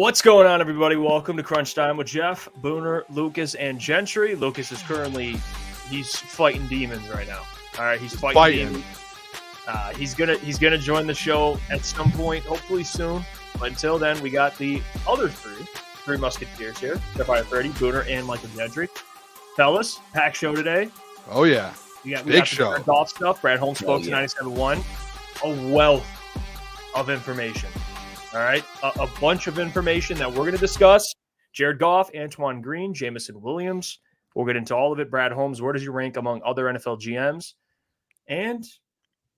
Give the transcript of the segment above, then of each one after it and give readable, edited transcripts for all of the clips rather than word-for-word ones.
What's going on, everybody? Welcome to Crunch Time with Jeff, Booner, Lukas, and Gentry. Lukas is he's fighting demons right now. All right, he's fighting demons. He's gonna join the show at some point, hopefully soon. But until then, we got the other three musketeers here: Jeff Iafrate, Booner, and Michael Gentry. Fellas, packed show today. Oh yeah, we got big the show. Golf stuff. Brad Holmes spoke to 97.1. A wealth of information. All right, a bunch of information that we're going to discuss. Jared Goff, Antoine Green, Jameson Williams. We'll get into all of it. Brad Holmes, where does you rank among other NFL GMs? And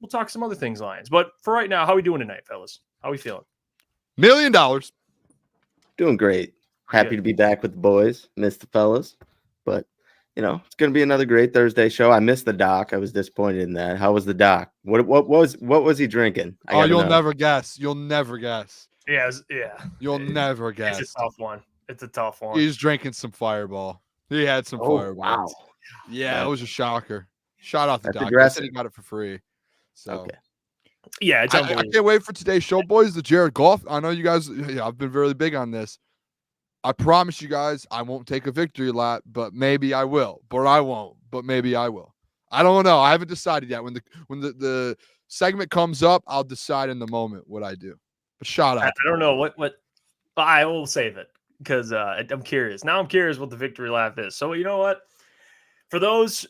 we'll talk some other things, Lions. But for right now, how are we doing tonight, fellas? How are we feeling? $1 million. Doing great. Happy to be back with the boys. Missed the fellas. But, it's going to be another great Thursday show. I missed the doc. I was disappointed in that. How was the doc? What was he drinking? You'll never guess. You'll never guess. Yeah. You'll never guess. It's a tough one. He's drinking some Fireball. He had some Fireball. Wow. Yeah, it was a shocker. Shout out to Doc. I said he got it for free. So okay. Yeah, it's I can't wait for today's show, boys. The Jared Goff. I know you guys. I've been really big on this. I promise you guys, I won't take a victory lap, but maybe I will. But I won't. But maybe I will. I don't know. I haven't decided yet. When the segment comes up, I'll decide in the moment what I do. But shout out. I don't know what. I will save it because I'm curious. Now I'm curious what the victory lap is. So you know what? For those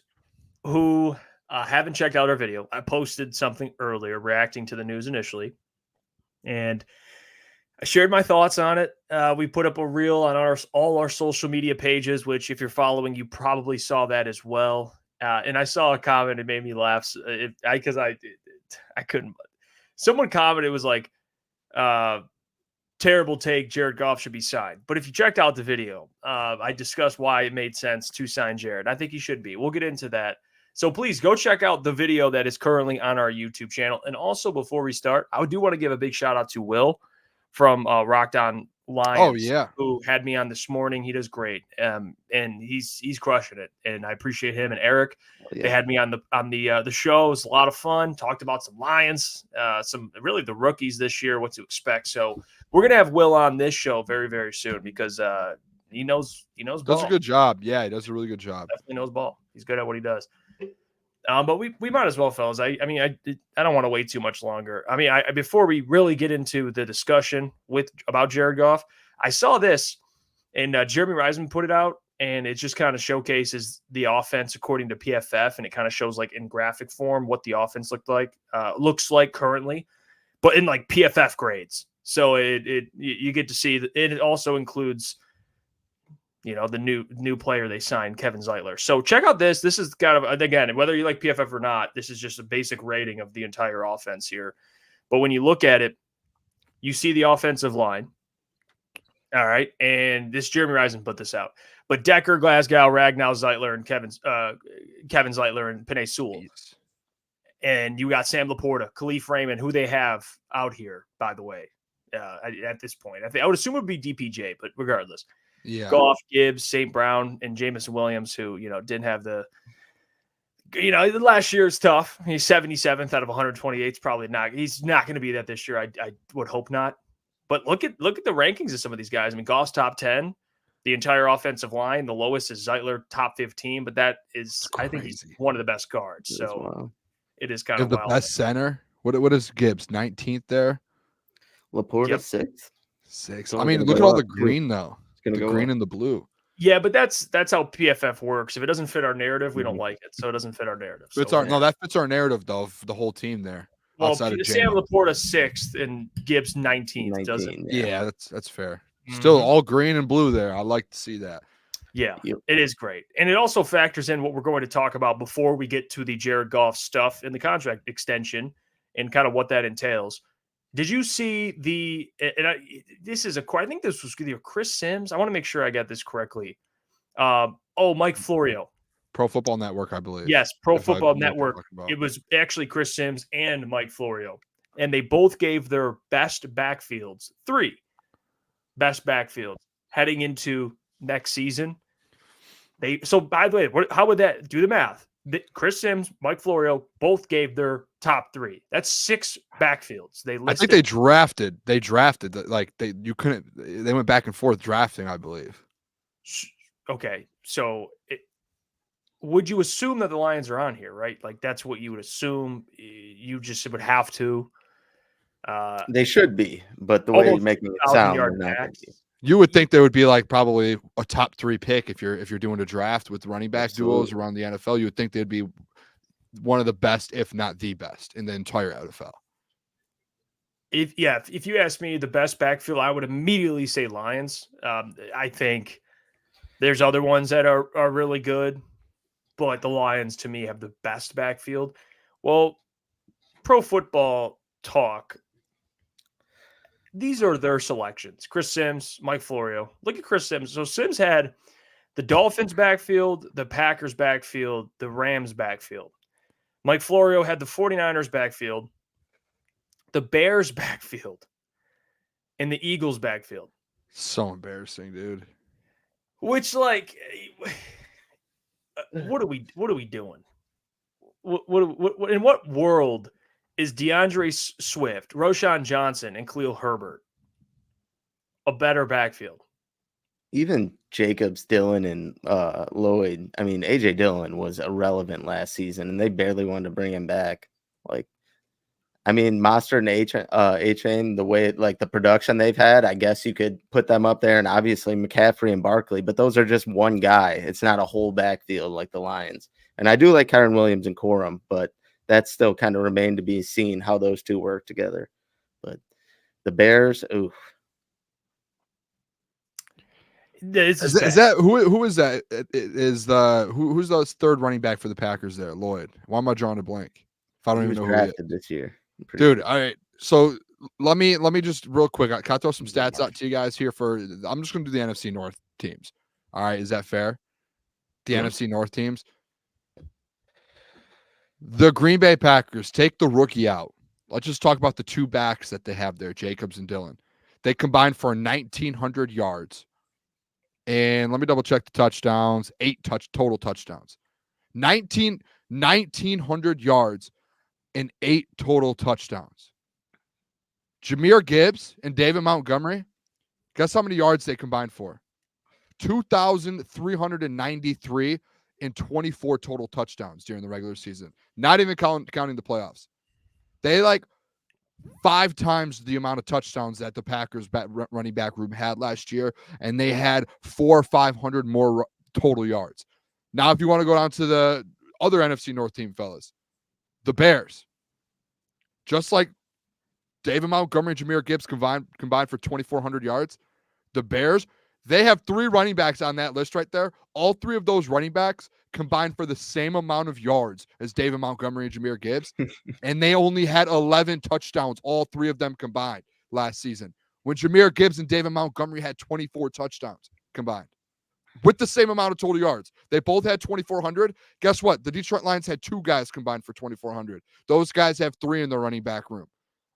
who haven't checked out our video, I posted something earlier reacting to the news initially, and I shared my thoughts on it. We put up a reel on all our social media pages, which if you're following, you probably saw that as well. And I saw a comment. It made me laugh because I couldn't. Someone commented, it was like, terrible take, Jared Goff should be signed. But if you checked out the video, I discussed why it made sense to sign Jared. I think he should be. We'll get into that. So please go check out the video that is currently on our YouTube channel. And also before we start, I do want to give a big shout out to Will from Rocked On Lions. Oh, yeah. Who had me on this morning. He does great. And he's crushing it. And I appreciate him and Eric. Yeah. They had me on the show. It was a lot of fun. Talked about some Lions, some really the rookies this year, what to expect. So we're going to have Will on this show very, very soon because he knows ball. Does a good job. Yeah, he does a really good job. Definitely knows ball. He's good at what he does. But we might as well, fellas. I don't want to wait too much longer. I mean, before we really get into the discussion about Jared Goff, I saw this, and Jeremy Reisman put it out, and it just kind of showcases the offense according to PFF, and it kind of shows like in graphic form what the offense looks like currently, but in like PFF grades. So you get to see that it also includes, the new player they signed, Kevin Zeitler. So check out this. This is kind of, again, whether you like PFF or not, this is just a basic rating of the entire offense here. But when you look at it, you see the offensive line. All right. And this Jeremy Reisman put this out. But Decker, Glasgow, Ragnow, Zeitler, and Kevin Zeitler and Penei Sewell. Yes. And you got Sam Laporta, Khalif Raymond, who they have out here, by the way, at this point. I would assume it would be DPJ, but regardless. Yeah. Goff, Gibbs, St. Brown, and Jameson Williams, who, didn't have the last year is tough. He's 77th out of 128. It's probably not. He's not going to be that this year. I would hope not. But look at the rankings of some of these guys. I mean, Goff's top 10, the entire offensive line. The lowest is Zeitler, top 15. But that is, I think he's one of the best guards. So it is kind of the wild. Best center. What is Gibbs? 19th there. Laporta 6th. I mean, look at all the green though. The green and the blue. Yeah, but that's how PFF works. If it doesn't fit our narrative, we don't like it. So it doesn't fit our narrative. That fits our narrative though. Of the whole team there. Well, Sam Laporta 6th and Gibbs 19th. Doesn't? Yeah, that's fair. Still all green and blue there. I like to see that. Yeah, It is great. And it also factors in what we're going to talk about before we get to the Jared Goff stuff and the contract extension and kind of what that entails. Did you see I think this was either Chris Sims. I want to make sure I got this correctly. Mike Florio. Pro Football Network, I believe. Yes, Pro Football Network. It was actually Chris Sims and Mike Florio. And they both gave their best backfields, 3 best backfields heading into next season. So by the way, how would that do the math? Chris Sims, Mike Florio both gave their top 3. That's 6 backfields. I think they drafted like you couldn't. They went back and forth drafting, I believe. Okay, so would you assume that the Lions are on here, right? Like that's what you would assume. You just would have to. They should be, but the way you're making it sound, they're not going to be. You would think there would be like probably a top 3 pick if you're doing a draft with running back duos around the NFL. You would think they'd be one of the best, if not the best, in the entire NFL. If you ask me the best backfield, I would immediately say Lions. I think there's other ones that are really good, but the Lions to me have the best backfield. Well, Pro Football Talk, these are their selections. Chris Sims, Mike Florio. Look at Chris Sims. So Sims had the Dolphins backfield, the Packers backfield, the Rams backfield. Mike Florio had the 49ers backfield, the Bears backfield, and the Eagles backfield. So embarrassing, dude. Which, like, what are we doing? What in what world is DeAndre Swift, Roshan Johnson, and Khalil Herbert a better backfield? Even Jacobs, Dillon, and Lloyd. I mean, AJ Dillon was irrelevant last season, and they barely wanted to bring him back. Like, I mean, Mostert and A-Chain, the way the production they've had, I guess you could put them up there, and obviously McCaffrey and Barkley, but those are just one guy. It's not a whole backfield like the Lions. And I do like Kyren Williams and Corum, but that's still kind of remained to be seen how those two work together. But the Bears, ooh. Is that who is that? Is the who's the third running back for the Packers there? Lloyd. Why am I drawing a blank? If I don't even know who he is. This year. Dude, all right. So let me just real quick. Can I throw some stats out to you guys here I'm just gonna do the NFC North teams. All right, is that fair? The NFC North teams. The Green Bay Packers, take the rookie out. Let's just talk about the 2 backs that they have there, Jacobs and Dillon. They combined for 1,900 yards. And let me double check the touchdowns. 8 total touchdowns. 1,900 yards and 8 total touchdowns. Jahmyr Gibbs and David Montgomery, guess how many yards they combined for? 2,393 and 24 total touchdowns during the regular season. Not even counting the playoffs. They 5 times the amount of touchdowns that the Packers running back room had last year, and they had 400 or 500 more total yards. Now, if you want to go down to the other NFC North team, fellas, the Bears, just like David Montgomery and Jahmyr Gibbs combined for 2,400 yards, the Bears, they have 3 running backs on that list right there. All 3 of those running backs combined for the same amount of yards as David Montgomery and Jahmyr Gibbs, and they only had 11 touchdowns, all 3 of them combined last season, when Jahmyr Gibbs and David Montgomery had 24 touchdowns combined with the same amount of total yards. They both had 2,400. Guess what? The Detroit Lions had 2 guys combined for 2,400. Those guys have 3 in their running back room.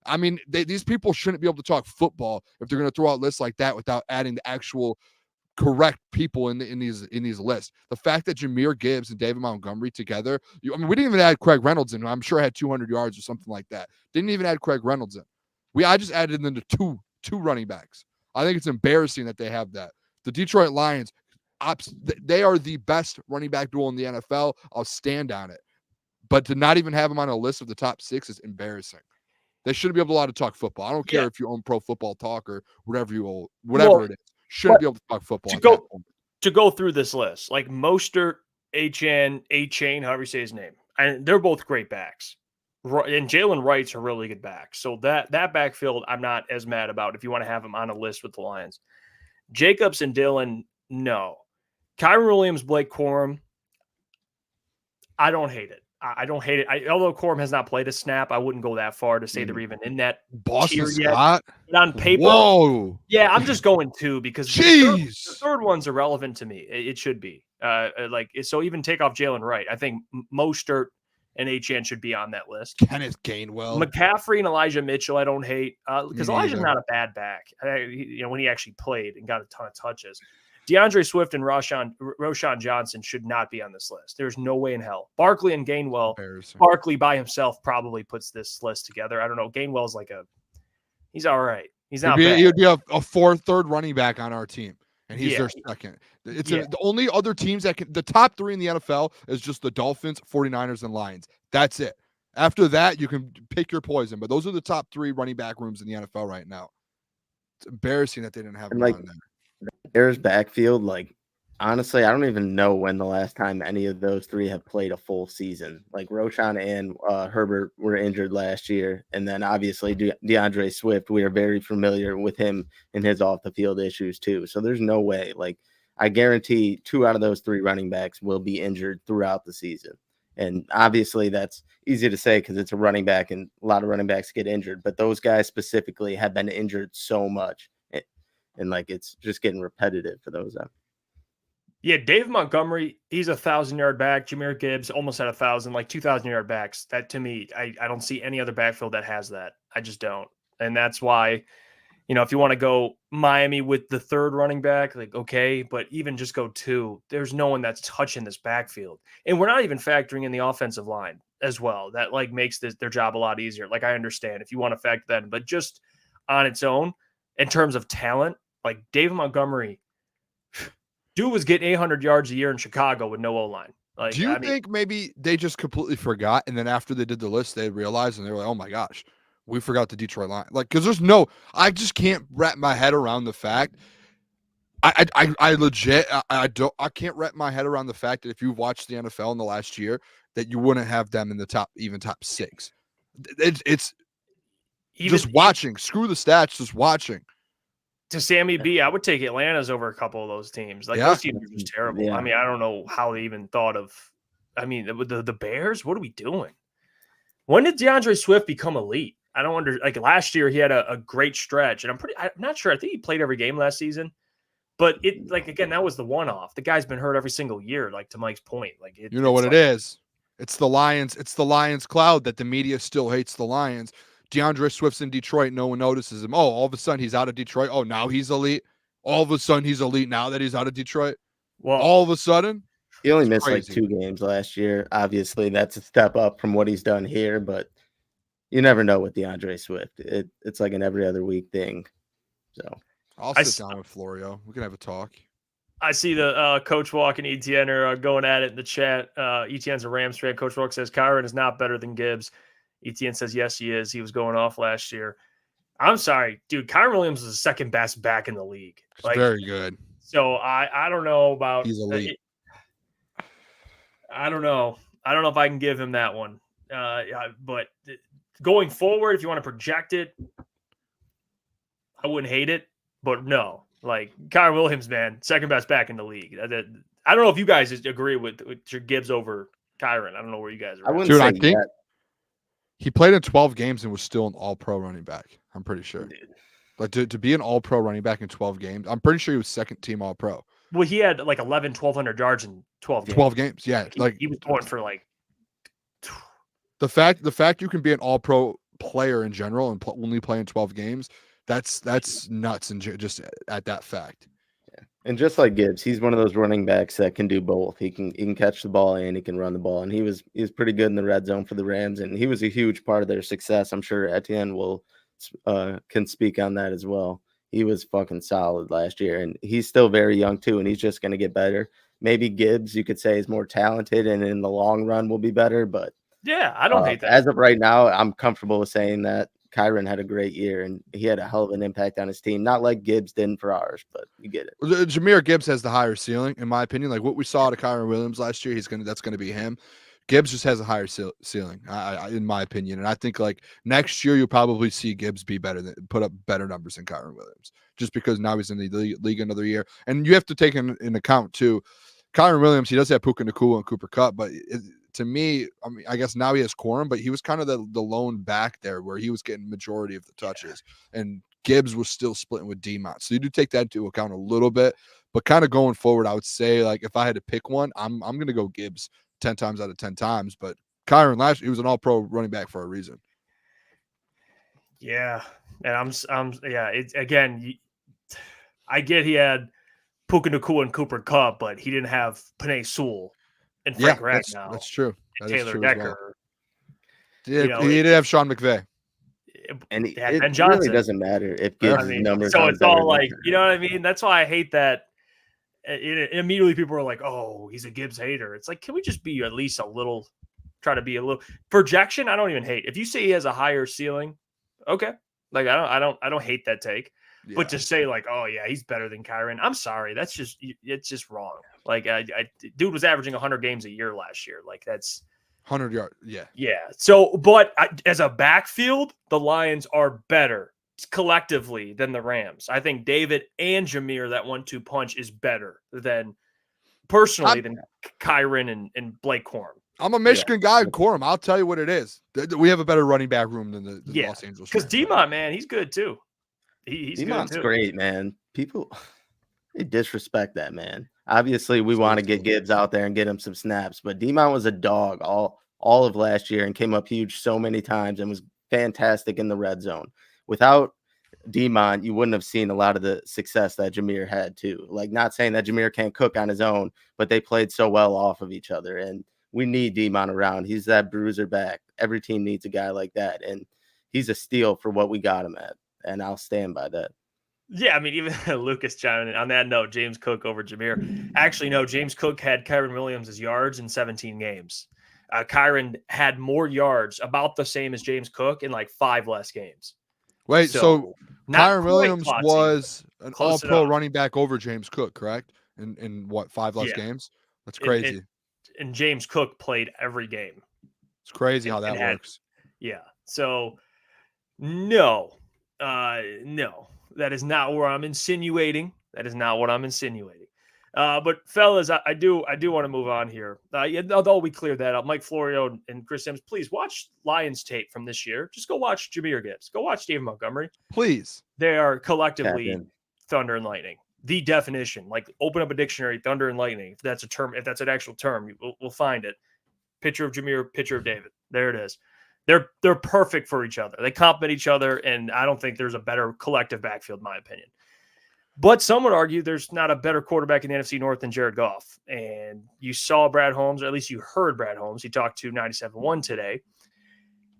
I mean, these people shouldn't be able to talk football if they're going to throw out lists like that without adding the actual correct people in these lists. The fact that Jahmyr Gibbs and David Montgomery together, we didn't even add Craig Reynolds in. I'm sure I had 200 yards or something like that. Didn't even add Craig Reynolds in. I just added them to two running backs. I think it's embarrassing that they have that. The Detroit Lions, they are the best running back duo in the NFL. I'll stand on it. But to not even have them on a list of the top 6 is embarrassing. They shouldn't be able to allow to talk football. I don't care if you own Pro Football Talk or whatever it is. Shouldn't be able to talk football. To go through this list, like Mostert, A-Chain, however you say his name, and they're both great backs. And Jalen Wright's a really good back. So that backfield, I'm not as mad about if you want to have him on a list with the Lions. Jacobs and Dillon, no. Kyren Williams, Blake Corum, I don't hate it. I don't hate it. Although Corum has not played a snap, I wouldn't go that far to say they're even in that Boston Scott yet. But on paper, whoa, yeah, I'm just going 2 because the third one's irrelevant to me. It should be so. Even take off Jalen Wright. I think Mostert and Achane should be on that list. Kenneth Gainwell, McCaffrey, and Elijah Mitchell. I don't hate because Elijah's not a bad back. When he actually played and got a ton of touches. DeAndre Swift and Roschon Johnson should not be on this list. There's no way in hell. Barkley and Gainwell. Barkley by himself probably puts this list together. I don't know. Gainwell's he's all right. He's not bad. He would be a third running back on our team, and he's their second. It's the only other teams that the top 3 in the NFL is just the Dolphins, 49ers, and Lions. That's it. After that, you can pick your poison, but those are the top 3 running back rooms in the NFL right now. It's embarrassing that they didn't have him on there. Bears backfield, honestly, I don't even know when the last time any of those 3 have played a full season. Roschon and Herbert were injured last year, and then obviously DeAndre Swift, we are very familiar with him and his off the field issues too. So there's no way. I guarantee 2 out of those 3 running backs will be injured throughout the season. And obviously that's easy to say because it's a running back and a lot of running backs get injured, but those guys specifically have been injured so much. And it's just getting repetitive for those. Yeah, Dave Montgomery, he's 1,000-yard back. Jahmyr Gibbs almost at 1,000, 2,000-yard backs. That to me, I don't see any other backfield that has that. I just don't. And that's why, if you want to go Miami with the 3rd running back, okay, but even just go 2, there's no one that's touching this backfield. And we're not even factoring in the offensive line as well. That makes their job a lot easier. I understand if you want to factor that in, but just on its own, in terms of talent, Dave Montgomery, dude was getting 800 yards a year in Chicago with no O-line. Do you think maybe they just completely forgot, and then after they did the list, they realized, and they were like, oh my gosh, we forgot the Detroit line. Because I just can't wrap my head around the fact. I can't wrap my head around the fact that if you've watched the NFL in the last year, that you wouldn't have them in the top 6. It's just watching. Screw the stats, just watching. To Sammy B, I would take Atlanta's over a couple of those teams. Those teams are just terrible. Yeah. I don't know how they even thought of. The Bears. What are we doing? When did DeAndre Swift become elite? I don't last year he had a great stretch, and I'm not sure. I think he played every game last season, but again, that was the one-off. The guy's been hurt every single year. To Mike's point, you know what it is? It's the Lions. It's the Lions cloud that the media still hates the Lions. DeAndre Swift's in Detroit. No one notices him. Oh, all of a sudden he's out of Detroit. Oh, now he's elite. All of a sudden he's elite now that he's out of Detroit. Well, all of a sudden. He only missed 2 games last year. Obviously, that's a step up from what he's done here, but you never know with DeAndre Swift. It's like an every other week thing. So I'll sit down with Florio. We can have a talk. I see the Coach Walk and ETN are going at it in the chat. ETN's a Rams fan. Coach Walk says Kyren is not better than Gibbs. ETN says, yes, he is. He was going off last year. I'm sorry, dude. Kyren Williams is the second best back in the league. Very good. So I don't know about. He's elite. I don't know. I don't know if I can give him that one. But going forward, if you want to project it, I wouldn't hate it. But no, Kyren Williams, man, second best back in the league. I don't know if you guys agree with your Gibbs over Kyren. I don't know where you guys are. I wouldn't say I think that. He played in 12 games and was still an all-pro running back. I'm pretty sure. To be an all-pro running back in 12 games, I'm pretty sure he was second-team all-pro. Well, he had 1,100 yards in 12 games. 12 games, yeah. He was going for the fact you can be an all-pro player in general and only play in 12 games, that's nuts. And just at that fact. Yeah. And just like Gibbs, he's one of those running backs that can do both. He can catch the ball and he can run the ball. And he was pretty good in the red zone for the Rams, and he was a huge part of their success. I'm sure Etienne can speak on that as well. He was fucking solid last year, and he's still very young too, and he's just going to get better. Maybe Gibbs, you could say, is more talented and in the long run will be better, but yeah, I don't hate that. As of right now, I'm comfortable with saying that Kyren had a great year, and he had a hell of an impact on his team. Not like Gibbs didn't for ours, but you get it. Jahmyr Gibbs has the higher ceiling, in my opinion. What we saw to Kyren Williams last year, that's going to be him. Gibbs just has a higher ceiling, in my opinion. And I think next year you'll probably see Gibbs be better put up better numbers than Kyren Williams, just because now he's in the league another year. And you have to take in account too, Kyren Williams, he does have Puka Nacua and Cooper Kupp, but to me, I guess now he has Corum, but he was kind of the lone back there where he was getting majority of the touches, and Gibbs was still splitting with D-Mont. So you do take that into account a little bit, but kind of going forward, I would say if I had to pick one, I'm going to go Gibbs 10 times out of 10 times. But Kyren last year, he was an all-pro running back for a reason. Yeah, and I get he had Puka Nacua and Cooper Kupp, but he didn't have Penei Sewell and Frank Ragnow. That's true. And That is Taylor true Decker. as well. You know, he did have Sean McVay. And They had it Ben Johnson. really doesn't matter if Gibbs' numbers. So aren't it's all better like, than you know what I mean? That's why I hate that. Immediately people are like, oh, he's a Gibbs hater. It's like, can we just be at least a little, try to be a little projection? I don't even hate. If you say he has a higher ceiling, okay. Like I don't hate that take. Yeah. But to say like, oh yeah, he's better than Kyren, I'm sorry. It's just wrong. Like dude was averaging 100 games a year last year. Like that's 100 yards. Yeah. Yeah. So, but as a backfield, the Lions are better collectively than the Rams. I think David and Jameer, that 1-2 punch, is better than personally than Kyren and Blake Corum. I'm a Michigan guy, Corum. I'll tell you what it is. We have a better running back room than the Los Angeles. Because Demont, man, he's good too. He's Demont's good too. great, man. People they disrespect that man. Obviously, we want to get Gibbs out there and get him some snaps, but Demont was a dog all of last year and came up huge so many times and was fantastic in the red zone. Without Demont, you wouldn't have seen a lot of the success that Jameer had too. Like, not saying that Jameer can't cook on his own, but they played so well off of each other, and we need Demont around. He's that bruiser back. Every team needs a guy like that, and he's a steal for what we got him at, and I'll stand by that. Yeah, I mean, even Lucas chiming in on that note, James Cook over Jameer. Actually, no, James Cook had Kyren Williams' yards in 17 games. Kyren had more yards, about the same as James Cook, in like 5 less games. Wait, so Kyren Williams Klotzy, was an all-pro running back over James Cook, correct? In what, 5 less games? That's crazy. And James Cook played every game. It's crazy how that works. Yeah. So, no, that is not where I'm insinuating. That is not what I'm insinuating. But fellas, I do want to move on here. Although we cleared that up, Mike Florio and Chris Sims, please watch Lions tape from this year. Just go watch Jameer Gibbs. Go watch David Montgomery. Please. They are collectively thunder and lightning. The definition, like open up a dictionary, thunder and lightning. If that's a term, if that's an actual term, we'll find it. Picture of Jameer, picture of David. There it is. They're perfect for each other. They complement each other, and I don't think there's a better collective backfield, in my opinion. But some would argue there's not a better quarterback in the NFC North than Jared Goff. And you saw Brad Holmes, or at least you heard Brad Holmes. He talked to 97.1 today.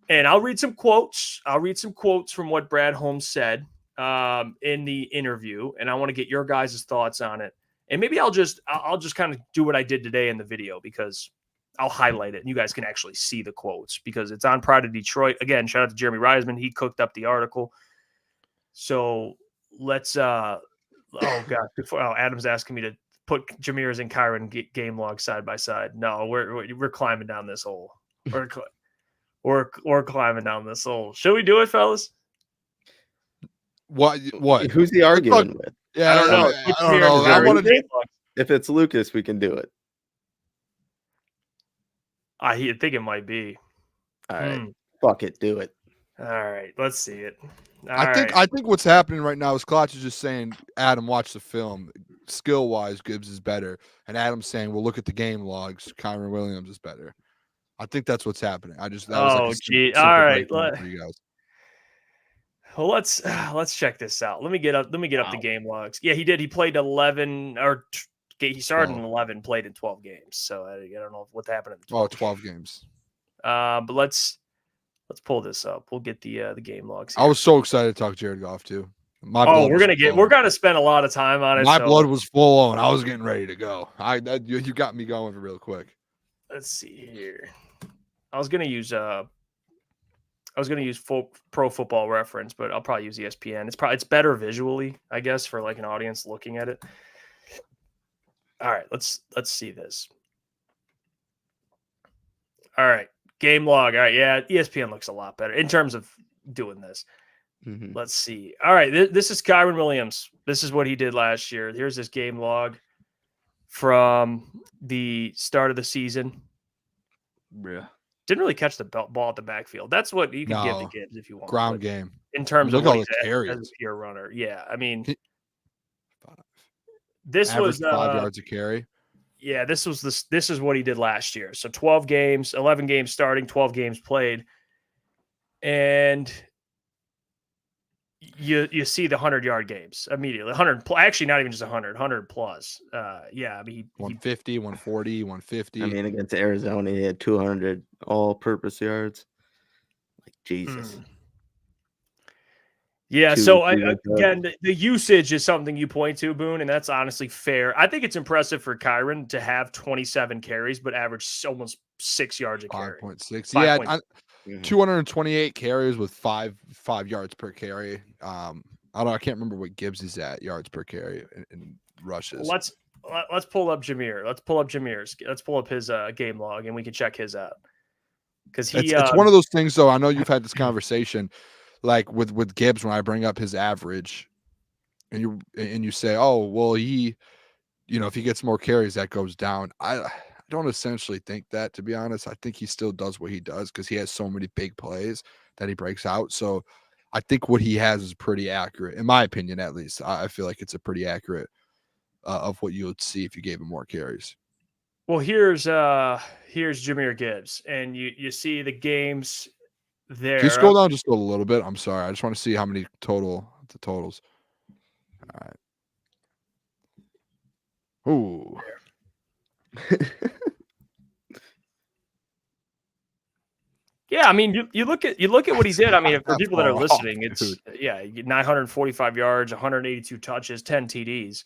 And I'll read some quotes. From what Brad Holmes said in the interview, and I want to get your guys' thoughts on it. And maybe I'll just kind of do what I did today in the video, because I'll highlight it and you guys can actually see the quotes, because it's on Pride of Detroit. Again, shout out to Jeremy Reisman. He cooked up the article. So let's oh god, Adam's asking me to put Jameer's and Kyren game log side by side. No, we're climbing down this hole. We're climbing down this hole. Should we do it, fellas? What? Who's he arguing with? Yeah, I don't know. I don't know. If it's Lucas, we can do it. I think it might be. All right. Fuck it. Do it. All right. Let's see it. I think what's happening right now is Klotz is just saying, Adam, watch the film. Skill-wise, Gibbs is better. And Adam's saying, well, look at the game logs. Kyren Williams is better. I think that's what's happening. All right. For you guys. Well, let's check this out. Let me get up the game logs. Yeah, he did. He played 11 or he started in 11, played in 12 games. So I don't know what happened in the 12 games. But let's pull this up. We'll get the game logs here. I was so excited to talk Jared Goff too. We're gonna spend a lot of time on it. My blood was full on. I was getting ready to go. You got me going real quick. Let's see here. I was gonna use Pro Football Reference, but I'll probably use ESPN. It's better visually, I guess, for like an audience looking at it. All right, let's see this. All right, game log. All right, yeah, ESPN looks a lot better in terms of doing this. Mm-hmm. Let's see. All right, this is Kyren Williams. This is what he did last year. Here's his game log from the start of the season. Yeah. Didn't really catch the ball at the backfield. That's what you can give to Gibbs if you want. Ground game. In terms of what all the carries. As a pure runner. Yeah, I mean, this was 5 yards a carry. Yeah, this is what he did last year. So 12 games, 11 games starting, 12 games played. And you see the 100-yard games immediately. 100, actually not even just 100 plus. Yeah, I mean, 150, 140, 150. I mean, against Arizona, he had 200 all-purpose yards. Like Jesus. Yeah, Two so receiving again, the usage is something you point to, Boone, and that's honestly fair. I think it's impressive for Kyron to have 27 carries, but average almost 6 yards a carry. 5.6. Yeah, 5.6. 228 carries with 5 yards per carry. I don't know. I can't remember what Gibbs is at yards per carry in rushes. Let's pull up Jameer. Let's pull up his game log, and we can check his out. Because it's one of those things, though. I know you've had this conversation, like with Gibbs, when I bring up his average, and you say, oh, well, he, if he gets more carries, that goes down. I don't essentially think that, to be honest. I think he still does what he does because he has so many big plays that he breaks out. So I think what he has is pretty accurate, in my opinion, at least. I feel like it's a pretty accurate of what you would see if you gave him more carries. Well, here's Jameer Gibbs, and you see the games there. Can you scroll down just a little bit? I'm sorry. I just want to see how many totals. All right. Ooh. Yeah, I mean, you look at what he did. I mean, for people that are listening, it's 945 yards, 182 touches, 10 TDs.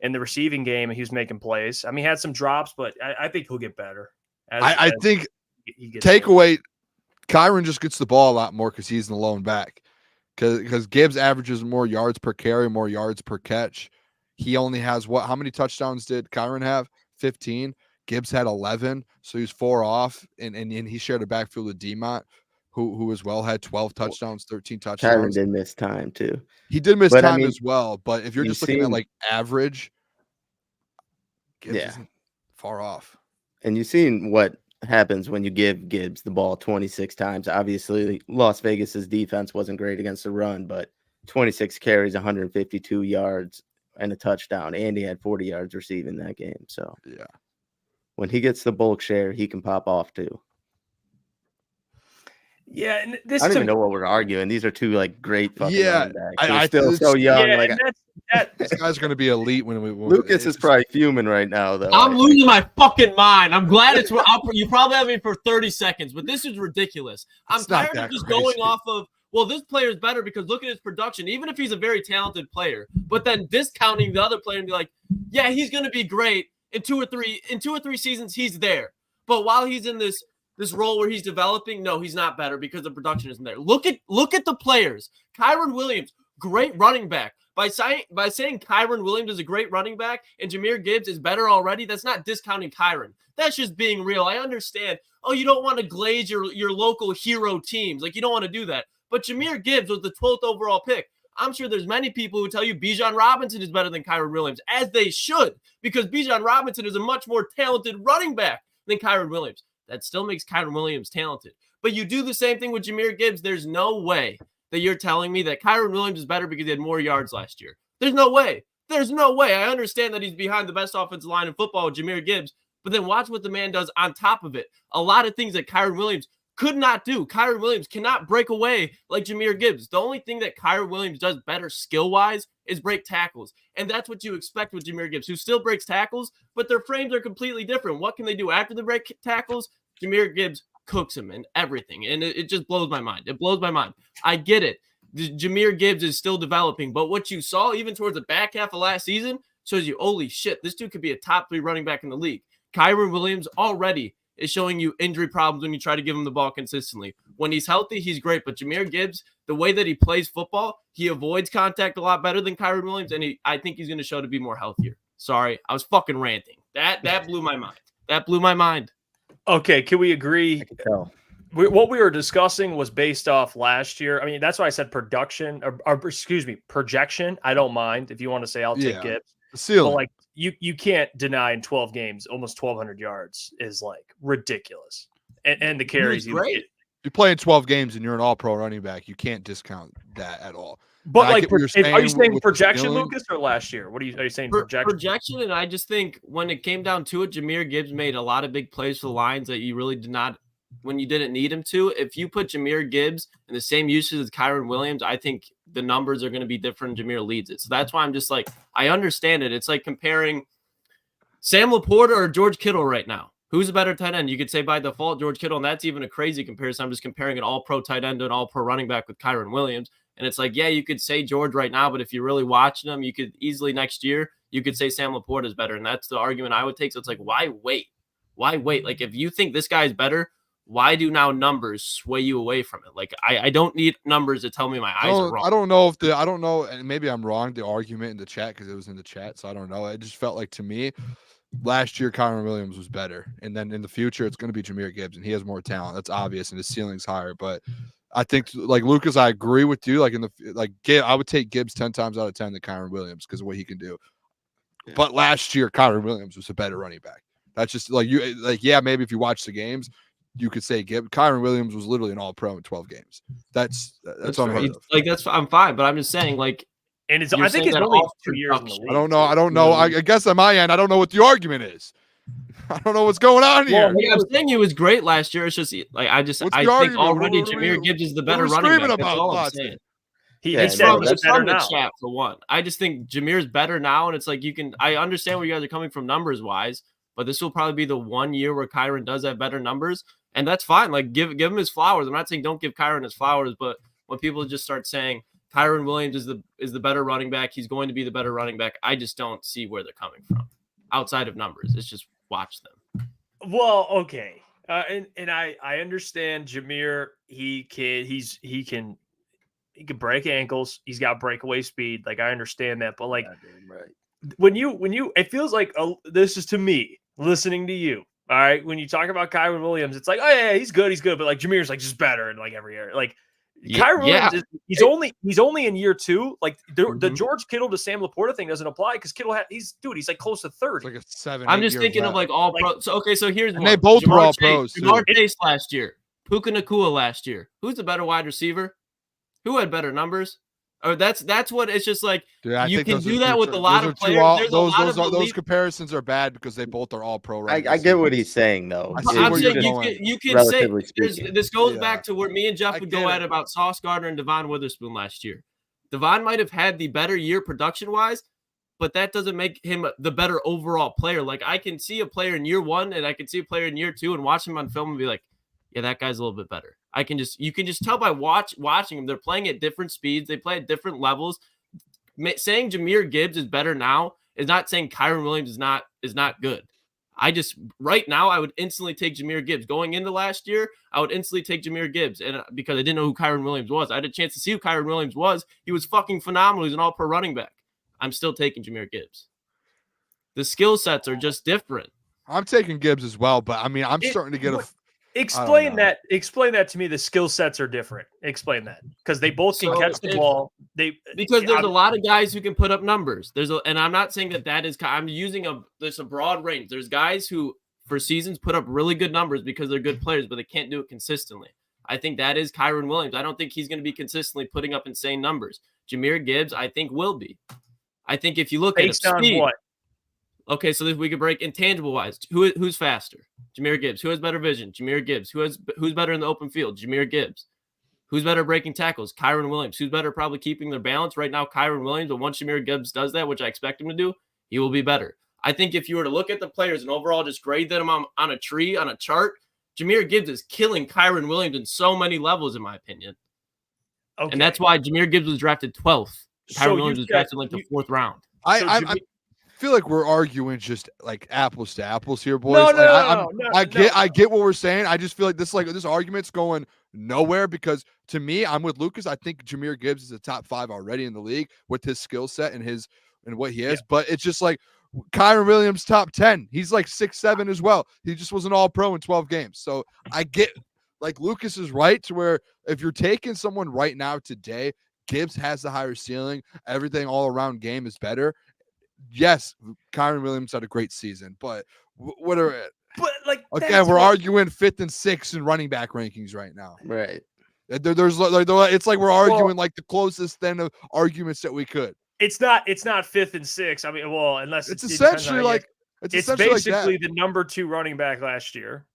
In the receiving game, he was making plays. I mean, he had some drops, but I think he'll get better. I think takeaway, Kyron just gets the ball a lot more because he's in the lone back. Because Gibbs averages more yards per carry, more yards per catch. He only has how many touchdowns did Kyron have? 15. Gibbs had 11, so he's 4 off, and he shared a backfield with DeMont, who as well had 12 touchdowns, 13 touchdowns. Kyron did miss time too. He did miss time as well, but if you're just looking at like average, Gibbs isn't far off. And you've seen what happens when you give Gibbs the ball 26 times. Obviously, Las Vegas's defense wasn't great against the run, but 26 carries, 152 yards, and a touchdown, and he had 40 yards receiving that game. So yeah, when he gets the bulk share, he can pop off too. Yeah, and I don't even know what we're arguing. These are two like great fucking running backs. I still so young. Yeah, like this guy's going to be elite when Lucas is probably fuming right now, though. I'm losing my fucking mind. I'm glad it's. You probably have me for 30 seconds, but this is ridiculous. I'm tired of just going off of. Well, this player is better because look at his production, even if he's a very talented player. But then discounting the other player and be like, yeah, he's going to be great in two or three seasons. He's there, but while he's in this role where he's developing, no, he's not better because the production isn't there. Look at the players. Kyron Williams, great running back. By saying Kyron Williams is a great running back and Jameer Gibbs is better already, that's not discounting Kyron. That's just being real. I understand. Oh, you don't want to glaze your local hero teams. Like, you don't want to do that. But Jameer Gibbs was the 12th overall pick. I'm sure there's many people who tell you Bijan Robinson is better than Kyron Williams, as they should, because Bijan Robinson is a much more talented running back than Kyron Williams. That still makes Kyron Williams talented. But you do the same thing with Jameer Gibbs. There's no way that you're telling me that Kyron Williams is better because he had more yards last year. There's no way. There's no way. I understand that he's behind the best offensive line in football with Jameer Gibbs, but then watch what the man does on top of it. A lot of things that Kyron Williams could not do. Kyron Williams cannot break away like Jameer Gibbs. The only thing that Kyron Williams does better skill-wise is break tackles. And that's what you expect with Jameer Gibbs, who still breaks tackles, but their frames are completely different. What can they do after the break tackles? Jameer Gibbs cooks him and everything. And it just blows my mind. It blows my mind. I get it. Jameer Gibbs is still developing, but what you saw even towards the back half of last season shows you, holy shit, this dude could be a top 3 running back in the league. Kyron Williams already is showing you injury problems when you try to give him the ball consistently. When he's healthy, he's great. But Jameer Gibbs, the way that he plays football, he avoids contact a lot better than Kyron Williams, and I think he's going to show to be more healthier. Sorry, I was fucking ranting. That blew my mind. That blew my mind. Okay, can we agree? I can tell. What we were discussing was based off last year. I mean, that's why I said projection. I don't mind if you want to say I'll take Gibbs. But like you can't deny in 12 games, almost 1,200 yards is like ridiculous. And the carries. You're playing 12 games and you're an all-pro running back. You can't discount that at all. But like, are you saying projection, Lucas, or last year? Are you saying projection? Projection, and I just think when it came down to it, Jameer Gibbs made a lot of big plays for the Lions that you really did not, when you didn't need him to. If you put Jameer Gibbs in the same usage as Kyron Williams, I think the numbers are going to be different. Jameer leads it. So that's why I'm just like, I understand it. It's like comparing Sam Laporta or George Kittle right now. Who's a better tight end? You could say by default George Kittle, and that's even a crazy comparison. I'm just comparing an all-pro tight end to an all-pro running back with Kyren Williams. And it's like, yeah, you could say George right now, but if you're really watching him, you could easily next year, you could say Sam Laporta is better. And that's the argument I would take. So it's like, why wait? Why wait? Like, if you think this guy is better, why do now numbers sway you away from it? Like, I don't need numbers to tell me my eyes are wrong. I don't know, and maybe I'm wrong, the argument in the chat, because it was in the chat, so I don't know. It just felt like, to me, last year Kyren Williams was better, and then in the future it's going to be Jameer Gibbs, and he has more talent. That's obvious, and his ceiling's higher. But I think, like Lucas, I agree with you. Like I would take Gibbs 10 times out of 10 than Kyren Williams because of what he can do. Yeah. But last year Kyren Williams was a better running back. That's just yeah, maybe if you watch the games, you could say Kyren Williams was literally an all-pro in 12 games. That's unheard of. Like, I'm fine, but I'm just saying, like, and I think it's only 2 years in the league. I don't know. I guess on my end, I don't know what the argument is. I don't know what's going on here. Well, I'm saying he was great last year. It's just like I think already Jameer Gibbs is the better running back. That's all I'm saying. It's from the chat for one. I just think Jameer's better now, and it's like I understand where you guys are coming from numbers wise, but this will probably be the 1 year where Kyren does have better numbers, and that's fine. Like give him his flowers. I'm not saying don't give Kyren his flowers, but when people just start saying Kyren Williams is the better running back, he's going to be the better running back, I just don't see where they're coming from outside of numbers. It's just watch them. Well, okay. And I understand Jameer, he can break ankles. He's got breakaway speed. Like, I understand that, but like when you it feels like this is to me listening to you. All right. When you talk about Kyren Williams, it's like, oh yeah, he's good. But like Jameer's like just better in like every area. Like Kyren Williams, he's only in year 2. Like the George Kittle to Sam Laporta thing doesn't apply because Kittle he's like close to 30. It's like a 7. I'm just thinking of like all pro. So here's one. They both were all pros. Jamar Chase last year, Puka Nacua last year. Who's the better wide receiver? Who had better numbers? Or that's what it's just like. Dude, you can do that with a lot of players. Those comparisons are bad because they both are all pro. I get what he's saying though. I'm saying you can say this goes back to where me and Jeff would go at about Sauce Gardner and Devon Witherspoon last year. Devon might have had the better year production wise, but that doesn't make him the better overall player. Like, I can see a player in year 1 and I can see a player in year 2 and watch him on film and be like, yeah, that guy's a little bit better. You can just tell by watching them. They're playing at different speeds. They play at different levels. Saying Jameer Gibbs is better now is not saying Kyren Williams is not good. Right now I would instantly take Jameer Gibbs. Going into last year, I would instantly take Jameer Gibbs, and because I didn't know who Kyren Williams was. I had a chance to see who Kyren Williams was. He was fucking phenomenal. He's an all-pro running back. I'm still taking Jameer Gibbs. The skill sets are just different. I'm taking Gibbs as well, but I mean, I'm starting to get Explain that to me. The skill sets are different. Explain that, because they both can catch the ball. Because there's a lot of guys who can put up numbers. And I'm not saying that is. I'm using there's a broad range. There's guys who for seasons put up really good numbers because they're good players, but they can't do it consistently. I think that is Kyren Williams. I don't think he's going to be consistently putting up insane numbers. Jameer Gibbs, I think, will be. I think if you look at speed, what? Okay, so we could break intangible wise. Who's faster? Jameer Gibbs. Who has better vision? Jameer Gibbs. Who's better in the open field? Jameer Gibbs. Who's better breaking tackles? Kyren Williams. Who's better probably keeping their balance? Right now, Kyren Williams. But once Jameer Gibbs does that, which I expect him to do, he will be better. I think if you were to look at the players and overall just grade them on a tree, on a chart, Jameer Gibbs is killing Kyren Williams in so many levels, in my opinion. Okay. And that's why Jameer Gibbs was drafted 12th. Kyren Williams was drafted like the 4th round. I feel like we're arguing just like apples to apples here, boys. No, I get what we're saying. I just feel like this argument's going nowhere because to me, I'm with Lucas. I think Jameer Gibbs is a top 5 already in the league with his skill set and what he is. Yeah. But it's just like Kyren Williams top 10. He's like 6'7" as well. He just was an all-pro in 12 games. So I get like Lucas is right to where if you're taking someone right now today, Gibbs has the higher ceiling. Everything all around game is better. Yes, Kyren Williams had a great season, but whatever. But like, okay, we're arguing 5th and 6th in running back rankings right now. Right. There's it's like we're arguing like the closest then of arguments that we could. It's not 5th and 6th. I mean, unless it's essentially like it's basically the number 2 running back last year.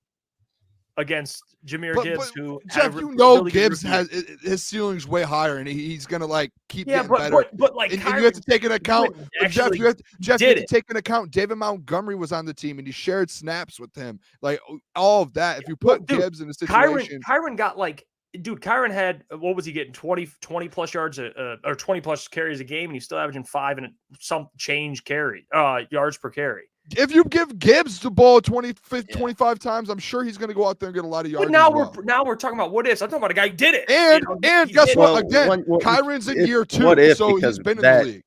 against Jahmyr Gibbs, who Jeff, really Gibbs has his ceiling's way higher, and he's gonna like keep getting but, better. But like, and you have to take into account, Jeff. You have to take into account. David Montgomery was on the team, and he shared snaps with him. Like all of that. If you put Gibbs in a situation, Kyren got like. Dude, Kyren had, what was he getting? 20 plus yards or 20 plus carries a game, and he's still averaging 5 and some change yards per carry. If you give Gibbs the ball 25 times, I'm sure he's going to go out there and get a lot of yards. But now we're talking about what ifs. I'm talking about a guy who did it. And guess what? Again, Kyren's in year 2, so he's been in the league.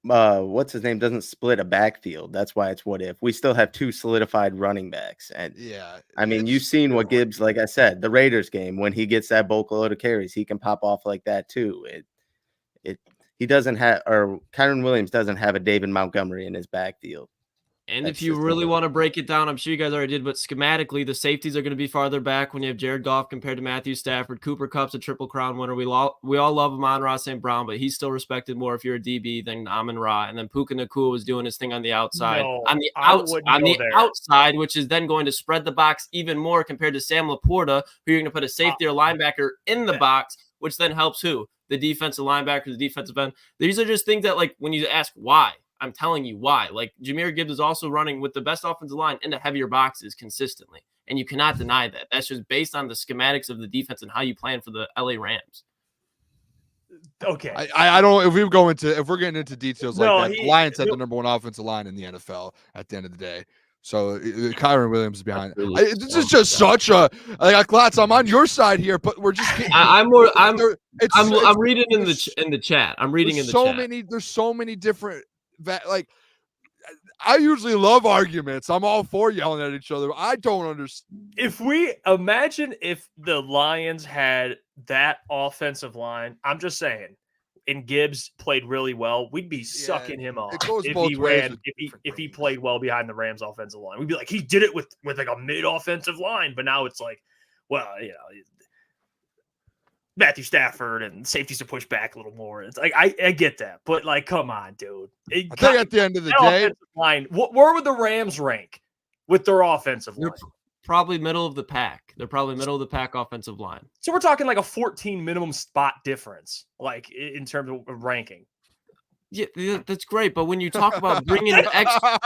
What's his name doesn't split a backfield. That's why it's what if. We still have 2 solidified running backs. And I mean, you've seen what Gibbs, like I said, the Raiders game, when he gets that bulk load of carries, he can pop off like that too. He doesn't have, or Kyren Williams doesn't have a David Montgomery in his backfield. And if you really want to break it down, I'm sure you guys already did, but schematically, the safeties are going to be farther back when you have Jared Goff compared to Matthew Stafford. Cooper Kupp's a Triple Crown winner. We all love Amon-Ra St. Brown, but he's still respected more if you're a DB than Amon-Ra. And then Puka Nacua was doing his thing on the outside. On the outside, which is then going to spread the box even more compared to Sam Laporta, who you're going to put a safety or linebacker in the box, which then helps who? The defensive linebacker, the defensive end. These are just things that, like, when you ask why, I'm telling you why. Like, Jahmyr Gibbs is also running with the best offensive line in the heavier boxes consistently, and you cannot deny that. That's just based on the schematics of the defense and how you plan for the LA Rams. Okay, I don't. If we're getting into details like that, the Lions had the number 1 offensive line in the NFL at the end of the day. So Kyren Williams is behind. This is just such a Klotz. I'm on your side here, but we're just. I'm reading in the chat. I'm reading in the chat. There's so many different. Like, I usually love arguments. I'm all for yelling at each other. I don't understand. If we imagine if the Lions had that offensive line, I'm just saying, and Gibbs played really well, we'd be sucking him off. It goes both ways. If he played well behind the Rams offensive line, we'd be like, he did it with like a mid offensive line. But now it's like, well, Matthew Stafford and safeties to push back a little more. It's like, I get that, but like, come on, dude. I think at the end of the day, line, where would the Rams rank with their offensive line? Probably middle of the pack. They're probably middle of the pack offensive line. So we're talking like a 14 minimum spot difference, like in terms of ranking. Yeah, that's great. But when you talk about bringing an extra,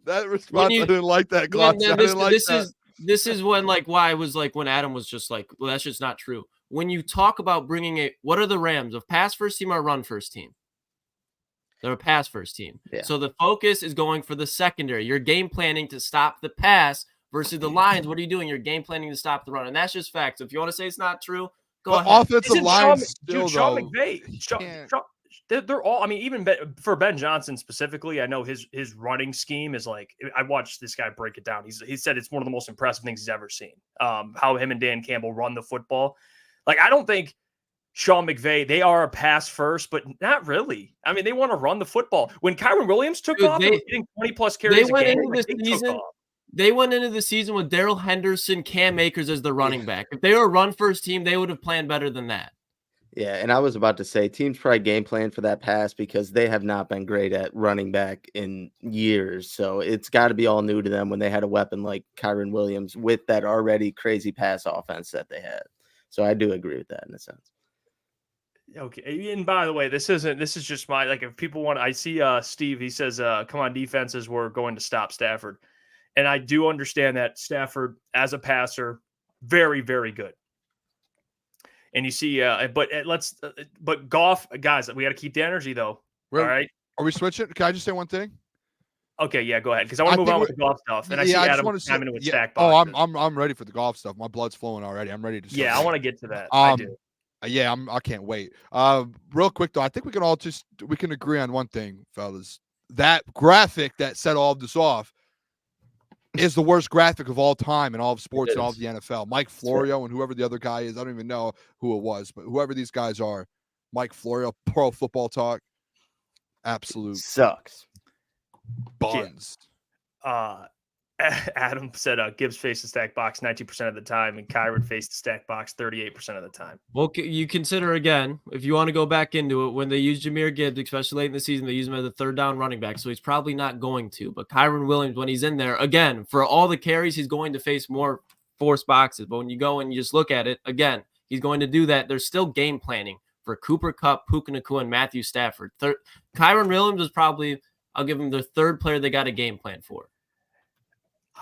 that response, I didn't like that. This is when, like, why I was like, when Adam was just like, well, that's just not true. When you talk about bringing what are the Rams, a pass first team or a run first team? They're a pass first team. Yeah. So the focus is going for the secondary. You're game planning to stop the pass versus the Lions. What are you doing? You're game planning to stop the run. And that's just facts. If you want to say it's not true, go ahead. Offensive line still, Sean McVay, they're all, I mean, even for Ben Johnson specifically, I know his running scheme is like, I watched this guy break it down. He said it's one of the most impressive things he's ever seen. How him and Dan Campbell run the football. Like, I don't think Sean McVay, they are a pass first, but not really. I mean, they want to run the football. When Kyren Williams took off, he was getting 20 plus carries a game. They went into the season with Darrell Henderson, Cam Akers as the running back. If they were a run first team, they would have planned better than that. Yeah, and I was about to say, teams probably game plan for that pass because they have not been great at running back in years. So it's got to be all new to them when they had a weapon like Kyren Williams with that already crazy pass offense that they had. So I do agree with that in a sense. Okay, and by the way, this is just my, like, if people want, I see Steve, he says, come on, defenses, we're going to stop Stafford. And I do understand that Stafford as a passer, very, very good. And you see, but Goff, guys, we got to keep the energy though. All right. Are we switching? Can I just say one thing? Okay, yeah, go ahead. Because I want to move on with the golf stuff. And I see Adam chiming in with stack boxes. I'm ready for the golf stuff. My blood's flowing already. I'm ready to start. Yeah, I want to get to that. I do. Yeah, I can't wait. Real quick though, I think we can agree on one thing, fellas. That graphic that set all of this off is the worst graphic of all time in all of sports and all of the NFL. Mike Florio and whoever the other guy is, I don't even know who it was, but whoever these guys are, Mike Florio, Pro Football Talk, absolute sucks. Buns. Adam said Gibbs faced the stack box 19% of the time, and Kyren faced the stack box 38% of the time. Well, you consider, again, if you want to go back into it, when they use Jahmyr Gibbs, especially late in the season, they use him as a third down running back, so he's probably not going to. But Kyren Williams, when he's in there, again, for all the carries, he's going to face more force boxes. But when you go and you just look at it, again, he's going to do that. There's still game planning for Cooper Kupp, Puka Nacua, and Matthew Stafford. Kyron Williams is probably, I'll give him the third player they got a game plan for.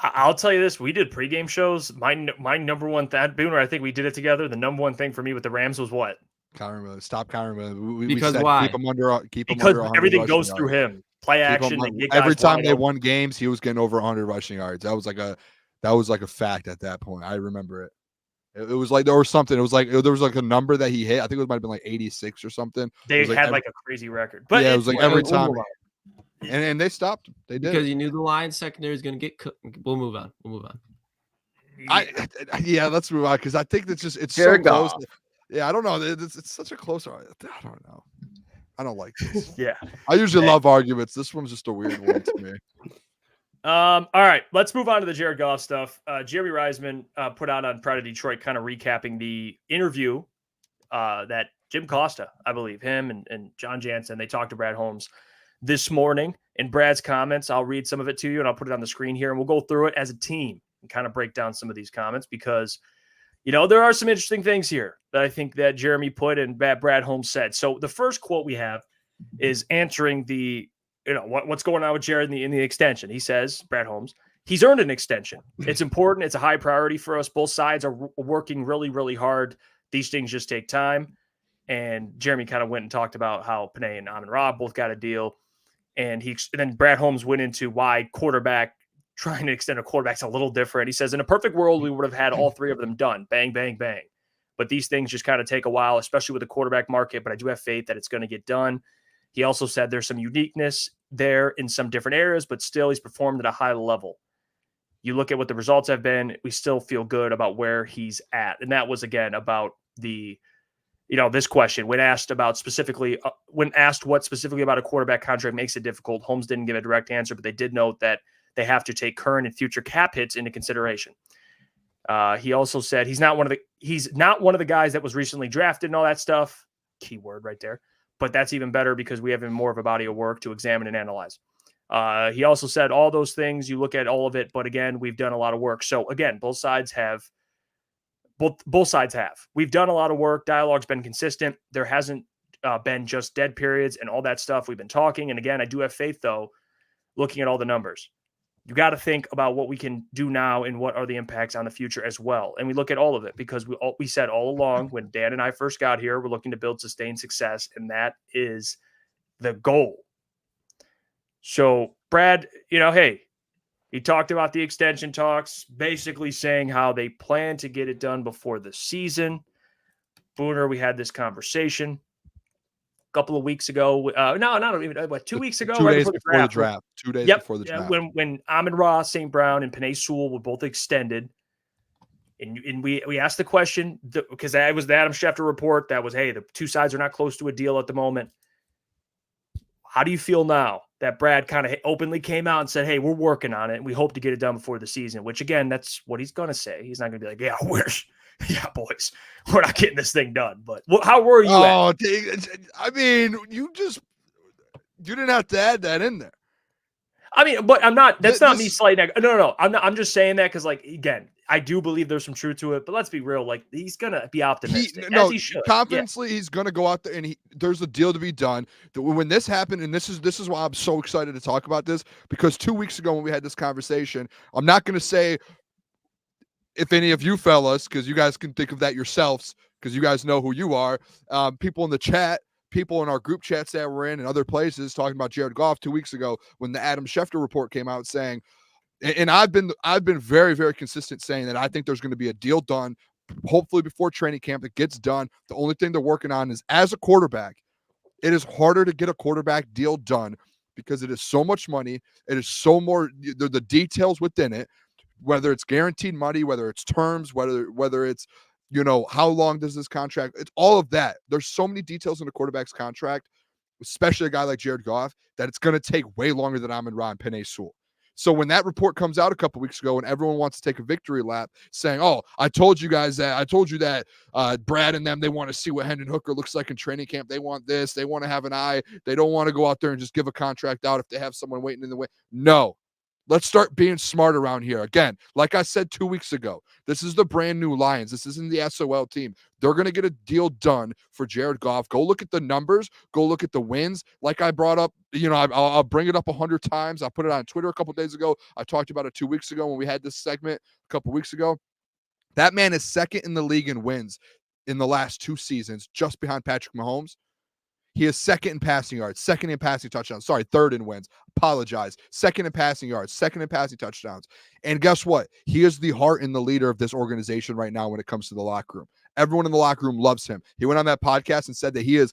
I'll tell you this. We did pregame shows. My number one thing, Booner, I think we did it together. The number one thing for me with the Rams was what? Kyron Williams. Stop Kyron Williams. Because we said why? Keep him under because 100 everything goes yards. through him. Play action. Every time they won games, he was getting over 100 rushing yards. That was like a fact at that point. I remember it. It was like there was something. It was like there was like a number that he hit. I think it might have been like 86 or something. They had like a crazy record. But yeah, it was like every time. And they stopped. They did because you knew the Lions secondary is going to get cooked. We'll move on. Let's move on because I think it's just Jared so close. Goff. Yeah, I don't know. It's such a close. I don't know. I don't like this. Yeah, I usually love arguments. This one's just a weird one to me. All right, let's move on to the Jared Goff stuff. Jerry Reisman put out on Pride of Detroit, kind of recapping the interview that Jim Costa, I believe, him and John Jansen, they talked to Brad Holmes this morning. In Brad's comments, I'll read some of it to you and I'll put it on the screen here, and we'll go through it as a team and kind of break down some of these comments because, there are some interesting things here that I think that Jeremy put and Brad Holmes said. So the first quote we have is answering the, what's going on with Jared in the extension. He says, Brad Holmes, he's earned an extension. It's important. It's a high priority for us. Both sides are working really, really hard. These things just take time. And Jeremy kind of went and talked about how Panay and Amon-Ra both got a deal. And then Brad Holmes went into why trying to extend a quarterback's a little different. He says, in a perfect world, we would have had all three of them done. Bang, bang, bang. But these things just kind of take a while, especially with the quarterback market. But I do have faith that it's going to get done. He also said there's some uniqueness there in some different areas, but still he's performed at a high level. You look at what the results have been, we still feel good about where he's at. And that was, again, about the this question when asked what specifically about a quarterback contract makes it difficult. Holmes didn't give a direct answer, but they did note that they have to take current and future cap hits into consideration. He also said he's not one of the guys that was recently drafted and all that stuff. Keyword right there. But that's even better because we have more of a body of work to examine and analyze. He also said all those things. You look at all of it, but again, we've done a lot of work. So again, both sides have. We've done a lot of work. Dialogue's been consistent. There hasn't been just dead periods and all that stuff. We've been talking. And again, I do have faith, though, looking at all the numbers. You got to think about what we can do now and what are the impacts on the future as well. And we look at all of it because we said all along when Dan and I first got here, we're looking to build sustained success, and that is the goal. So, Brad, hey, he talked about the extension talks, basically saying how they plan to get it done before the season. Booner, we had this conversation a couple of weeks ago. Not even 2 weeks ago. 2 days before the draft. 2 days before the draft. When Amon-Ra, St. Brown, and Panay Sewell were both extended. And we asked the question, because that was the Adam Schefter report. That was, hey, the two sides are not close to a deal at the moment. How do you feel now that Brad kind of openly came out and said, hey, we're working on it and we hope to get it done before the season, which again, that's what he's going to say. He's not going to be like, yeah, boys, we're not getting this thing done. But how were you at? I mean, you didn't have to add that in there. I mean, but I'm not, that's not me slighting. No. I'm just saying that because, like, again, I do believe there's some truth to it, but let's be real. Like, he's going to be optimistic. As he should. Confidently, he's going to go out there and there's a deal to be done. When this happened, and this is why I'm so excited to talk about this, because 2 weeks ago when we had this conversation, I'm not going to say if any of you fellas, because you guys can think of that yourselves, because you guys know who you are, people in the chat, people in our group chats that we're in and other places talking about Jared Goff 2 weeks ago when the Adam Schefter report came out saying, and I've been very, very consistent saying that I think there's going to be a deal done, hopefully before training camp that gets done. The only thing they're working on is as a quarterback, it is harder to get a quarterback deal done because it is so much money. It is so more the details within it, whether it's guaranteed money, whether it's terms, whether it's, how long does this contract? It's all of that. There's so many details in a quarterback's contract, especially a guy like Jared Goff, that it's going to take way longer than Amon-Ra and Panay Sewell. So when that report comes out a couple weeks ago and everyone wants to take a victory lap saying, oh, I told you that Brad and them, they want to see what Hendon Hooker looks like in training camp. They want this. They want to have an eye. They don't want to go out there and just give a contract out if they have someone waiting in the way. No, Let's start being smart around here. Again, like I said 2 weeks ago, this is the brand new Lions. This isn't the SOL team. They're going to get a deal done for Jared Goff. Go look at the numbers. Go look at the wins. Like I brought up, I'll bring it up 100 times. I put it on Twitter a couple days ago. I talked about it 2 weeks ago when we had this segment a couple weeks ago. That man is second in the league in wins in the last 2 seasons, just behind Patrick Mahomes. He is second in passing yards, second in passing touchdowns. Sorry, third in wins. Apologize. Second in passing yards, second in passing touchdowns. And guess what? He is the heart and the leader of this organization right now when it comes to the locker room. Everyone in the locker room loves him. He went on that podcast and said that he has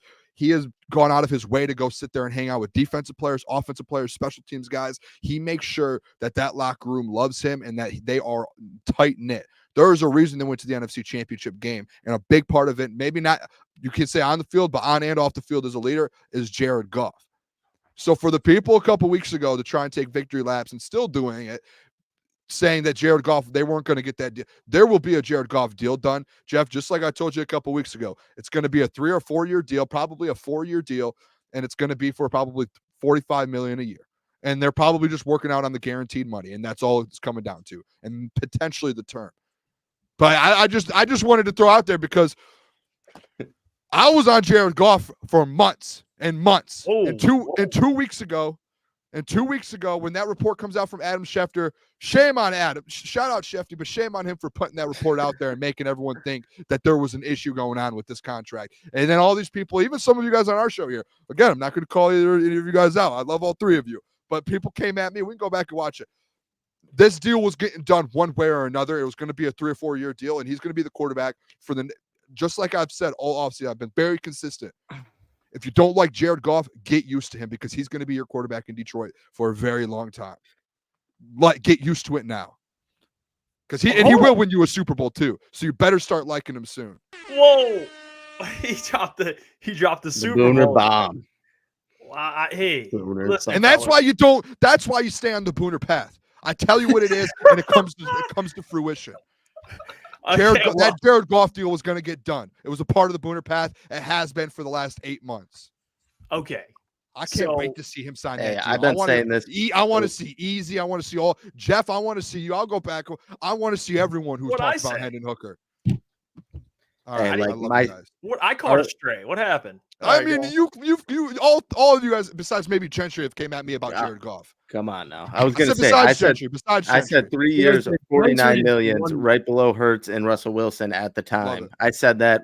gone out of his way to go sit there and hang out with defensive players, offensive players, special teams guys. He makes sure that locker room loves him and that they are tight-knit. There is a reason they went to the NFC Championship game, and a big part of it, maybe not, you can say on the field, but on and off the field as a leader, is Jared Goff. So for the people a couple weeks ago to try and take victory laps and still doing it, saying that Jared Goff, they weren't going to get that deal. There will be a Jared Goff deal done, Jeff, just like I told you a couple weeks ago. It's going to be a 3 or 4 year deal, probably a 4-year deal, and it's going to be for probably $45 million a year. And they're probably just working out on the guaranteed money, and that's all it's coming down to, and potentially the term. But I just wanted to throw out there because I was on Jared Goff for months and months. And 2 weeks ago, when that report comes out from Adam Schefter, shame on Adam. Shout out Schefter, but shame on him for putting that report out there and making everyone think that there was an issue going on with this contract. And then all these people, even some of you guys on our show here, again, I'm not going to call any of you guys out. I love all 3 of you. But people came at me. We can go back and watch it. This deal was getting done one way or another. It was going to be a 3 or 4 year deal, and he's going to be the quarterback for just like I've said all offseason. I've been very consistent. If you don't like Jared Goff, get used to him because he's going to be your quarterback in Detroit for a very long time. Get used to it now. Because he will win you a Super Bowl too. So you better start liking him soon. Whoa. He dropped the Super Booner Bowl bomb. Hey, Booner, listen, and that's why you stay on the Booner path. I tell you what it is, and it comes to fruition. That Jared Goff deal was going to get done. It was a part of the Booner path. It has been for the last 8 months. Okay. I can't wait to see him sign that deal. I've been saying this. I want to see Easy. I want to see all. Jeff, I want to see you. I'll go back. I want to see everyone who's talking about Hendon Hooker. All right, I love you guys. What I caught a stray. What happened? I mean, you all of you guys, besides maybe Gentry, have came at me about Jared Goff. Come on now. I was going to say, I said 3 years, $49 million, right below Hurts and Russell Wilson at the time. I said that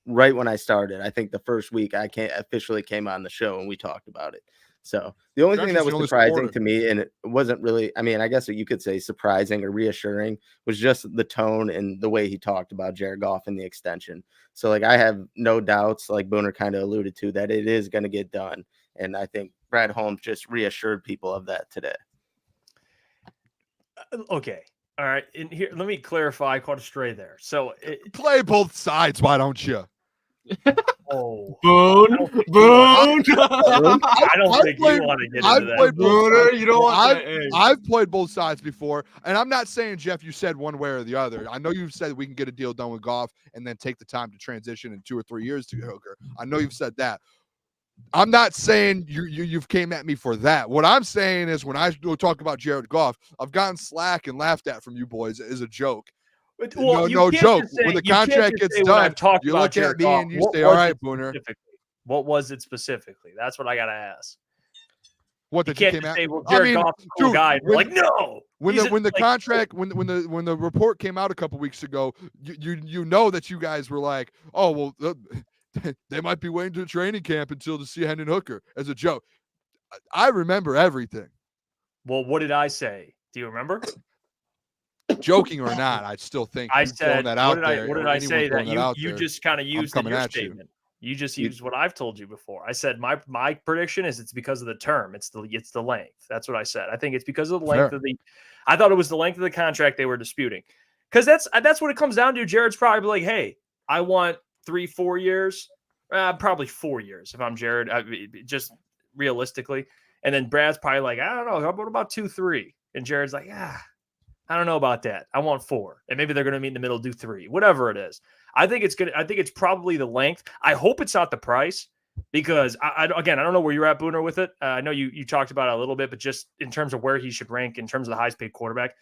right when I started. I think the first week I officially came on the show and we talked about it. So the only thing that was surprising to me, and it wasn't really, I mean, I guess you could say surprising or reassuring, was just the tone and the way he talked about Jared Goff and the extension. So like, I have no doubts, like Booner kind of alluded to, that it is going to get done. And I think Brad Holmes just reassured people of that today. Okay. All right. And here, let me clarify. I caught a stray there. So play both sides. Why don't you? Oh, Boone. I don't think you want to get into that. Booner, you don't want I've played both sides before, and I'm not saying, Jeff, you said one way or the other. I know you've said we can get a deal done with Goff and then take the time to transition in 2 or 3 years to Hooker. I know you've said that. I'm not saying you've came at me for that. What I'm saying is when I talk about Jared Goff, I've gotten slack and laughed at from you boys as a joke. Well, no joke. When the contract gets done, you look at me and you say, all right, Booner. What was it specifically? That's what I got to ask. What you can't just say, well, Jared Goff's a cool guy. Like, no. When the report came out a couple weeks ago, you know that you guys were like, oh, well, they might be waiting to training camp until to see Hendon Hooker as a joke. I remember everything. Well, what did I say? Do you remember? Joking or not, I still think I said that out there. What did I say that you just kind of used in your statement? You just used what I've told you before. I said my prediction is it's because of the term. It's the length. That's what I said. I think it's because of the length of the. I thought it was the length of the contract they were disputing, because that's what it comes down to. Jared's probably like, hey, I want 3-4 years, probably 4 years if I'm Jared, just realistically. And then Brad's probably like, I don't know, what about 2-3? And Jared's like, I don't know about that. I want 4. And maybe they're going to meet in the middle, do 3, whatever it is. I think it's good. I think it's probably the length. I hope it's not the price. because I don't know where you're at, Booner, with it. I know you talked about it a little bit, but just in terms of where he should rank in terms of the highest paid quarterback,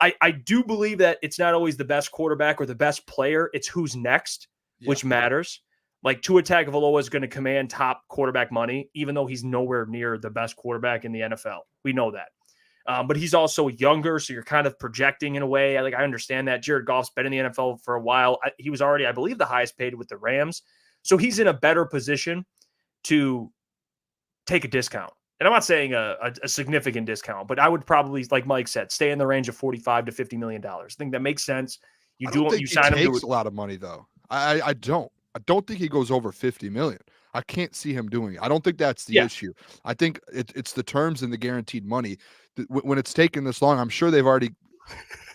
I do believe that it's not always the best quarterback or the best player. It's who's next, which matters. Like Tua Tagovailoa is going to command top quarterback money, even though he's nowhere near the best quarterback in the NFL. We know that. But he's also younger, so you're kind of projecting in a way. I understand that. Jared Goff's been in the NFL for a while. He was already, I believe, the highest paid with the Rams. So he's in a better position to take a discount. And I'm not saying a significant discount, but I would probably, like Mike said, stay in the range of $45 to $50 million. I think that makes sense. You sign him to a lot of money, though. I don't think he goes over 50 million. I can't see him doing it. I don't think that's the issue. I think it's the terms and the guaranteed money. When it's taken this long, I'm sure they've already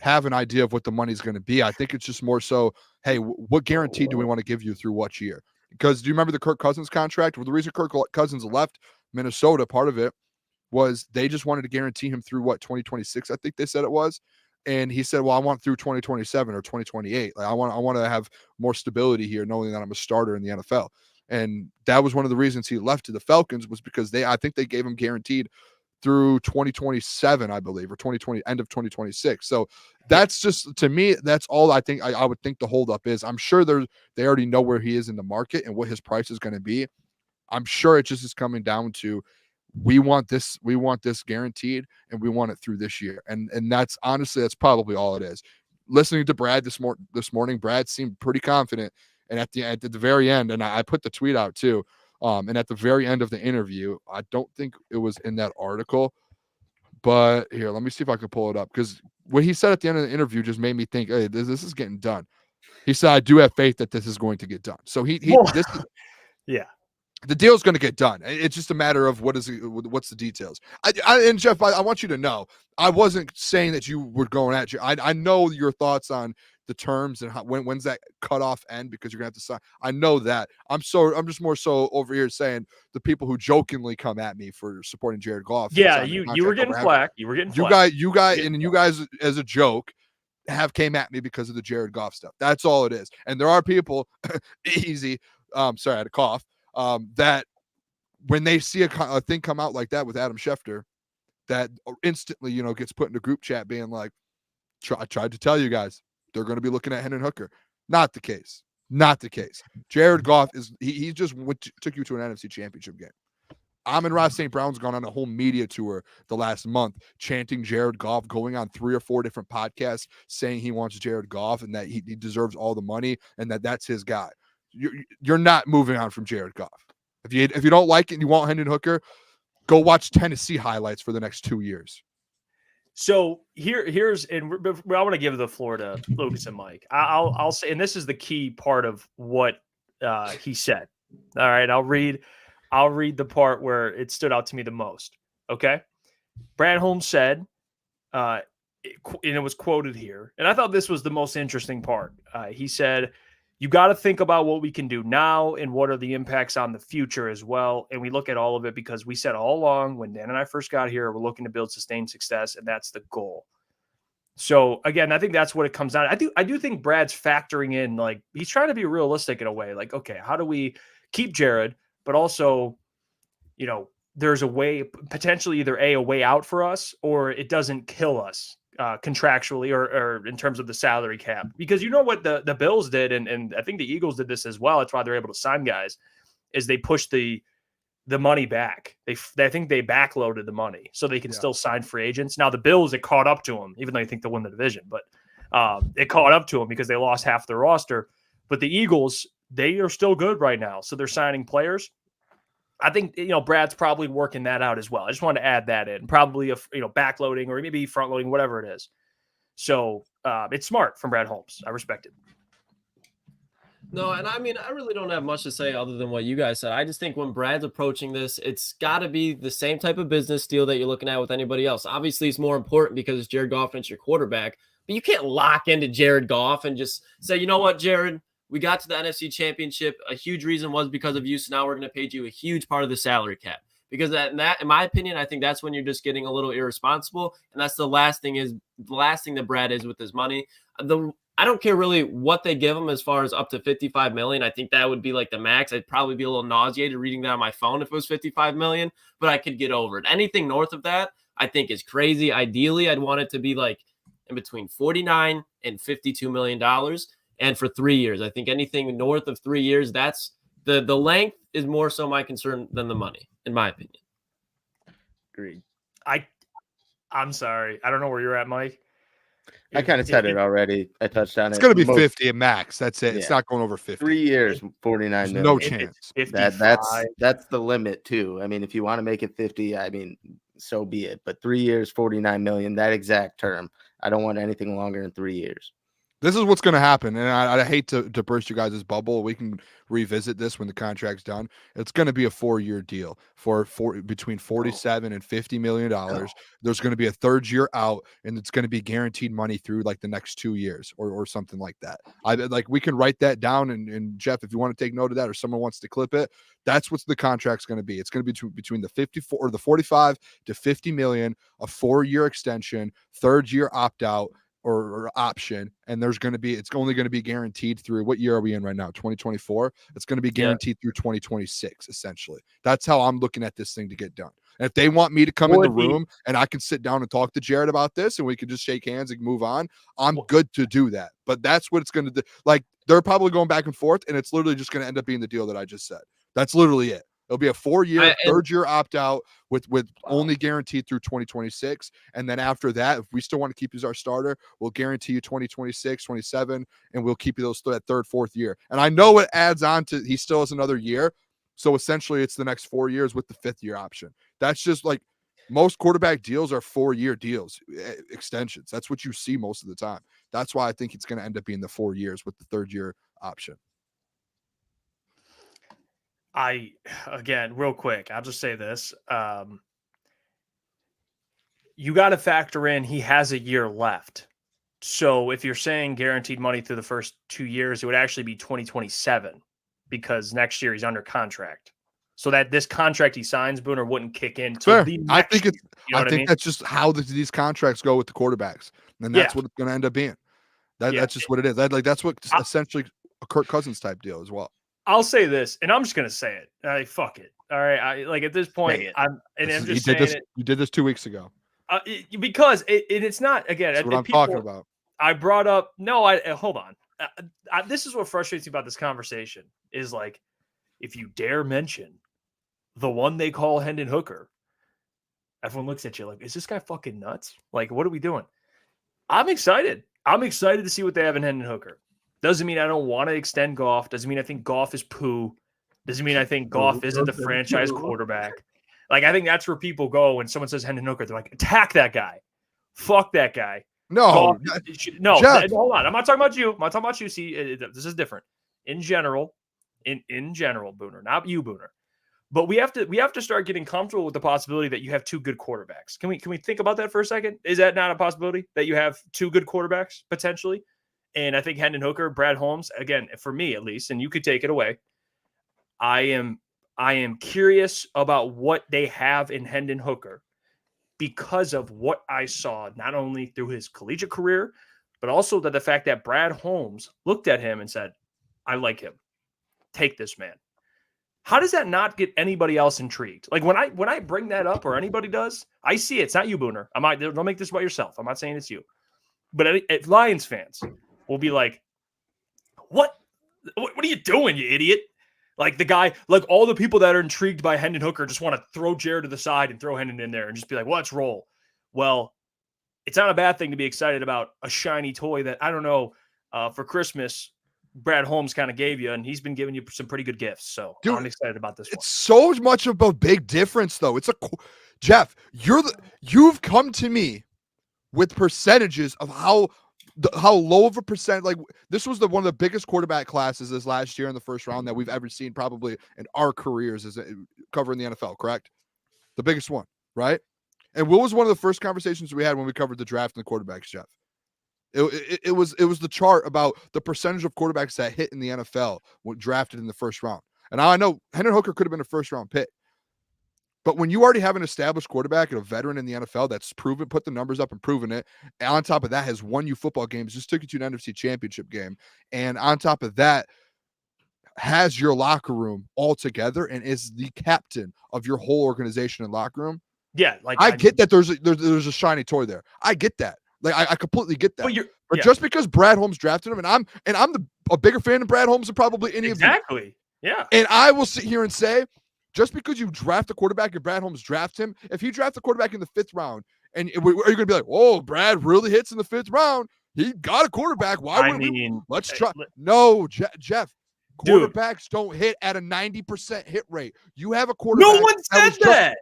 have an idea of what the money's going to be. I think it's just more so, hey, what guarantee do we want to give you through what year? Because do you remember the Kirk Cousins contract? Well, the reason Kirk Cousins left Minnesota, part of it was they just wanted to guarantee him through 2026, I think they said it was. And he said, well, I want through 2027 or 2028. Like I want to have more stability here, knowing that I'm a starter in the NFL. And that was one of the reasons he left to the Falcons, was because I think they gave him guaranteed through 2027, I believe, or 2020, end of 2026. So that's just, to me, that's all I think I would think the holdup is. I'm sure they already know where he is in the market and what his price is going to be. I'm sure it just is coming down to, we want this guaranteed, and we want it through this year. And that's honestly, that's probably all it is. Listening to Brad this morning, Brad seemed pretty confident. And at the very end, and I put the tweet out too. And at the very end of the interview, I don't think it was in that article, but here, let me see if I can pull it up, because what he said at the end of the interview just made me think, hey, this is getting done. He said, I do have faith that this is going to get done. So the deal's going to get done. It's just a matter of what's the details. And Jeff, I want you to know, I wasn't saying that you were going at you. I know your thoughts on the terms and when's that cutoff end, because you're gonna have to sign. I know that. I'm just more so over here saying the people who jokingly come at me for supporting Jared Goff. Yeah, you were getting flack. You guys as a joke came at me because of the Jared Goff stuff. That's all it is. And there are people sorry, I had a cough. That when they see a thing come out like that with Adam Schefter, that instantly, gets put in a group chat being like, I tried to tell you guys, they're going to be looking at Hendon Hooker. Not the case. Jared Goff he just took you to an NFC Championship game. Amon-Ra St. Brown's gone on a whole media tour the last month chanting Jared Goff, going on 3 or 4 different podcasts saying he wants Jared Goff and that he deserves all the money and that's his guy. You're not moving on from Jared Goff. If you don't like it and you want Hendon Hooker, go watch Tennessee highlights for the next 2 years. So here's, and I want to give the floor to Lukas and Mike. I'll say, and this is the key part of what he said. All right, I'll read the part where it stood out to me the most. Okay, Brad Holmes said, and it was quoted here, and I thought this was the most interesting part. He said, you got to think about what we can do now and what are the impacts on the future as well. And we look at all of it because we said all along when Dan and I first got here, we're looking to build sustained success, and that's the goal. So again, I think that's what it comes down to. I do think Brad's factoring in, like, he's trying to be realistic in a way. Like, okay, how do we keep Jared, but also, there's a way, potentially either a way out for us, or it doesn't kill us contractually or in terms of the salary cap, because what the Bills did, and I think the Eagles did this as well. That's why they're able to sign guys, is they push the money back. I think they backloaded the money so they can still sign free agents. Now the Bills, it caught up to them, even though I think they'll win the division, but it caught up to them because they lost half their roster. But the Eagles, they are still good right now, so they're signing players. I think, Brad's probably working that out as well. I just wanted to add that in, probably backloading or maybe front loading, whatever it is. So it's smart from Brad Holmes. I respect it. No, and I mean, I really don't have much to say other than what you guys said. I just think when Brad's approaching this, it's got to be the same type of business deal that you're looking at with anybody else. Obviously, it's more important because it's Jared Goff and it's your quarterback, but you can't lock into Jared Goff and just say, you know what, Jared, we got to the NFC Championship. A huge reason was because of you, so now we're going to pay you a huge part of the salary cap. Because that, in my opinion, I think that's when you're just getting a little irresponsible, and that's the last thing that Brad is with his money. I don't care really what they give him as far as up to $55 million. I think that would be like the max. I'd probably be a little nauseated reading that on my phone if it was $55 million, but I could get over it. Anything north of that, I think is crazy. Ideally, I'd want it to be like in between $49 and $52 million. And for 3 years, I think anything north of 3 years, that's the length is more so my concern than the money, in my opinion. Agreed. I'm sorry. I don't know where you're at, Mike. I kind of said it already. I touched on it. It's going to be 50 at max. That's it. Yeah. It's not going over 50. 3 years, 49 million. No chance. That's the limit too. I mean, if you want to make it 50, I mean, so be it. But 3 years, 49 million, that exact term. I don't want anything longer than 3 years. This is what's going to happen, and I hate to burst you guys' bubble. We can revisit this when the contract's done. It's going to be a 4-year deal for between $47 and $50 million. There's going to be a third year out, and it's going to be guaranteed money through like the next 2 years or something like that. We can write that down, and Jeff, if you want to take note of that, or someone wants to clip it, that's what the contract's going to be. It's going to be between the 54 or the 45 to 50 million, a 4-year extension, third year opt out. Or option, and it's only going to be guaranteed through, what year are we in right now? 2024. It's going to be guaranteed through 2026. Essentially, that's how I'm looking at this thing to get done. And if they want me to come in the room and I can sit down and talk to Jared about this, and we can just shake hands and move on, I'm good to do that. But that's what it's going to do. Like, they're probably going back and forth, and it's literally just going to end up being the deal that I just said. That's literally it. It'll be a 4-year, third-year opt-out with only guaranteed through 2026. And then after that, if we still want to keep you as our starter, we'll guarantee you 2026, 27, and we'll keep you that third, fourth year. And I know it adds on to he still has another year. So essentially, it's the next 4 years with the fifth-year option. That's just like most quarterback deals are 4-year deals, extensions. That's what you see most of the time. That's why I think it's going to end up being the 4 years with the third-year option. Again, real quick, I'll just say this. You got to factor in he has a year left. So if you're saying guaranteed money through the first 2 years, it would actually be 2027 because next year he's under contract. So that this contract he signs, Booner, wouldn't kick in. I think that's just how these contracts go with the quarterbacks. And that's what it's going to end up being. That's just what it is. That's what essentially a Kirk Cousins type deal as well. I'll say this, and I'm just gonna say it. Fuck it. All right. At this point, You did this 2 weeks ago. Because it's not, again. That's what I'm talking about. I brought up. No, hold on. This is what frustrates me about this conversation is like, if you dare mention the one they call Hendon Hooker, everyone looks at you like, is this guy fucking nuts? Like, what are we doing? I'm excited. I'm excited to see what they have in Hendon Hooker. Doesn't mean I don't want to extend Goff. Doesn't mean I think Goff is poo. Doesn't mean I think Goff isn't the franchise quarterback. Like, I think that's where people go when someone says Hendon Hooker. They're like, attack that guy. Fuck that guy. No. Hold on. I'm not talking about you. I'm not talking about you. See, this is different. In general, Booner, not you, Booner. But we have to start getting comfortable with the possibility that you have two good quarterbacks. Can we think about that for a second? Is that not a possibility that you have two good quarterbacks potentially? And I think Hendon Hooker, Brad Holmes, again, for me at least, and you could take it away. I am curious about what they have in Hendon Hooker because of what I saw, not only through his collegiate career, but also the fact that Brad Holmes looked at him and said, I like him. Take this man. How does that not get anybody else intrigued? Like when I bring that up or anybody does, I see it. It's not you, Booner. Don't make this about yourself. I'm not saying it's you. But Lions fans will be like, what are you doing, you idiot? Like the guy, like all the people that are intrigued by Hendon Hooker just want to throw Jared to the side and throw Hendon in there and just be like, well, let's roll. Well, it's not a bad thing to be excited about a shiny toy that, I don't know, for Christmas, Brad Holmes kind of gave you, and he's been giving you some pretty good gifts. So dude, I'm excited about this one. It's so much of a big difference, though. Jeff, you've come to me with percentages of how low of a percent, like this was one of the biggest quarterback classes this last year in the first round that we've ever seen probably in our careers as covering the NFL, correct? The biggest one, right? And what was one of the first conversations we had when we covered the draft and the quarterbacks, Jeff? It was the chart about the percentage of quarterbacks that hit in the NFL when drafted in the first round. And I know Hendon Hooker could have been a first round pick. But when you already have an established quarterback and a veteran in the NFL that's proven, put the numbers up and proven it, and on top of that has won you football games, just took you to an NFC championship game, and on top of that has your locker room all together and is the captain of your whole organization and locker room. Yeah, like I get that there's a shiny toy there. I get that. Like I completely get that. But just because Brad Holmes drafted him, and I'm a bigger fan of Brad Holmes than probably any of you. Exactly. Yeah. And I will sit here and say, just because you draft a quarterback and Brad Holmes draft him, if he drafts a quarterback in the 5th round, and are you going to be like, "Oh, Brad really hits in the 5th round. He got a quarterback. Why would we? Let's try." No, Jeff. Quarterbacks don't hit at a 90% hit rate. You have a quarterback. No one said that.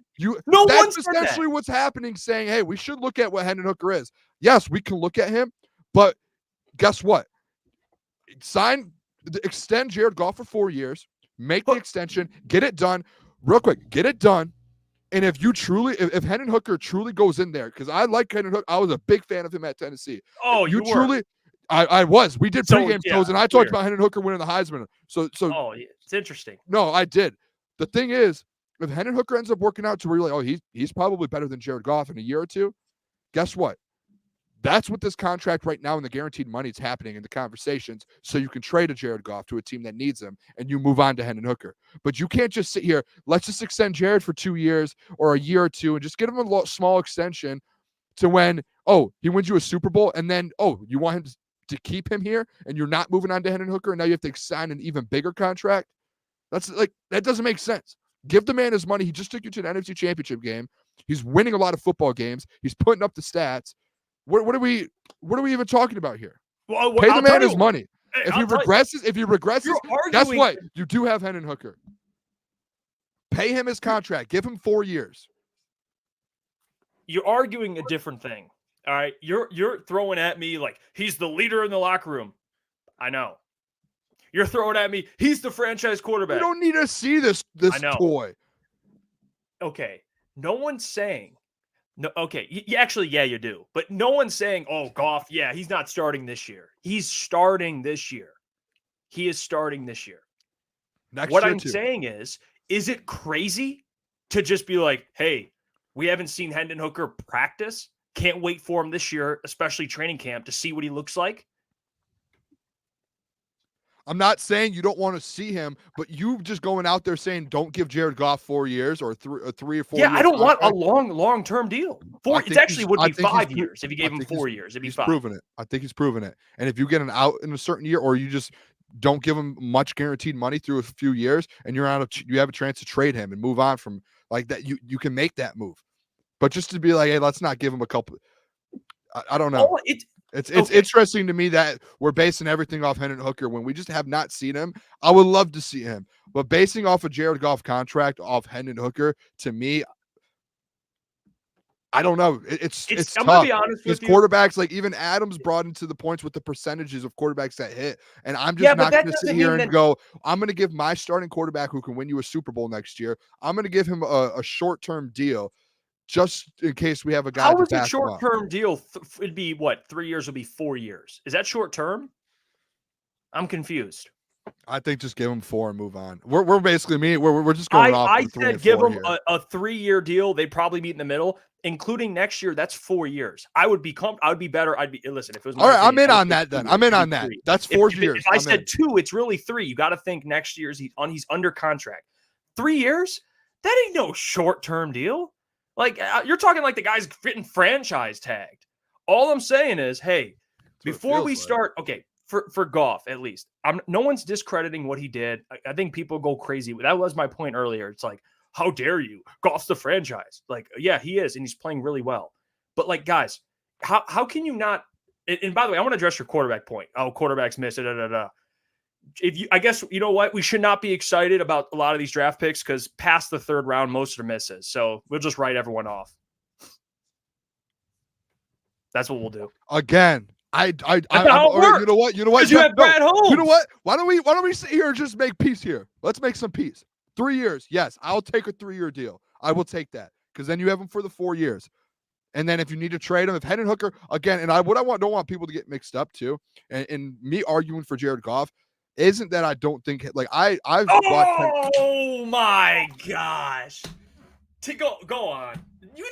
That's essentially what's happening, saying, hey, we should look at what Hendon Hooker is. Yes, we can look at him, but guess what? Extend Jared Goff for 4 years, make the extension, get it done. Real quick, get it done. And if Hendon Hooker truly goes in there, because I like Hendon Hooker, I was a big fan of him at Tennessee. Oh, you truly. I was. We did pregame shows, and I talked about Hendon Hooker winning the Heisman. So. Oh, it's interesting. No, I did. The thing is, if Hendon Hooker ends up working out to where you're like, oh, he's probably better than Jared Goff in a year or two, guess what? That's what this contract right now and the guaranteed money is happening in the conversations. So you can trade a Jared Goff to a team that needs him, and you move on to Hendon Hooker. But you can't just sit here. Let's just extend Jared for 2 years or a year or two, and just give him a small extension to when he wins you a Super Bowl, and then you want him to keep him here, and you're not moving on to Hendon Hooker, and now you have to sign an even bigger contract. That doesn't make sense. Give the man his money. He just took you to an NFC championship game. He's winning a lot of football games. He's putting up the stats. What are we even talking about here? Well, pay the man his money. If he regresses, guess what? You do have Hendon Hooker. Pay him his contract. Give him 4 years. You're arguing a different thing. All right. You're throwing at me like he's the leader in the locker room. I know. You're throwing at me, he's the franchise quarterback. You don't need to see this toy. Okay. No one's saying. No, okay. You do. But no one's saying, oh, Goff, he's not starting this year. He's starting this year. He is starting this year. What I'm saying is it crazy to just be like, hey, we haven't seen Hendon Hooker practice? Can't wait for him this year, especially training camp, to see what he looks like? I'm not saying you don't want to see him, but you just going out there saying don't give Jared Goff 4 years or 3 or 4 years. Yeah, I don't want a long-term deal. It actually would be 5 years if you gave him 4 years. It'd be 5. Proven it. I think he's proven it. And if you get an out in a certain year, or you just don't give him much guaranteed money through a few years, and you have a chance to trade him and move on from like that, you can make that move. But just to be like, hey, let's not give him a couple. I don't know. It's interesting to me that we're basing everything off Hendon Hooker when we just have not seen him. I would love to see him, but basing off a Jared Goff contract off Hendon Hooker, to me, I don't know. It's I'm tough. gonna be honest with you. Quarterbacks, like even Adams brought into the points with the percentages of quarterbacks that hit, and I'm just not going to sit here and go, I'm going to give my starting quarterback who can win you a Super Bowl next year, I'm going to give him a short-term deal. Just in case we have a guy. How is a short-term deal? It'd be what? 3 years would be 4 years. Is that short-term? I'm confused. I think just give him 4 and move on. We're basically we're just going off. I said give him a 3-year deal. They'd probably meet in the middle, including next year. That's 4 years. I would be better. Listen. If it was all right, I'm in on that. Then I'm in on that. That's 4 years. If I said 2, it's really 3. You got to think next year's he's under contract. 3 years? That ain't no short-term deal. Like, you're talking like the guy's getting franchise tagged. All I'm saying is, hey, before we start, okay, for Goff at least, no one's discrediting what he did. I think people go crazy. That was my point earlier. It's like, how dare you? Goff's the franchise. Like, yeah, he is, and he's playing really well. But like, guys, how can you not? And by the way, I want to address your quarterback point. Oh, quarterbacks miss it. I guess you know what, we should not be excited about a lot of these draft picks because past the 3rd round, most are misses. So we'll just write everyone off. That's what we'll do. Again, you know what? You have Brad Holmes. You know what? Why don't we sit here and just make peace here? Let's make some peace. 3 years, yes, I'll take a 3-year deal. I will take that because then you have him for the 4 years. And then if you need to trade him, if Hendon Hooker again, and don't want people to get mixed up too, and me arguing for Jared Goff. Isn't that I don't think like I've watched. Oh my gosh! Go on.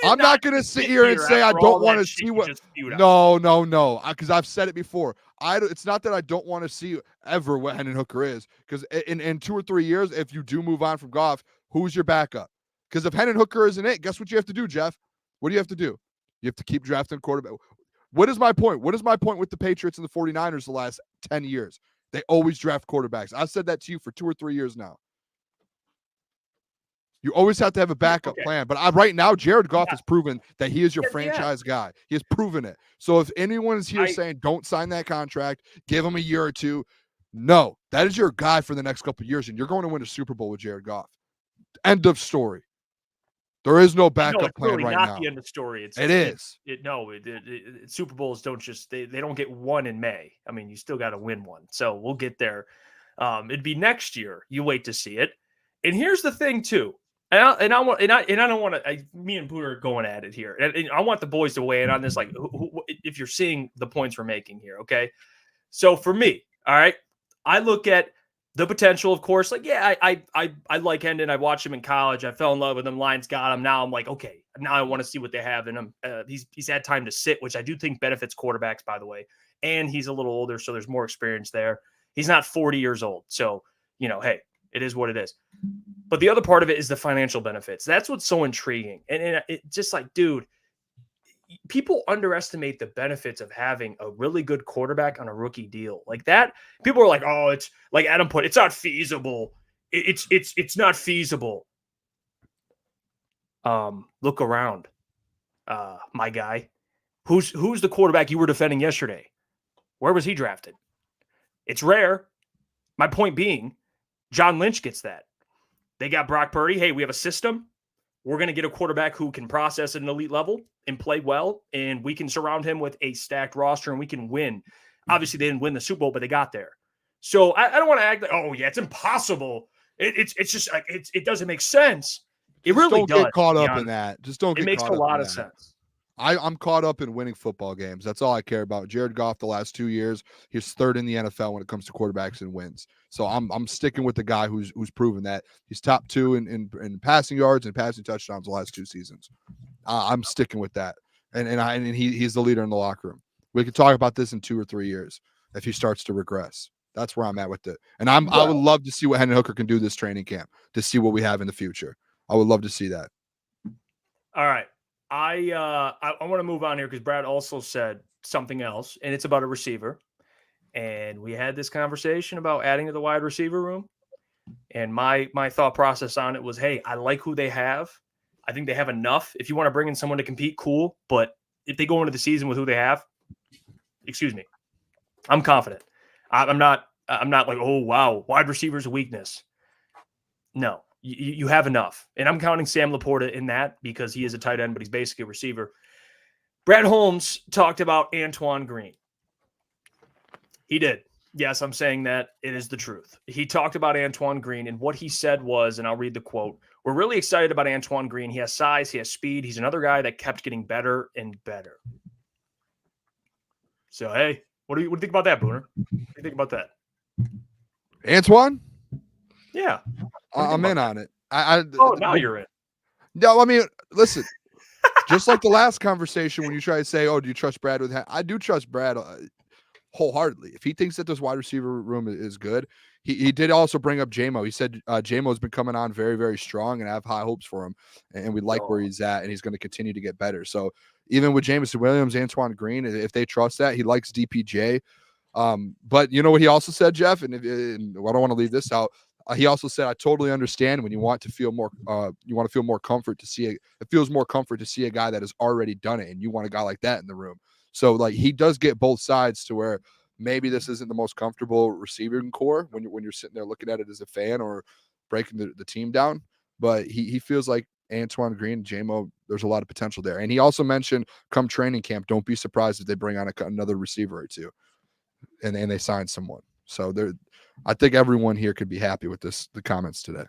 I'm not going to sit here and say I don't want to see what. No. Because I've said it before. It's not that I don't want to see ever what Hendon Hooker is. Because in 2 or 3 years, if you do move on from Goff, who's your backup? Because if Hendon Hooker isn't it, guess what you have to do, Jeff? What do you have to do? You have to keep drafting quarterback. What is my point? What is my point with the Patriots and the 49ers the last 10 years? They always draft quarterbacks. I've said that to you for 2 or 3 years now. You always have to have a backup plan. But right now, Jared Goff has proven that he is your franchise guy. He has proven it. So if anyone is here saying don't sign that contract, give him a year or two, no, that is your guy for the next couple of years, and you're going to win a Super Bowl with Jared Goff. End of story. There is no backup plan right now. Not the end of story. It is. Super Bowls don't just they don't get one in May. I mean, you still got to win one. So we'll get there. It'd be next year. You wait to see it. And here's the thing too. And I don't want to. Me and Booner are going at it here, and I want the boys to weigh in on this. Like, if you're seeing the points we're making here, okay? So for me, all right, I look at the potential, of course. Like, yeah, I like Hendon. I watched him in college. I fell in love with him. Lions got him. Now I'm like, okay, now I want to see what they have in him. He's had time to sit, which I do think benefits quarterbacks, by the way. And he's a little older, so there's more experience there. He's not 40 years old, so hey, it is what it is. But the other part of it is the financial benefits. That's what's so intriguing. And it's just like, dude, people underestimate the benefits of having a really good quarterback on a rookie deal like that. People are like, oh, it's like Adam put, it's not feasible. It's not feasible. Look around, my guy. Who's the quarterback you were defending yesterday? Where was he drafted? It's rare. My point being, John Lynch gets that. They got Brock Purdy. Hey, we have a system. We're going to get a quarterback who can process at an elite level and play well, and we can surround him with a stacked roster, and we can win. Obviously, they didn't win the Super Bowl, but they got there. So I don't want to act like, oh, yeah, it's impossible. It's just like it doesn't make sense. It really does. Don't get caught up in that. Just don't get caught up in that. It makes a lot of sense. I'm caught up in winning football games. That's all I care about. Jared Goff, the last 2 years, he's third in the NFL when it comes to quarterbacks and wins. So I'm sticking with the guy who's proven that. He's top 2 in passing yards and passing touchdowns the last 2 seasons. I'm sticking with that. And he's the leader in the locker room. We could talk about this in 2 or 3 years if he starts to regress. That's where I'm at with it. And I would love to see what Hendon Hooker can do this training camp, to see what we have in the future. I would love to see that. All right. I want to move on here because Brad also said something else, and it's about a receiver. And we had this conversation about adding to the wide receiver room. And my thought process on it was, hey, I like who they have. I think they have enough. If you want to bring in someone to compete, cool. But if they go into the season with who they have, I'm confident. I'm not like, oh, wow, wide receiver's a weakness. No. You have enough. And I'm counting Sam Laporta in that because he is a tight end, but he's basically a receiver. Brad Holmes talked about Antoine Green. He did. Yes, I'm saying that. It is the truth. He talked about Antoine Green, and what he said was, and I'll read the quote, "We're really excited about Antoine Green. He has size. He has speed. He's another guy that kept getting better and better." So, hey, what do you think about that, Booner? What do you think about that? Antoine? Yeah. I'm in on it. Now you're in. No, I mean, listen, just like the last conversation when you try to say, oh, do you trust Brad with that? I do trust Brad wholeheartedly. If he thinks that this wide receiver room is good, he did also bring up JMO. He said JMO's been coming on very, very strong, and I have high hopes for him. And we like where he's at, and he's going to continue to get better. So even with Jameson Williams, Antoine Green, if they trust that, he likes DPJ. But you know what he also said, Jeff, and I don't want to leave this out. He also said, I totally understand when you want to feel more, comfort to see it feels more comfort to see a guy that has already done it. And you want a guy like that in the room. So like he does get both sides to where maybe this isn't the most comfortable receiving core when you're sitting there looking at it as a fan or breaking the team down. But he feels like Antoine Green, JMO, there's a lot of potential there. And he also mentioned come training camp, don't be surprised if they bring on another receiver or two and they sign someone. So I think everyone here could be happy with the comments today.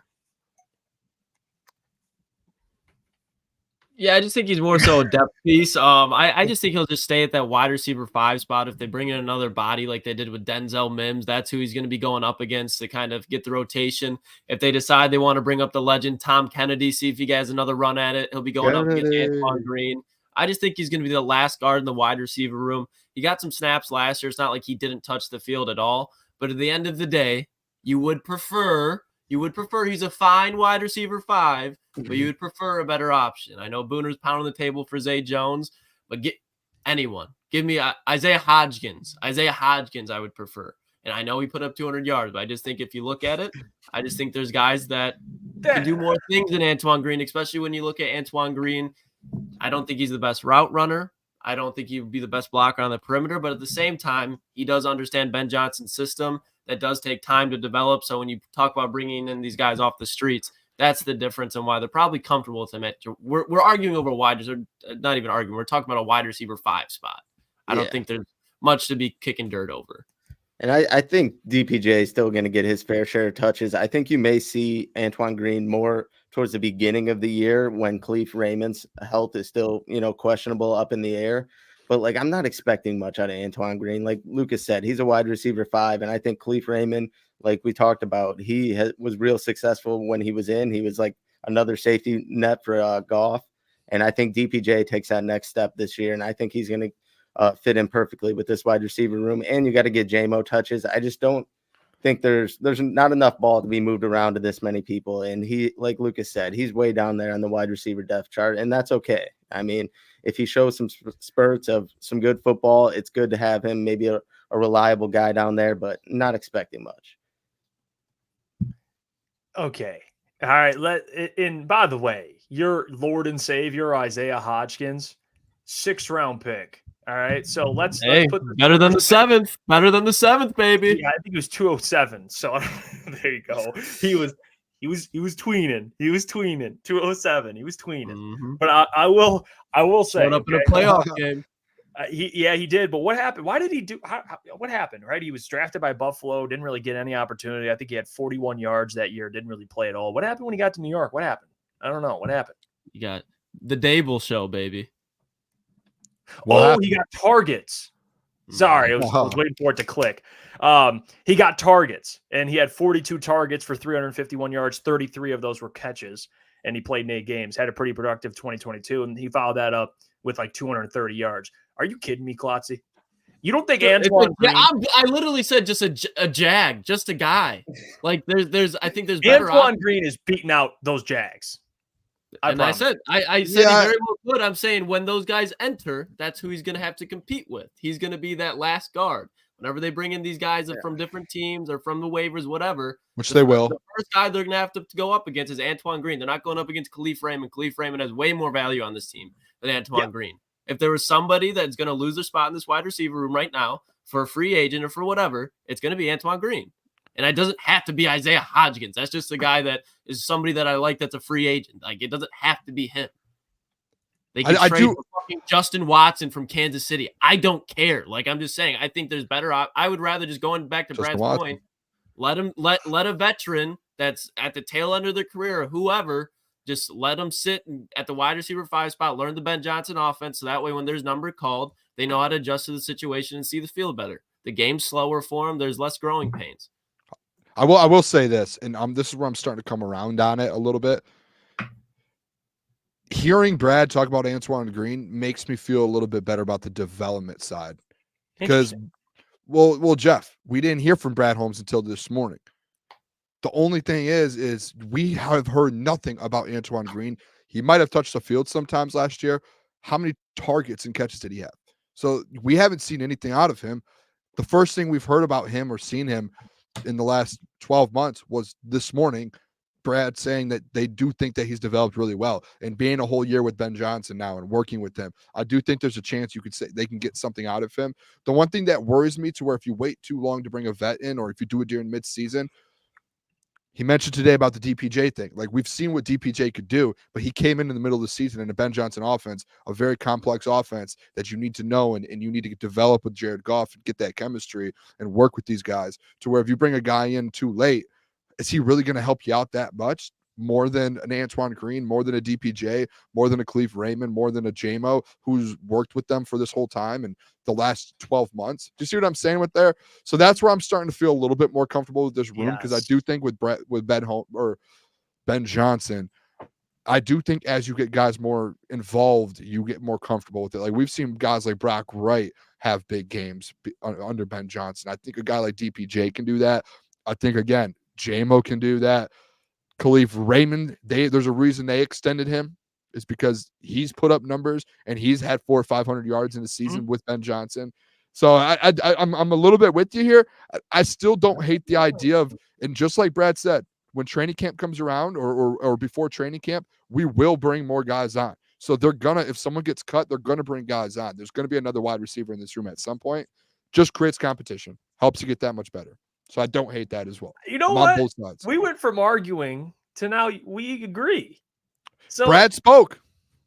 Yeah, I just think he's more so a depth piece. I just think he'll just stay at that wide receiver 5 spot. If they bring in another body like they did with Denzel Mims, that's who he's going to be going up against to kind of get the rotation. If they decide they want to bring up the legend Tom Kennedy, see if he has another run at it, he'll be going up against Antoine Green. I just think he's going to be the last guard in the wide receiver room. He got some snaps last year. It's not like he didn't touch the field at all. But at the end of the day, you would prefer he's a fine wide receiver 5, but you would prefer a better option. I know Booner's pounding the table for Zay Jones, but get anyone. Give me Isaiah Hodgkins. Isaiah Hodgkins I would prefer. And I know he put up 200 yards, but I just think if you look at it, I just think there's guys that can do more things than Antoine Green, especially when you look at Antoine Green. I don't think he's the best route runner. I don't think he would be the best blocker on the perimeter, but at the same time, he does understand Ben Johnson's system. That does take time to develop. So when you talk about bringing in these guys off the streets, that's the difference and why they're probably comfortable with him. We're arguing over not even arguing. We're talking about a wide receiver 5 spot. I don't think there's much to be kicking dirt over. And I think DPJ is still going to get his fair share of touches. I think you may see Antoine Green more towards the beginning of the year when Khalif Raymond's health is still, questionable up in the air. But, I'm not expecting much out of Antoine Green. Like Lukas said, he's a wide receiver 5. And I think Khalif Raymond, like we talked about, he was real successful when he was in. He was like another safety net for Goff. And I think DPJ takes that next step this year. And I think he's going to fit in perfectly with this wide receiver room. And you got to get JMO touches. I just don't think there's not enough ball to be moved around to this many people. And he, like Lukas said, he's way down there on the wide receiver depth chart. And that's okay. I mean, if he shows some spurts of some good football, it's good to have him, maybe a reliable guy down there, but not expecting much. Okay. All right. And by the way, your Lord and Savior, Isaiah Hodgkins, 6th round pick. All right. So let's put better than the 7th. Better than the 7th, baby. Yeah, I think it was 207. So there you go. He was tweening. 207. He was tweening. Mm-hmm. But I will say, up in a playoff game. He did. But what happened? Why did he do? What happened? Right? He was drafted by Buffalo. Didn't really get any opportunity. I think he had 41 yards that year. Didn't really play at all. What happened when he got to New York? What happened? I don't know. What happened? You got the Dable show, baby. He got targets. Sorry, I was waiting for it to click. He got targets, and he had 42 targets for 351 yards. 33 of those were catches, and he played in 8 games. Had a pretty productive 2022, and he followed that up with 230 yards. Are you kidding me, Klotzy? You don't think Antoine Green? I literally said just a jag, just a guy. I think there's better Antoine Green is beating out those Jags. I said he very well could. I'm saying when those guys enter, that's who he's going to have to compete with. He's going to be that last guard. Whenever they bring in these guys from different teams or from the waivers, whatever. Which they will. The first guy they're going to have to go up against is Antoine Green. They're not going up against Khalif Raymond. Khalif Raymond has way more value on this team than Antoine Green. If there was somebody that's going to lose their spot in this wide receiver room right now for a free agent or for whatever, it's going to be Antoine Green. And it doesn't have to be Isaiah Hodgkins. That's just a guy that is somebody that I like that's a free agent. It doesn't have to be him. They can trade for fucking Justin Watson from Kansas City. I don't care. I'm just saying, I think there's better. I would rather just going back to Brad's point, let a veteran that's at the tail end of their career or whoever, just let them sit at the wide receiver 5 spot, learn the Ben Johnson offense. So that way, when there's number called, they know how to adjust to the situation and see the field better. The game's slower for them. There's less growing pains. I will say this, and this is where I'm starting to come around on it a little bit. Hearing Brad talk about Antoine Green makes me feel a little bit better about the development side. Because, well, Jeff, we didn't hear from Brad Holmes until this morning. The only thing is we have heard nothing about Antoine Green. He might have touched the field sometimes last year. How many targets and catches did he have? So we haven't seen anything out of him. The first thing we've heard about him or seen him in the last 12 months was this morning, Brad saying that they do think that he's developed really well, and being a whole year with Ben Johnson now and working with him, I do think there's a chance you could say they can get something out of him. The one thing that worries me to where if you wait too long to bring a vet in, or if you do it during mid-season, he mentioned today about the DPJ thing. We've seen what DPJ could do, but he came in the middle of the season in a Ben Johnson offense, a very complex offense that you need to know and you need to develop with Jared Goff and get that chemistry and work with these guys to where if you bring a guy in too late, is he really going to help you out that much? more than an Antoine Green, more than a DPJ, more than a Khalif Raymond, more than a JMO who's worked with them for this whole time and the last 12 months. Do you see what I'm saying with there? So that's where I'm starting to feel a little bit more comfortable with this room, because I do think with Ben Johnson, I do think as you get guys more involved, you get more comfortable with it. Like we've seen guys like Brock Wright have big games under Ben Johnson. I think a guy like DPJ can do that. I think, again, JMO can do that. Khalif Raymond, there's a reason they extended him. It's because he's put up numbers and he's had 400 or 500 yards in the season with Ben Johnson. So I'm a little bit with you here. I still don't hate the idea of, and just like Brad said, when training camp comes around or before training camp, we will bring more guys on. So they're gonna, if someone gets cut, they're gonna bring guys on. There's gonna be another wide receiver in this room at some point. Just creates competition, helps you get that much better. So I don't hate that as well. You know what? We went from arguing to now we agree. So Brad spoke.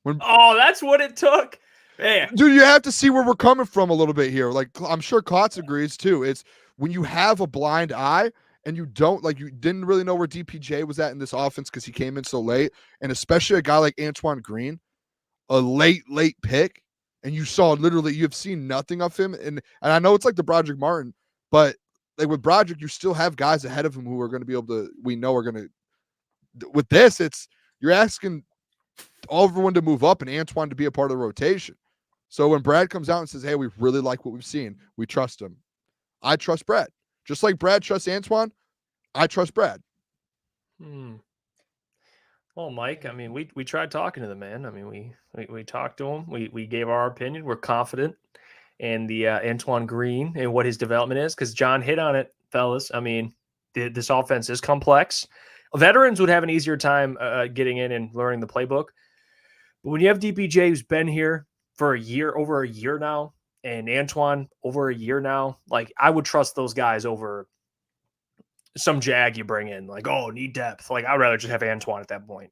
That's what it took. Man. Dude, you have to see where we're coming from a little bit here. Like, I'm sure Klotz agrees too. It's when you have a blind eye and you didn't really know where DPJ was at in this offense because he came in so late, and especially a guy like Antoine Green, a late pick, and you saw literally, you've seen nothing of him. And I know it's like the Broderick Martin, but like with Broderick, you still have guys ahead of him who are going to be able to, we know are going to, with this, you're asking everyone to move up and Antoine to be a part of the rotation. So when Brad comes out and says, hey, we really like what we've seen, we trust him. I trust Brad. Just like Brad trusts Antoine, I trust Brad. Well, Mike, I mean, we tried talking to the man. I mean, we talked to him. We gave our opinion. We're confident in the Antoine Green and what his development is, because John hit on it, fellas. I mean, this offense is complex. Veterans would have an easier time getting in and learning the playbook. But when you have DPJ, who's been here for over a year now, and Antoine over a year now, like, I would trust those guys over some jag you bring in. Like, need depth. Like, I'd rather just have Antoine at that point.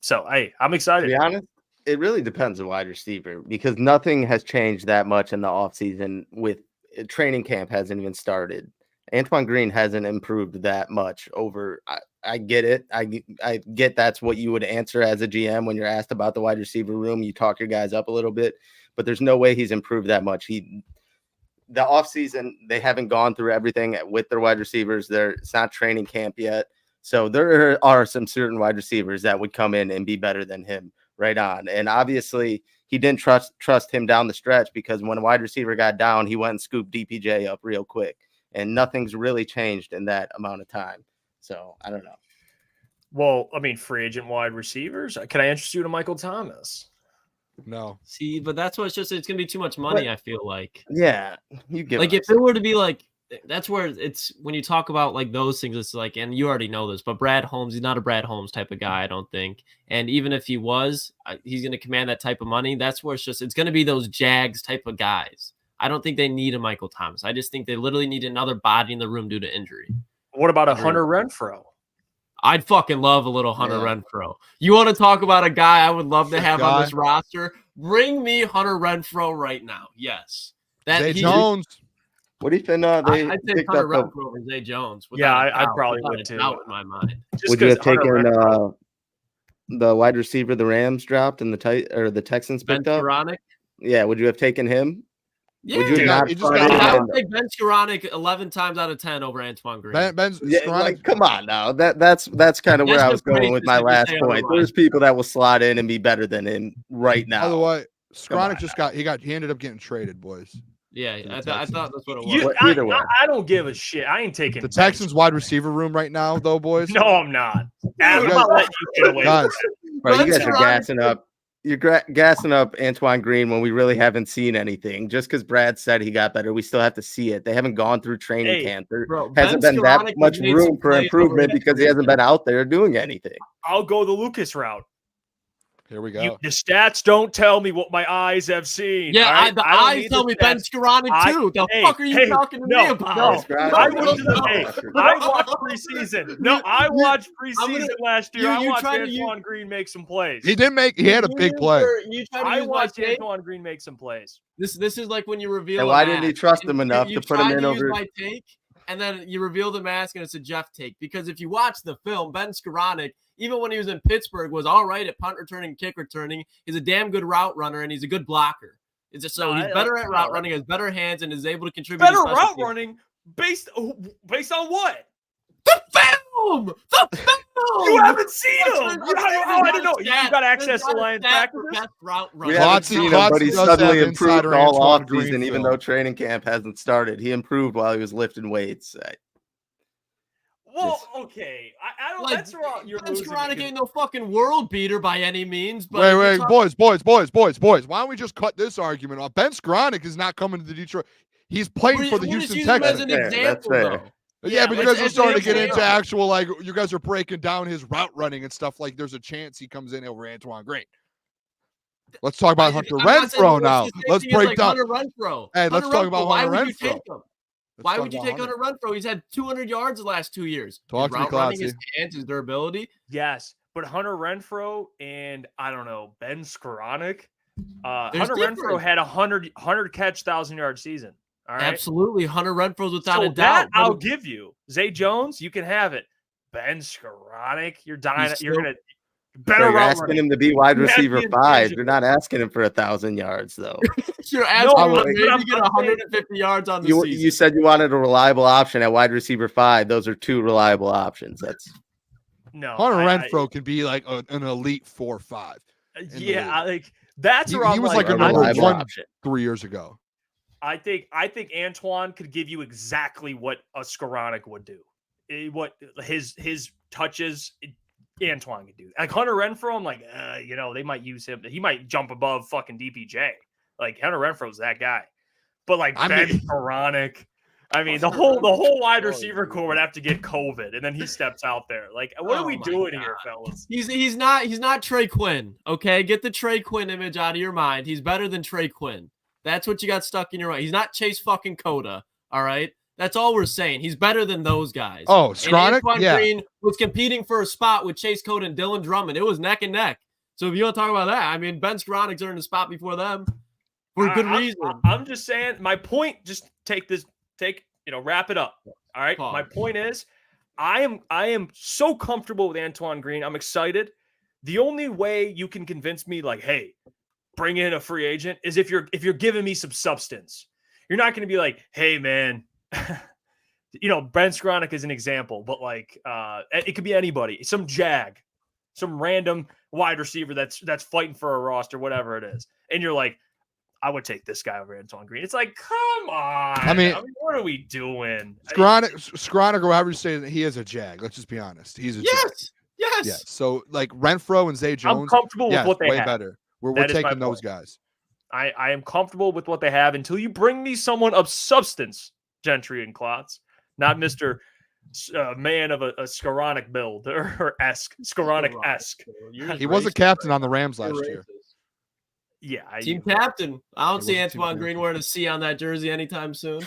So, hey, I'm excited. To be honest, it really depends on wide receiver, because nothing has changed that much in the offseason. With training camp hasn't even started. Antoine Green hasn't improved that much over. I get it. I get that's what you would answer as a GM when you're asked about the wide receiver room. You talk your guys up a little bit, but there's no way he's improved that much. The offseason, they haven't gone through everything with their wide receivers. It's not training camp yet. So there are some certain wide receivers that would come in and be better than him right on. And obviously he didn't trust him down the stretch, because when a wide receiver got down, he went and scooped DPJ up real quick. And nothing's really changed in that amount of time. So I don't know. Well, I mean, free agent wide receivers. Can I interest you to Michael Thomas? No. See, but that's what it's going to be too much money, I feel like. Yeah. You get like, if it were to be like, that's where it's, when you talk about like those things, it's like, and you already know this, but Brad Holmes, he's not a Brad Holmes type of guy, I don't think. And even if he was, he's going to command that type of money. That's where it's going to be those Jags type of guys. I don't think they need a Michael Thomas. I just think they literally need another body in the room due to injury. What about a Hunter Renfrow? I'd fucking love a little Hunter Renfrow. You want to talk about a guy I would love to have on this roster? Bring me Hunter Renfrow right now. Yes. Zay Jones. What do you think? I'd say Hunter Renfrow over Zay Jones. Yeah, I probably would too. Out in my mind. Would you have taken the wide receiver the Rams dropped and the Texans picked up? Skowronek? Yeah, would you have taken him? Yeah, would you I would take Ben Skowronek 11 times out of 10 over Antoine Green. Come on now. That's kind of where I was going with my last point. There's people that will slot in and be better than him right now. By the way, Skowronek he ended up getting traded, boys. Yeah, I thought that's what it was. Either way. I don't give a shit. I ain't taking the Texans wide receiver room right now, though, boys. No, I'm not. I'm not letting you get away with it. Bro, you guys are gassing up. You're gassing up Antoine Green when we really haven't seen anything. Just because Brad said he got better, we still have to see it. They haven't gone through training camp. There hasn't been that much room for improvement because he hasn't been out there doing anything. I'll go the Lucas route. Here we go. The stats don't tell me what my eyes have seen. Yeah, the eyes tell me Ben Skowronek too. The fuck are you talking to me about? No, I watched preseason. No, I watched preseason last year. I watched Antoine Green make some plays. He had a big play. I watched Antoine Green make some plays. This is like when you reveal. And why didn't he trust him enough to put him in over? My take, and then you reveal the mask and it's a Jeff take. Because if you watch the film, Ben Skoranek, even when he was in Pittsburgh, was all right at punt returning, kick returning. He's a damn good route runner, and he's a good blocker. He's better at route running, has better hands, and is able to contribute. Better route running based on what? The film! You haven't seen him. I don't know. You got access to Lions practice. We haven't seen him, but he suddenly improved all offseason, even though training camp hasn't started. He improved while he was lifting weights. Well, okay. I don't. That's wrong. You're Ben Skoranek ain't no fucking world beater by any means. But wait, boys. Why don't we just cut this argument off? Ben Skoranek is not coming to the Detroit. He's playing for the Houston Texans. That's fair. Yeah, but you guys are starting to get into actual, like, you guys are breaking down his route running and stuff. Like, there's a chance he comes in over Antoine Green. Let's talk about Hunter Renfrow now. Let's break down. Hunter Renfrow. Hey, let's talk about Hunter Renfrow. Why would you take Hunter Renfrow? He's had 200 yards the last 2 years. Talk to me, running, his hands, his durability. Yes, but Hunter Renfrow and I don't know, Ben Skoranek. Hunter Renfrow had 100 catch, 1,000-yard season. All right? Absolutely, Hunter Renfrow's without a doubt. I'll give you. Zay Jones, you can have it. Ben Skoranek, you're dying. You're gonna better. You're asking him to be wide receiver 5. You're not asking him for 1,000 yards, though. You're asking him to get 150 yards on the season. You said you wanted a reliable option at wide receiver 5. Those are 2 reliable options. That's no. Hunter Renfrow can be like an elite 4-5. Yeah, like that's where he was like a number 1 option 3 years ago. I think Antoine could give you exactly what a Skoranek would do. What his touches. Antoine could do. Like Hunter Renfrow, I'm like, they might use him. He might jump above fucking DPJ. Like Hunter Renfrow's that guy. But like Ben Skoranek, the whole wide receiver core would have to get COVID, and then he steps out there. Like, what are we doing here, fellas? He's not Trey Quinn. Okay, get the Trey Quinn image out of your mind. He's better than Trey Quinn. That's what you got stuck in your mind. He's not Chase fucking Cota. All right. That's all we're saying. He's better than those guys. Oh, Skoranek? Antoine Green was competing for a spot with Chase Cota and Dylan Drummond. It was neck and neck. So if you want to talk about that, Ben Skoranek's earned a spot before them for good reason. I'm just saying, my point, just wrap it up. All right. Pause. My point is, I am so comfortable with Antoine Green. I'm excited. The only way you can convince me, like, hey, bring in a free agent is if you're giving me some substance. You're not going to be like, hey, man, Ben Skoranek is an example, but like it could be anybody, some random wide receiver that's fighting for a roster, whatever it is. And you're like, I would take this guy over Antoine Green. It's like, come on. I mean what are we doing? Skoranek, or however you say it, he is a jag. Let's just be honest. He's a jag. Yes. Yeah. So like Renfrow and Zay Jones, I'm comfortable with what they way have. Better. We're taking those guys. I am comfortable with what they have until you bring me someone of substance, Gentry and Klotz, not Mr. Man of a Skoranek build or Skoranek-esque. He was a captain on the Rams last year. Yeah. Team captain. I don't see Antoine Green wearing a C on that jersey anytime soon.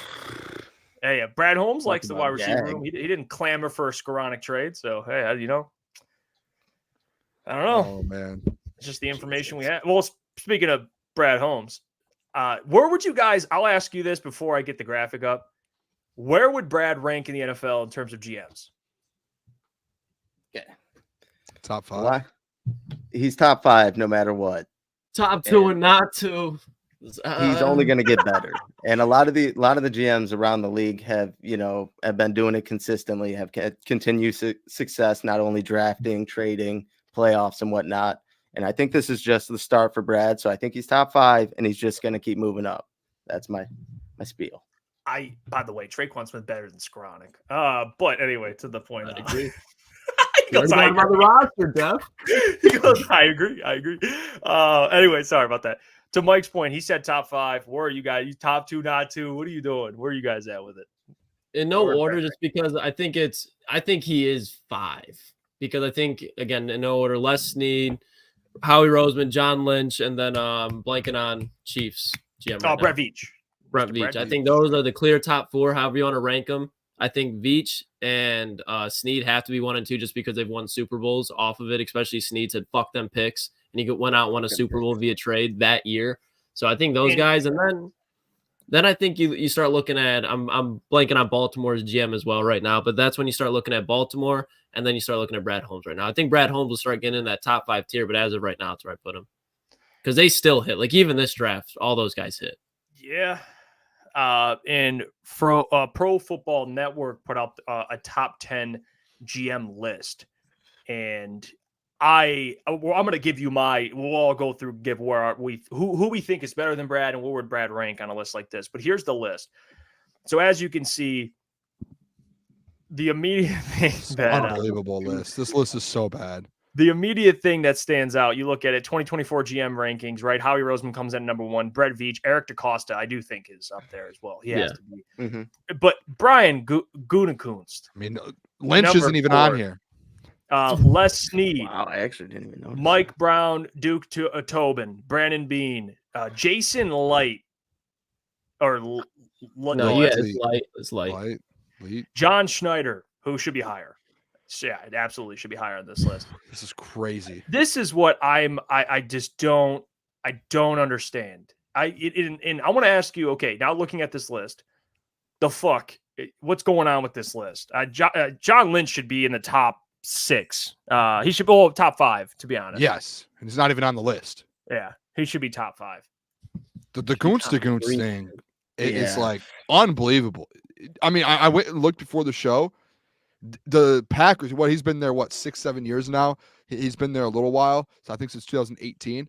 Hey, Brad Holmes likes the wide receiver room. He didn't clamor for a Skoranek trade. So, hey, I don't know. Oh, man. It's just the information we have. Well, speaking of Brad Holmes, where would you guys, I'll ask you this before I get the graphic up. Where would Brad rank in the NFL in terms of GMs? Yeah. Top 5. Why? He's top 5 no matter what. Top 2 and not 2. He's only going to get better. And a lot of the GMs around the league have been doing it consistently, have continued success, not only drafting, trading, playoffs and whatnot. And I think this is just the start for Brad. So I think he's top 5 and he's just going to keep moving up. That's my spiel. By the way, Traquan Smith better than Skoranek. But anyway, to the point. I agree. He goes, I agree. On the roster, Jeff. He goes, I agree. Anyway, sorry about that. To Mike's point, he said top 5. Where are you guys? You top 2, not 2? What are you doing? Where are you guys at with it? In no order, just because I think he is 5. Because I think, again, in no order, Les Snead, Howie Roseman, John Lynch, and then blanking on Chiefs GM. Brett Veach. Brett Veach. I think those are the clear top 4, however you want to rank them. I think Veach and Snead have to be 1 and 2 just because they've won Super Bowls off of it, especially Snead said, fuck them picks. And he went out and won a Super Bowl via trade that year. So I think those guys. And then Then I think you start looking at I'm blanking on Baltimore's GM as well right now, but that's when you start looking at Baltimore, and then you start looking at Brad Holmes right now. I think Brad Holmes will start getting in that top 5 tier, but as of right now, it's where I put him because they still hit. Like even this draft, all those guys hit. Yeah. And Pro Football Network put out a top 10 GM list, and I'm going to give you we'll all go through, give who we think is better than Brad and where would Brad rank on a list like this. But here's the list. So as you can see, the immediate thing unbelievable list. This list is so bad. The immediate thing that stands out, you look at it, 2024 GM rankings, right? Howie Roseman comes in at number 1. Brett Veach, Eric DaCosta, I do think is up there as well. He has to be. Mm-hmm. But Brian Gutekunst. I mean, Lynch isn't even 4. On here. Les Snead. Wow, I actually didn't even know. Mike Brown, Duke Tobin, Brandon Bean, Jason Light, it's Light. John Schneider, who should be higher. Yeah, it absolutely should be higher on this list. This is crazy. This is what I just don't understand. And I want to ask you, okay, now looking at this list, what's going on with this list? John Lynch should be in the top 6. He should go top 5, to be honest. Yes, and he's not even on the list. Yeah, he should be top 5. The Goons thing is like unbelievable. I mean, I went and looked before the show. The Packers, he's been there, 6-7 years now. He's been there a little while. So I think since 2018.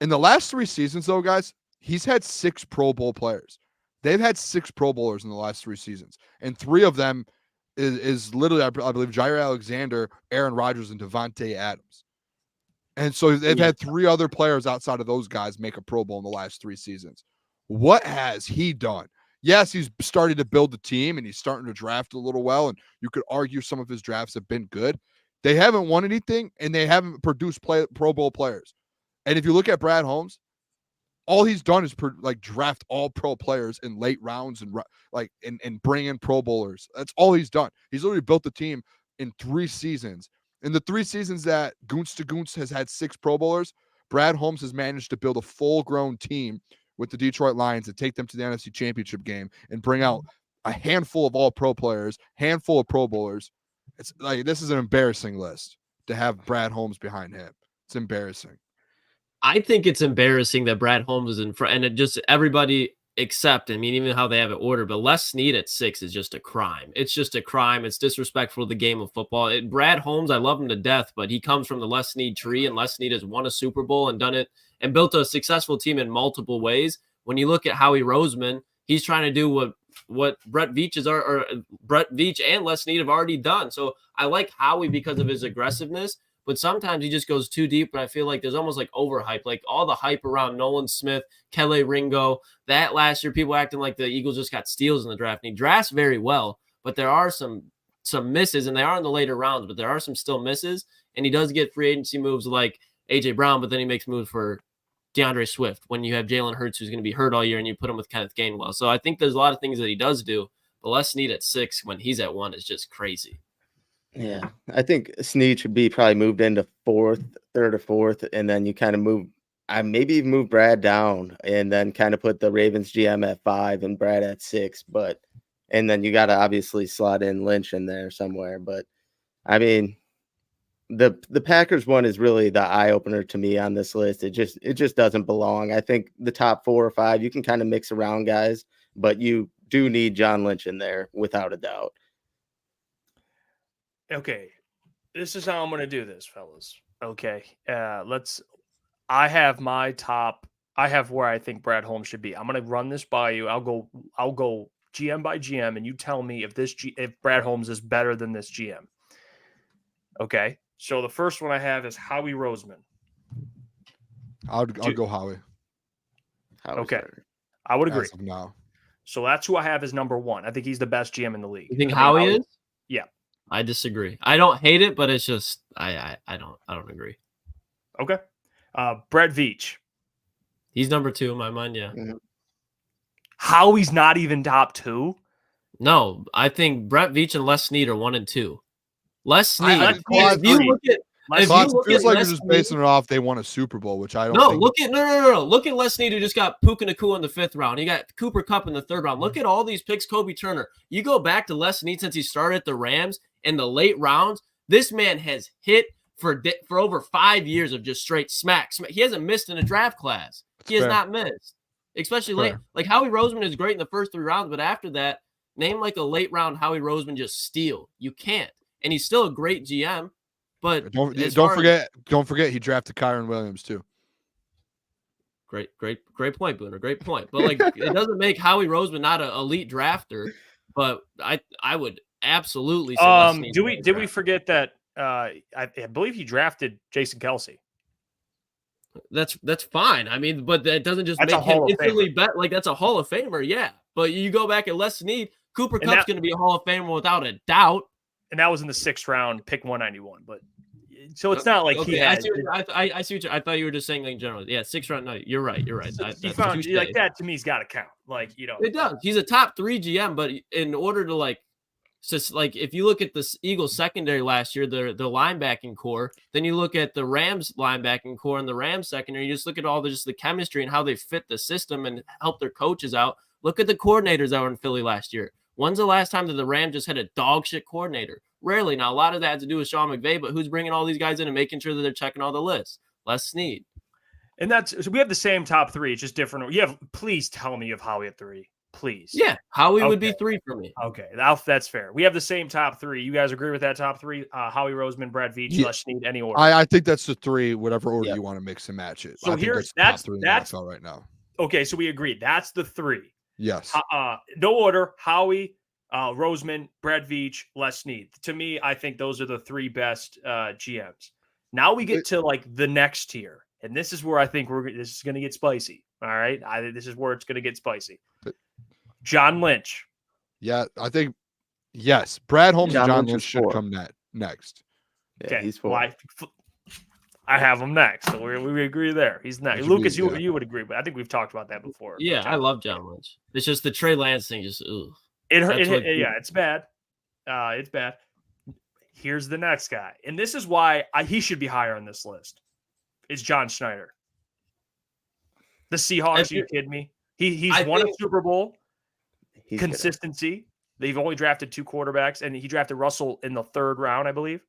In the last 3 seasons, though, guys, he's had 6 Pro Bowl players. They've had 6 Pro Bowlers in the last 3 seasons. And 3 of them is literally, I believe, Jair Alexander, Aaron Rodgers, and Devontae Adams. And so they've had 3 other players outside of those guys make a Pro Bowl in the last 3 seasons. What has he done? Yes, he's started to build the team and he's starting to draft a little well. And you could argue some of his drafts have been good. They haven't won anything and they haven't produced Pro Bowl players. And if you look at Brad Holmes, all he's done is draft all pro players in late rounds and bring in Pro Bowlers. That's all he's done. He's literally built the team in 3 seasons. In the 3 seasons that Goons to Goons has had 6 Pro Bowlers, Brad Holmes has managed to build a full-grown team with the Detroit Lions and take them to the NFC Championship game and bring out a handful of all-pro players, handful of Pro Bowlers. It's like, this is an embarrassing list to have Brad Holmes behind him. It's embarrassing. I think it's embarrassing that Brad Holmes is in front, and it just everybody except, I mean, even how they have it ordered, but Les Snead at 6 is just a crime. It's just a crime. It's disrespectful to the game of football. Brad Holmes, I love him to death, but he comes from the Les Snead tree, and Les Snead has won a Super Bowl and done it and built a successful team in multiple ways. When you look at Howie Roseman, he's trying to do what Brett Veach and Les Snead have already done. So I like Howie because of his aggressiveness, but sometimes he just goes too deep. And I feel like there's almost like overhype, like all the hype around Nolan Smith, Kelly Ringo. That last year, people acting like the Eagles just got steals in the draft. And he drafts very well, but there are some misses, and they are in the later rounds, but there are some still misses. And he does get free agency moves like AJ Brown, but then he makes moves for DeAndre Swift when you have Jalen Hurts, who's going to be hurt all year, and you put him with Kenneth Gainwell. So I think there's a lot of things that he does do, but Les Snead at 6 when he's at 1 is just crazy. Yeah, I think Snead should be probably moved into 3rd or 4th, and then you kind of move, maybe even move Brad down, and then kind of put the Ravens GM at 5 and Brad at 6. And then you got to obviously slot in Lynch in there somewhere. But I mean, the Packers one is really the eye opener to me on this list. It just doesn't belong. I think the top 4 or 5, you can kind of mix around guys, but you do need John Lynch in there without a doubt. Okay, this is how I'm going to do this, fellas. Okay, I have where I think Brad Holmes should be. I'm going to run this by you. I'll go GM by GM, and you tell me if Brad Holmes is better than this GM. Okay, so the first one I have is Howie Roseman. I'll go Howie. Okay, I would agree. No. So that's who I have as number 1. I think he's the best GM in the league. You think Howie is? Yeah. I disagree. I don't hate it, but it's just I don't agree. Okay. Brett Veach. He's number 2 in my mind, yeah. Mm-hmm. Howie's not even top 2? No, I think Brett Veach and Les Snead are 1 and 2. Les Snead, If Klotz, you look feels at like Les you're just Snead- basing it off they won a Super Bowl, which I don't No, think. look at Les Snead, who just got Puka Nacua in the 5th round. He got Cooper Kupp in the 3rd round. Look at all these picks. Kobe Turner. You go back to Les Snead since he started at the Rams in the late rounds. This man has hit for over 5 years of just straight smack. He hasn't missed in a draft class. He has not missed, especially late. Like Howie Roseman is great in the first 3 rounds, but after that, name like a late round Howie Roseman just steal. You can't, and he's still a great GM. But don't forget he drafted Kyron Williams too. Great point, Booner. Great point. But like, it doesn't make Howie Roseman not an elite drafter. But I would absolutely say did we forget that I believe he drafted Jason Kelce? That's fine. I mean, but that doesn't just make him instantly bet. Like, that's a Hall of Famer, yeah. But you go back at Les Snead, Cooper Kupp's going to be a Hall of Famer without a doubt. And that was in the 6th round, pick 191. But so it's not like he had. I see what I thought you were just saying like generally. Yeah, 6th round. No, you're right. You're right. He found like that to me's got to count. Like, you know, it does. He's a top 3 GM, but in order to like if you look at the Eagles secondary last year, the linebacking core, then you look at the Rams linebacking core and the Rams secondary, you just look at all the chemistry and how they fit the system and help their coaches out. Look at the coordinators that were in Philly last year. When's the last time that the Rams just had a dog shit coordinator? Rarely. Now, a lot of that has to do with Sean McVay, but who's bringing all these guys in and making sure that they're checking all the lists? Les Snead. And so we have the same top 3. It's just different. Please tell me you have Howie at 3. Please. Yeah, Howie would be 3 for me. Okay, that's fair. We have the same top 3. You guys agree with that top 3? Howie Roseman, Brad Veach, Les Snead, any order? I think that's the 3, whatever order you want to mix and match it. So that's NFL right now. Okay, so we agree. That's the 3. Yes. No order. Howie, Roseman, Brad Veach, Les Snead. To me, I think those are the 3 best GMs. Now we get to like the next tier, and this is where I think this is going to get spicy. All right, this is where it's going to get spicy. John Lynch. Yeah, I think yes. Brad Holmes and John Lynch should come next. Yeah, okay, he's 4. Well, I have him next, so we agree there. He's next. Lucas, you would agree, but I think we've talked about that before. Yeah, I love John Lynch. It's just the Trey Lance thing. Just it's bad. It's bad. Here's the next guy, and this is why he should be higher on this list. It's John Schneider. The Seahawks. Are you kidding me? He's won a Super Bowl. Consistency. They've only drafted 2 quarterbacks, and he drafted Russell in the 3rd round, I believe.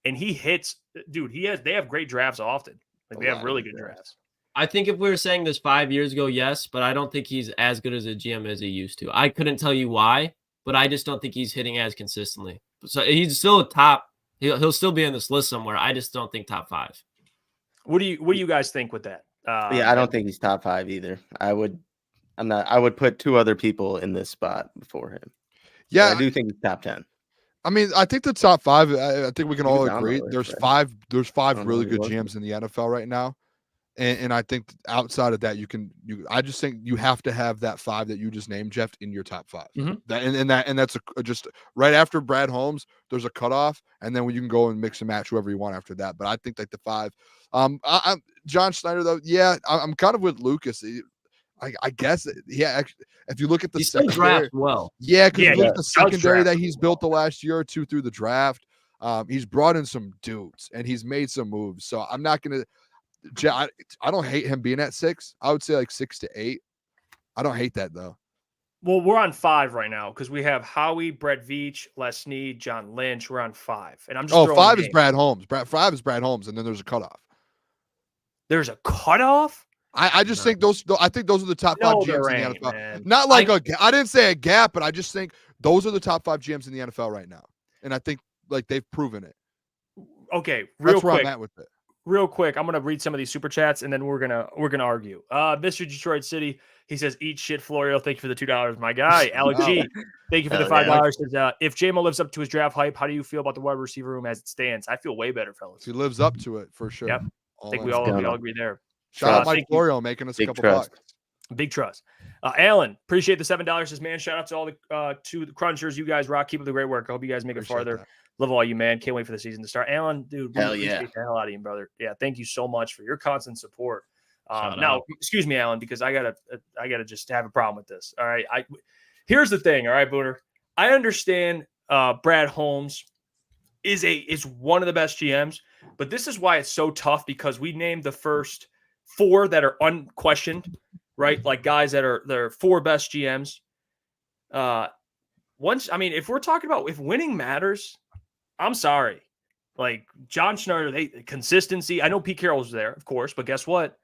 And he hits, dude. They have great drafts often. Like they have really good drafts. I think if we were saying this 5 years ago, yes, but I don't think he's as good as a GM as he used to. I couldn't tell you why, but I just don't think he's hitting as consistently. So he's still a top. He'll still be on this list somewhere. I just don't think top 5. What do you guys think with that? I don't think he's top 5 either. I would put 2 other people in this spot before him. Yeah, but I do think he's top 10. I mean, I think the top 5. I think we can all agree. There's 5 really good GMs in the NFL right now, and I think outside of that, I just think you have to have that 5 that you just named, Jeff, in your top 5. Mm-hmm. That's just right after Brad Holmes. There's a cutoff, and then you can go and mix and match whoever you want after that. But I think like the 5. I'm John Schneider though. Yeah, I'm kind of with Lucas. I guess, yeah. If you look at the secondary, yeah, because you look at the secondary that he's built the last year or 2 through the draft, he's brought in some dudes and he's made some moves. So I'm not gonna. I don't hate him being at 6. I would say like 6 to 8. I don't hate that though. Well, we're on 5 right now because we have Howie, Brett Veach, Les Snead, John Lynch. We're on 5, and I'm just 5 is Brad Holmes. 5 is Brad Holmes, and then there's a cutoff. There's a cutoff. I just think those. I think those are the top 5 GMs in the NFL. Man. Not like I didn't say a gap, but I just think those are the top 5 GMs in the NFL right now, and I think like they've proven it. Okay, that's where I'm at with it. Real quick, I'm gonna read some of these super chats, and then we're gonna argue. Mr. Detroit City, he says, "Eat shit, Florio. Thank you for the $2, my guy." Alec G, thank you for the $5. Says, if J-Mo lives up to his draft hype, how do you feel about the wide receiver room as it stands? I feel way better, fellas. He lives up to it for sure. Yep, I think we all agree there. Shout out Mike Florio making us a couple bucks. Big trust. Alan, appreciate the $7. Says, man, shout out to all the crunchers. You guys rock. Keep up the great work. I hope you guys make it farther. That. Love all you, man. Can't wait for the season to start. Alan, dude, really appreciate the hell out of you, brother. Yeah, thank you so much for your constant support. Now, excuse me, Alan, because I gotta just have a problem with this. All right. Here's the thing, all right, Booner. I understand Brad Holmes is one of the best GMs, But this is why it's so tough, because we named the first 4 that are unquestioned, right? Like guys that are their 4 best GMs. If we're talking about if winning matters, I'm sorry. Like John Schneider, consistency. I know Pete Carroll was there, of course, but guess what?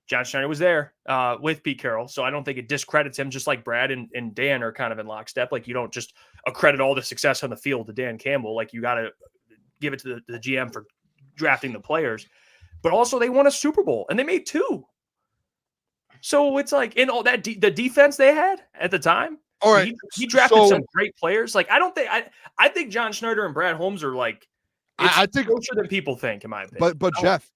John Schneider was there with Pete Carroll, so I don't think it discredits him, just like Brad and Dan are kind of in lockstep. Like, you don't just accredit all the success on the field to Dan Campbell. Like, you got to give it to the GM for drafting the players. But also, they won a Super Bowl, and they made 2. So it's like, in all that the defense they had at the time, all right, he drafted some great players. Like, I think John Schneider and Brad Holmes are like, I think closer than people think, in my opinion. But Jeff.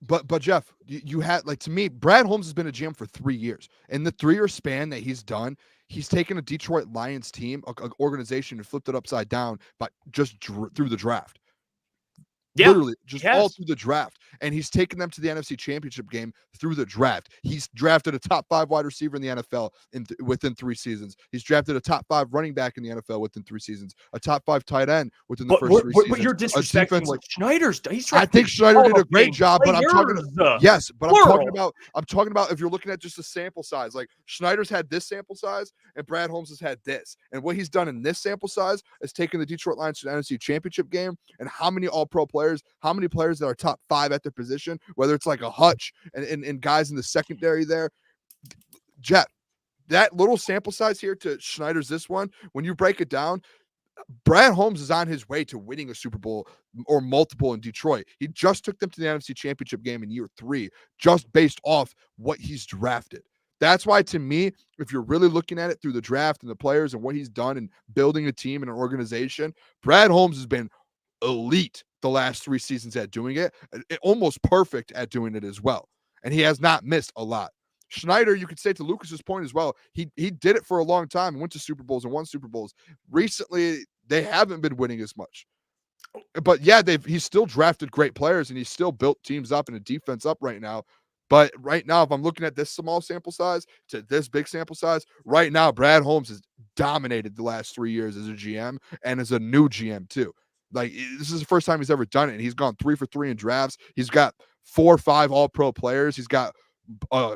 But Jeff, you had, like, to me, Brad Holmes has been a GM for 3 years. In the 3-year span that he's done, he's taken a Detroit Lions team, an organization, and flipped it upside down by just through the draft. Yeah, literally just all through the draft. And he's taken them to the NFC Championship game through the draft. He's drafted a top 5 wide receiver in the NFL within 3 seasons. He's drafted a top 5 running back in the NFL within 3 seasons, a top 5 tight end within the first 3 seasons. But you're disrespecting what Schneider's done. I think Schneider did a great job, but I'm talking about if you're looking at just a sample size, like Schneider's had this sample size and Brad Holmes has had this. And what he's done in this sample size is taken the Detroit Lions to the NFC Championship game, and how many all-pro players, how many players that are top 5 at their position, whether it's like a Hutch and guys in the secondary there. Jeff, that little sample size here to Schneider's this one, when you break it down, Brad Holmes is on his way to winning a Super Bowl or multiple in Detroit. He just took them to the NFC Championship game in year 3, just based off what he's drafted. That's why, to me, if you're really looking at it through the draft and the players and what he's done in building a team and an organization, Brad Holmes has been elite the last 3 seasons at doing it, almost perfect at doing it as well. And he has not missed a lot. Schneider, you could say, to Lucas's point as well, he did it for a long time and went to Super Bowls and won Super Bowls. Recently, they haven't been winning as much. But yeah, he's still drafted great players and he's still built teams up and a defense up right now. But right now, if I'm looking at this small sample size to this big sample size, right now, Brad Holmes has dominated the last 3 years as a GM and as a new GM too. Like, this is the first time he's ever done it. And he's gone 3 for 3 in drafts. He's got 4 or 5 all-pro players. He's got a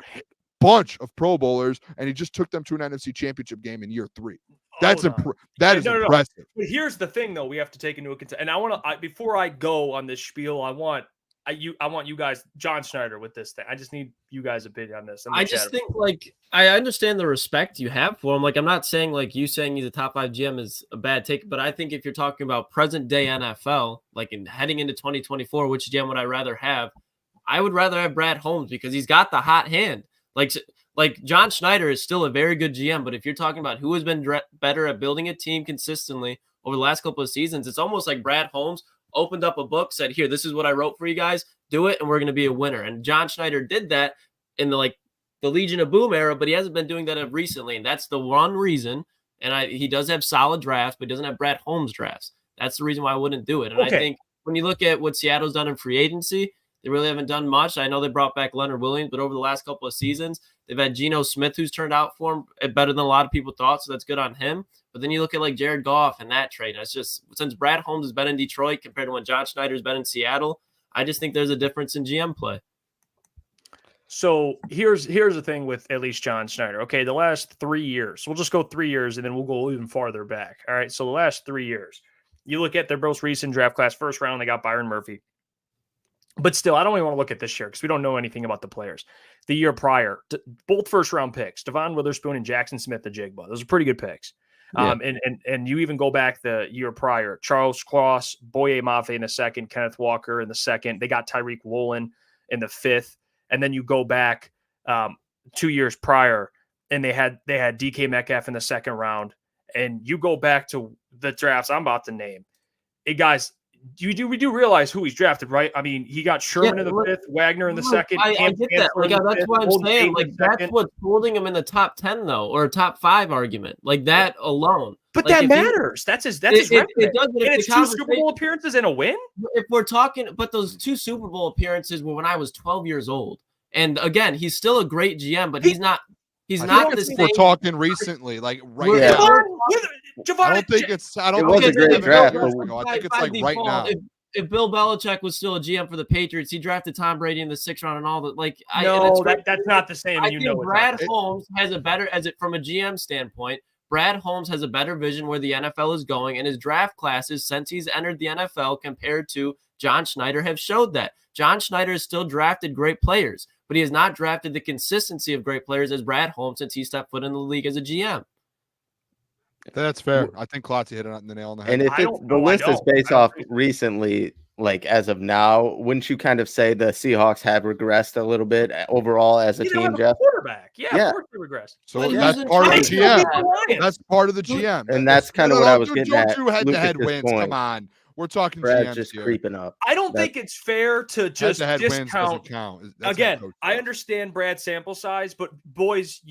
bunch of Pro Bowlers, and he just took them to an NFC Championship game in year 3. That's impressive. No. But here's the thing, though, we have to take into account. And I want to, before I go on this spiel, I want you guys, John Schneider, with this thing. I just need you guys' opinion on this. I just think, like, I understand the respect you have for him. Like, I'm not saying, like, you saying he's a top 5 GM is a bad take, but I think if you're talking about present day NFL, like, in heading into 2024, which GM would I rather have? I would rather have Brad Holmes because he's got the hot hand. Like John Schneider is still a very good GM, but if you're talking about who has been better at building a team consistently over the last couple of seasons, it's almost like Brad Holmes opened up a book, said, here, this is what I wrote for you guys, do it, and we're going to be a winner. And John Schneider did that in the Legion of Boom era, but he hasn't been doing that recently, and that's the one reason. And he does have solid drafts, but he doesn't have Brad Holmes drafts. That's the reason why I wouldn't do it. And okay. I think when you look at what Seattle's done in free agency, they really haven't done much. I know they brought back Leonard Williams, but over the last couple of seasons, they've had Geno Smith, who's turned out for him better than a lot of people thought, so that's good on him. But then you look at, like, Jared Goff and that trade. And it's just, since Brad Holmes has been in Detroit compared to when John Schneider's been in Seattle, I just think there's a difference in GM play. So here's the thing with at least John Schneider. Okay, the last 3 years. We'll just go 3 years, and then we'll go even farther back. All right, so the last 3 years. You look at their most recent draft class, first round, they got Byron Murphy. But still, I don't even want to look at this year because we don't know anything about the players. The year prior, both first-round picks, Devon Witherspoon and Jackson Smith-Njigba. Those are pretty good picks. Yeah. And you even go back the year prior, Charles Cross, Boye Mafe in the second, Kenneth Walker in the second. They got Tyreek Woolen in the 5th. And then you go back 2 years prior, and they had DK Metcalf in the second round. And you go back to the drafts I'm about to name. Hey, guys, we do realize who he's drafted, right? I mean, he got Sherman in the 5th, Wagner in the second. I get that. Like, that's what I'm saying. Like, that's what's holding him in the top 10, though, or top 5 argument. Like, that alone. But like, that matters. That's his record. It does. And it's 2 Super Bowl appearances and a win? If we're talking, but those 2 Super Bowl appearances were when I was 12 years old. And again, he's still a great GM, but he's not the same. We're talking recently, like right now. I don't think it's. I don't think it's a great draft. I think it's like right now. if Bill Belichick was still a GM for the Patriots, he drafted Tom Brady in the 6th round and all that. Like, that's not the same. I think Brad Holmes has a better, from a GM standpoint, Brad Holmes has a better vision where the NFL is going, and his draft classes since he's entered the NFL compared to John Schneider have showed that. John Schneider has still drafted great players, but he has not drafted the consistency of great players as Brad Holmes since he stepped foot in the league as a GM. That's fair. I think Klotz hit it on the nail on the head. And if the list is based off recently, like as of now, wouldn't you kind of say the Seahawks have regressed a little bit overall as a team, Jeff? Quarterback. Yeah, of course they regressed. So that's part of the GM. That's part of the GM. And that's kind of what I was getting at. Don't do head-to-head wins. Come on. We're talking Brad's GMs just here. creeping up. I don't think it's fair to just discount. Again, I understand Brad's sample size, but boys,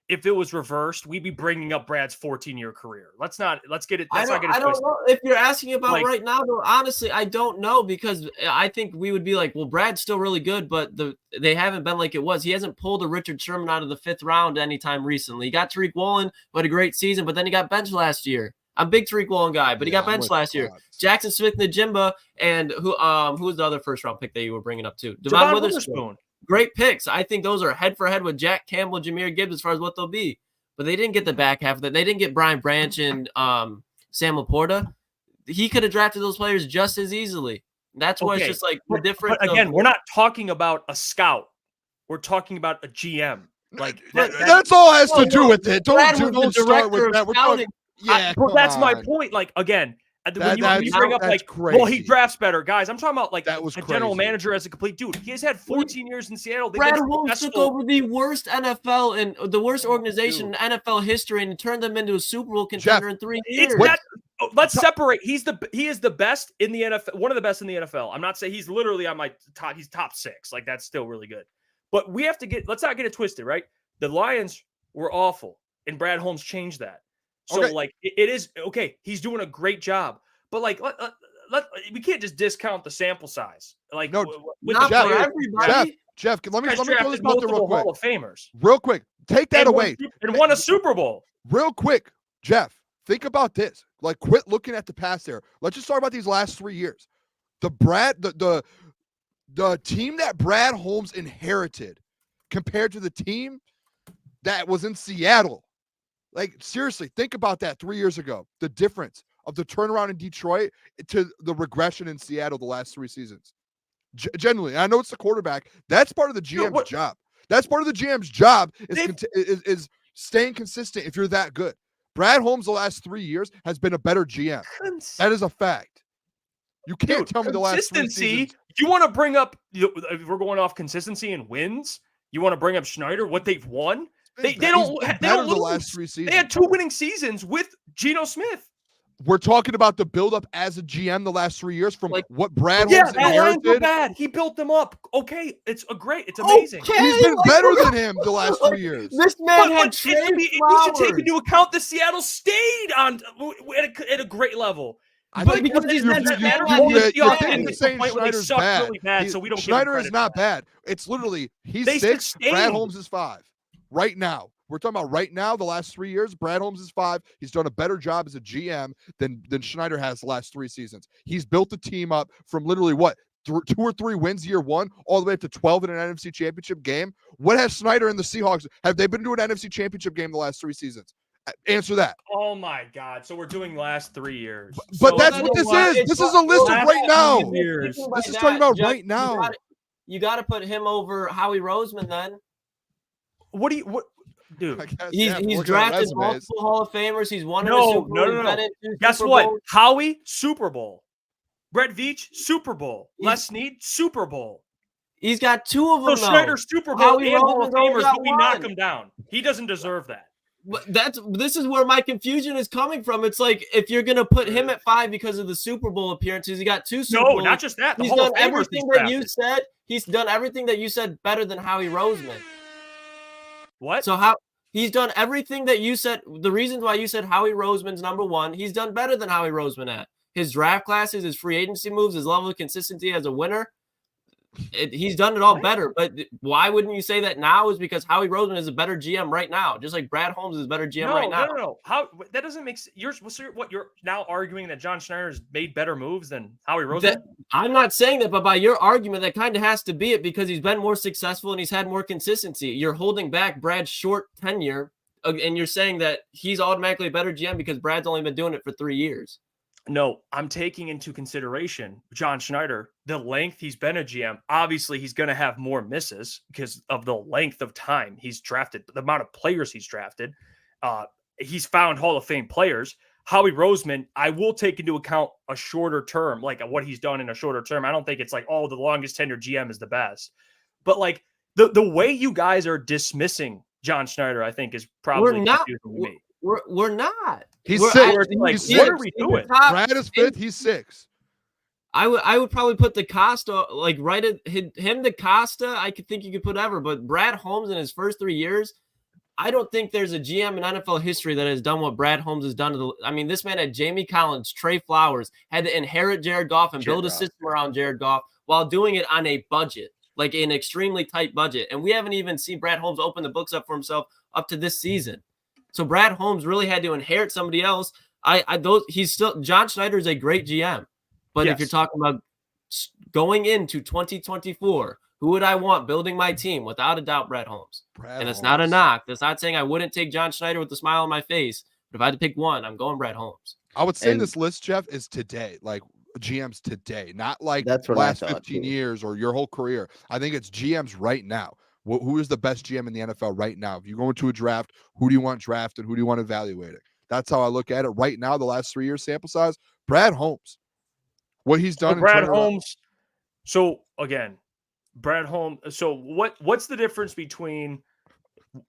if it was reversed, we'd be bringing up Brad's 14-year career. Let's get it. I don't know if you're asking about right now, though. Honestly, I don't know, because I think we would be like, well, Brad's still really good, but they haven't been like it was. He hasn't pulled a Richard Sherman out of the 5th round anytime recently. He got Tariq Woolen, who had a great season, but then he got benched last year. I'm a big Tariq Woolen guy, but he got benched last year. Jackson Smith-Njigba, and who was the other first-round pick that you were bringing up too? Devon Witherspoon. Great picks. I think those are head-for-head with Jack Campbell, Jahmyr Gibbs as far as what they'll be. But they didn't get the back half of that. They didn't get Brian Branch and Sam Laporta. He could have drafted those players just as easily. That's why it's just like the difference. But again, we're not talking about a scout. We're talking about a GM. Like that's all has to do with it. Don't start with that. We're talking. But that's my point. Like, again, when you bring up like, crazy. Well, he drafts better, guys. I'm talking about like that was a general manager as a complete dude. He has had 14 years in Seattle. Brad Holmes took over the worst NFL and the worst organization in NFL history and turned them into a Super Bowl contender in 3 years. Let's separate. He is the best in the NFL. One of the best in the NFL. I'm not saying he's literally on my top. He's top 6. Like, that's still really good. But we have to let's not get it twisted, right? The Lions were awful, and Brad Holmes changed that. So, like, it is okay. He's doing a great job, but like, we can't just discount the sample size. Like, no, not for everybody. Jeff, let me throw this out there real quick. Hall of Famers. Real quick, take that away. And won a Super Bowl. Real quick, Jeff, think about this. Like, quit looking at the past there. Let's just talk about these last 3 years. The team that Brad Holmes inherited compared to the team that was in Seattle. Like, seriously, think about that 3 years ago. The difference of the turnaround in Detroit to the regression in Seattle the last 3 seasons. Genuinely, I know it's the quarterback. That's part of the GM's job. That's part of the GM's job is staying consistent if you're that good. Brad Holmes the last 3 years has been a better GM. That is a fact. You can't tell me the last 3 seasons. You want to bring up, if we're going off consistency and wins, you want to bring up Schneider, what they've won? They don't the last 3 seasons. They had 2 winning seasons with Geno Smith. We're talking about the buildup as a GM the last 3 years from what Brad Holmes inherited. Yeah, bad. He built them up. Okay, it's amazing. Okay, he's been better than him the last 3 years. This man had we should take into account that Seattle stayed on at a great level. Because he's saying Schneider's bad. So we don't. Schneider is not bad. It's literally he's 6. Brad Holmes is 5. Right now, we're talking about right now. The last 3 years, Brad Holmes is 5. He's done a better job as a GM than Schneider has the last 3 seasons. He's built the team up from literally 2 or 3 wins year 1 all the way up to 12 in an NFC Championship game. What has Schneider and the Seahawks? Have they been to an NFC Championship game the last 3 seasons? Answer that. Oh my God! So we're doing last 3 years. But that's what this is. This is a list of right now. This is talking about right now. You got to put him over Howie Roseman then. Dude, he's drafted multiple Hall of Famers. He's won a Super Bowl. No. Guess what? Howie, Super Bowl. Brett Veach, Super Bowl. Les Snead, Super Bowl. He's got 2 of them. So Schneider, Super Bowl and Hall of Famers, but we knock him down. He doesn't deserve that. This is where my confusion is coming from. It's like, if you're gonna put him at 5 because of the Super Bowl appearances, he got 2 Super Bowls. No, not just that. He's done everything that you said. He's done everything that you said better than Howie Roseman. What? So he's done everything that you said. The reasons why you said Howie Roseman's number 1, he's done better than Howie Roseman at. His draft classes, his free agency moves, his level of consistency as a winner. He's done it all better. But why wouldn't you say that now? Is because Howie Roseman is a better GM right now, just like Brad Holmes is a better GM right now. No. How that doesn't make sense. You're now arguing that John Schneider's made better moves than Howie Roseman? I'm not saying that, but by your argument, that kind of has to be it because he's been more successful and he's had more consistency. You're holding back Brad's short tenure, and you're saying that he's automatically a better GM because Brad's only been doing it for 3 years. No, I'm taking into consideration John Schneider, the length he's been a GM. Obviously, he's going to have more misses because of the length of time he's drafted, the amount of players he's drafted. He's found Hall of Fame players. Howie Roseman, I will take into account a shorter term, like what he's done in a shorter term. I don't think it's like, oh, the longest tenure GM is the best. But like the way you guys are dismissing John Schneider, I think is probably confusing to me. We're not. He's six. What are we doing? Brad is fifth. He's six. I would probably put the Costa right at him. The Costa, I could think you could put ever, but Brad Holmes in his first 3 years, I don't think there's a GM in NFL history that has done what Brad Holmes has done. This man had Jamie Collins, Trey Flowers, had to inherit Jared Goff and build a system around Jared Goff while doing it on a budget, like an extremely tight budget. And we haven't even seen Brad Holmes open the books up for himself up to this season. So Brad Holmes really had to inherit somebody else. John Schneider is a great GM, but if you're talking about going into 2024, who would I want building my team? Without a doubt, Brad Holmes. And it's not a knock. That's not saying I wouldn't take John Schneider with a smile on my face. But if I had to pick one, I'm going Brad Holmes. I would say this list, Jeff, is today, like GMs today, not like that's what last 15 years or your whole career. I think it's GMs right now. Who is the best GM in the NFL right now? If you go into a draft, who do you want drafted? Who do you want evaluating? That's how I look at it right now. The last 3 years sample size, Brad Holmes. What he's done. Brad Holmes. So again, Brad Holmes. So what's the difference between,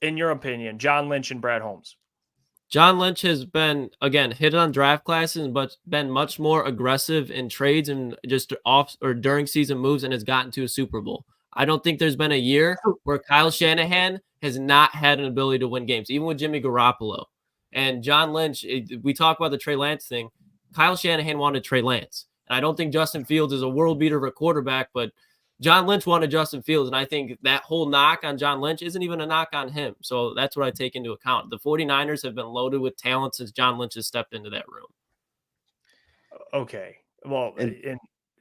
in your opinion, John Lynch and Brad Holmes? John Lynch has been, again, hit on draft classes, but been much more aggressive in trades and just off or during season moves and has gotten to a Super Bowl. I don't think there's been a year where Kyle Shanahan has not had an ability to win games, even with Jimmy Garoppolo. And John Lynch, we talk about the Trey Lance thing. Kyle Shanahan wanted Trey Lance. And I don't think Justin Fields is a world beater of a quarterback, but John Lynch wanted Justin Fields. And I think that whole knock on John Lynch isn't even a knock on him. So that's what I take into account. The 49ers have been loaded with talent since John Lynch has stepped into that room. Okay. Well,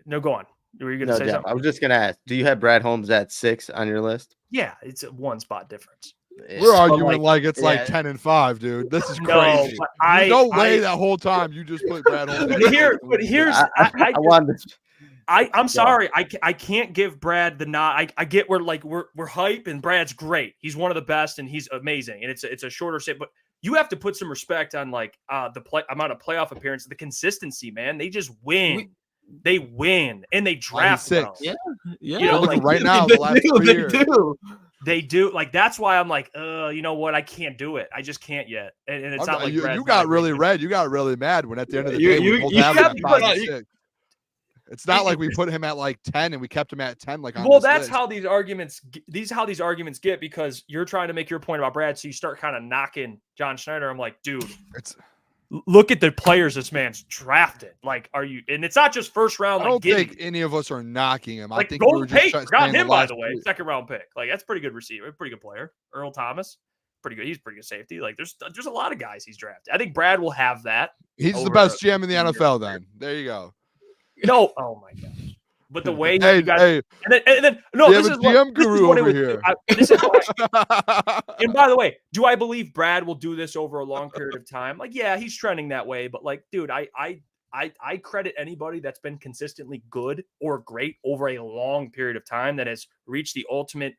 no, go on. Were you going to say Jeff, something? I was just going to ask, do you have Brad Holmes at 6 on your list? Yeah, it's a one spot difference. We're arguing like it's like 10-5 dude. This is crazy. No way that whole time you just put Brad Holmes. I'm sorry. I can't give Brad the nod. I get we're hype and Brad's great. He's one of the best and he's amazing. And it's a shorter set, but you have to put some respect on the amount of playoff appearances, the consistency, man. They just win. They win and they draft well. Yeah. You know, look right now, the last 3 years. They do. Like, that's why I'm like, you know what? I can't do it. I just can't yet. And it's not like you got really red. You got really mad when at the end of the day we both have him at 5 and 6. It's not like we put him at like 10 and we kept him at 10. That's how these arguments get, because you're trying to make your point about Brad. So you start kind of knocking John Schneider. I'm like, dude, look at the players this man's drafted. Like, are you? And it's not just first round. I don't think any of us are knocking him. Like, I think Golden Tate got him, by the way, second round pick. Like, that's pretty good receiver, pretty good player. Earl Thomas, pretty good. He's pretty good safety. Like, there's a lot of guys he's drafted. I think Brad will have that. He's the best GM in the NFL. Then there you go. No, oh my gosh. But the way you guys, and then no, this is GM guru over here. And by the way, do I believe Brad will do this over a long period of time? Like, yeah, he's trending that way, but like, dude, I credit anybody that's been consistently good or great over a long period of time that has reached the ultimate,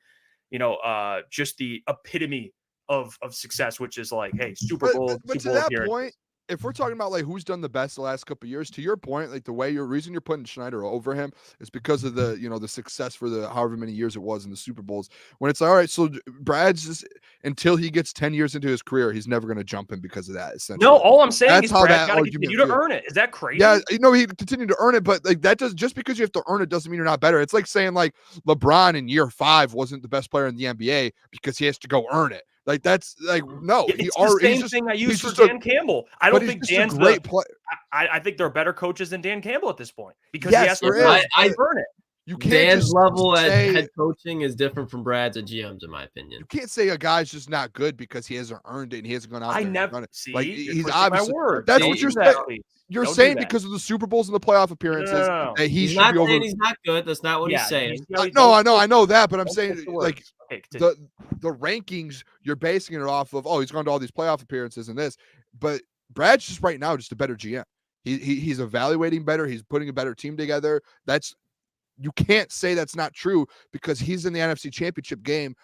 just the epitome of success, which is like, hey, Super Bowl. But to that point, if we're talking about like who's done the best the last couple of years, to your point, like the reason you're putting Schneider over him is because of the, the success for the however many years it was in the Super Bowls. When it's like, all right, so Brad's just, until he gets 10 years into his career, he's never going to jump in because of that. Essentially, no, all I'm saying is how Brad's got to continue to earn it. Is that crazy? Yeah, he continued to earn it, but like that just because you have to earn it doesn't mean you're not better. It's like saying like LeBron in year 5 wasn't the best player in the NBA because he has to go earn it. Like that's like no, it's the same thing I use for Dan Campbell. I don't think Dan's a great player. I think there are better coaches than Dan Campbell at this point because he has to earn it. You can't Dan's just level at say, head coaching is different from Brad's at GMs, in my opinion. you can't say a guy's just not good because he hasn't earned it and he hasn't gone out there and done it. See, Like, you're he's twisting my obviously words. that's Don't what do you're that, saying. please. You're Don't do saying that. because of the Super Bowls and the playoff appearances No. that he He's should not be over. saying he's not good. That's not what he's saying. I know that, but I'm saying like okay, the rankings you're basing it off of. Oh, he's gone to all these playoff appearances and this, but Brad's just right now just a better GM. He's evaluating better. He's putting a better team together. You can't say that's not true because he's in the NFC Championship game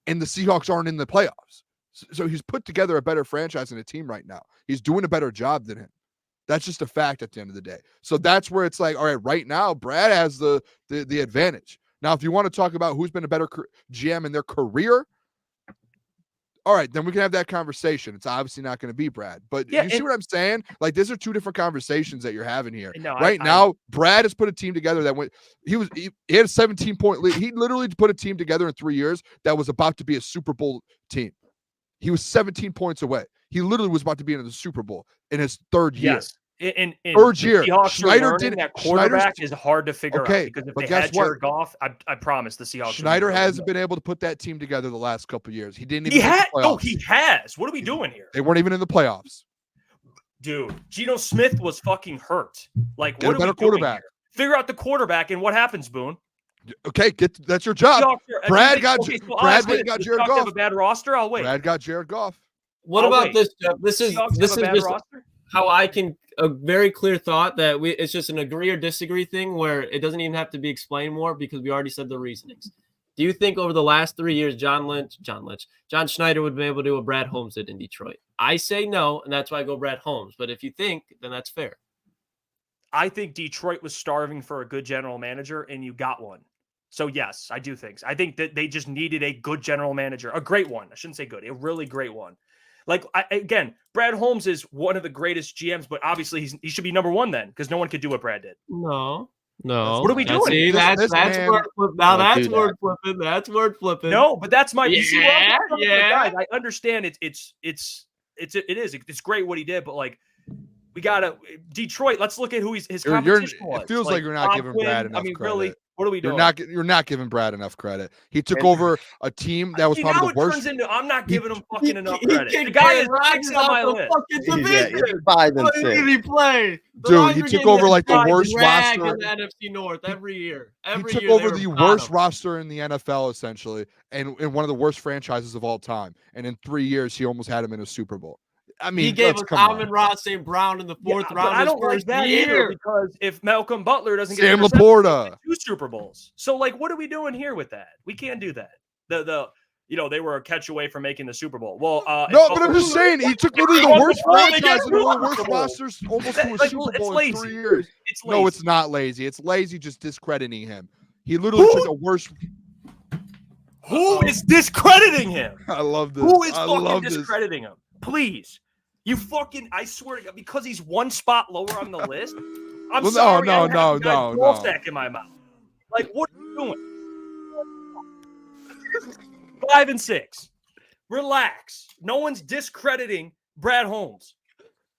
and the Seahawks aren't in the playoffs. So he's put together a better franchise and a team right now. He's doing a better job than him. That's just a fact at the end of the day. So that's where it's like, all right, right now, Brad has the advantage. Now, if you want to talk about who's been a better GM in their career, all right, then we can have that conversation. It's obviously not going to be Brad. But you see what I'm saying? Like, these are two different conversations that you're having here. Right now, Brad has put a team together that went – he had a 17-point lead. He literally put a team together in 3 years that was about to be a Super Bowl team. He was 17 points away. He literally was about to be in the Super Bowl in his third year. Yes. In third year, Schneider did that quarterback is hard to figure out because if they had Jared Goff, I promise the Seahawks. Schneider hasn't been able to put that team together the last couple of years. He didn't even. He has. What are we doing here? They weren't even in the playoffs. Dude, Geno Smith was fucking hurt. Like, what are we doing here? Figure out the quarterback, and what happens, Boone? Okay, that's your job. Brad got Jared Goff. Have a bad roster. I'll wait. Brad got Jared Goff. What about this, Jeff? This is just how I can a very clear thought that it's just an agree or disagree thing where it doesn't even have to be explained more because we already said the reasonings. Do you think over the last 3 years, John Schneider would be able to do what Brad Holmes did in Detroit? I say no, and that's why I go Brad Holmes. But if you think, then that's fair. I think Detroit was starving for a good general manager, and you got one. So, yes, I do think so. I think that they just needed a good general manager, a great one. I shouldn't say good, a really great one. Like, again, Brad Holmes is one of the greatest GMs, but obviously he should be number one then because no one could do what Brad did. No. What are we doing? See, that's word flipping. Now that's word flipping. That's word flipping. No, but that's my yeah. Guys, I understand it's great what he did, but like we gotta Detroit. Let's look at who his competition was. It feels like you're not giving Brad enough credit. Really, what are we doing? You're not giving Brad enough credit. He took over a team that was probably the worst. I'm not giving him fucking enough credit. The guy is next on my list. He's 5 and 6. Did he play? Dude, he took over like the worst roster in the NFC North every year. He took over the worst roster in the NFL essentially, and one of the worst franchises of all time. And in 3 years, he almost had him in a Super Bowl. I mean, he gave us Amon-Ra St. Brown in the fourth round. But I don't like that either because if Malcolm Butler doesn't get Sam Laporta 2 Super Bowls, so like, what are we doing here with that? We can't do that. They were a catch away from making the Super Bowl. Well, no, but I'm just saying he took literally the worst franchise and one of the worst rosters almost to a Super Bowl in 3 years. No, it's not lazy. It's lazy just discrediting him. He literally took the worst. Who is discrediting him? I love this. Who is fucking discrediting him? Please. You fucking, I swear to God, because he's one spot lower on the list. I'm sorry. No. Stack in my mouth. Like, what are you doing? 5 and 6. Relax. No one's discrediting Brad Holmes.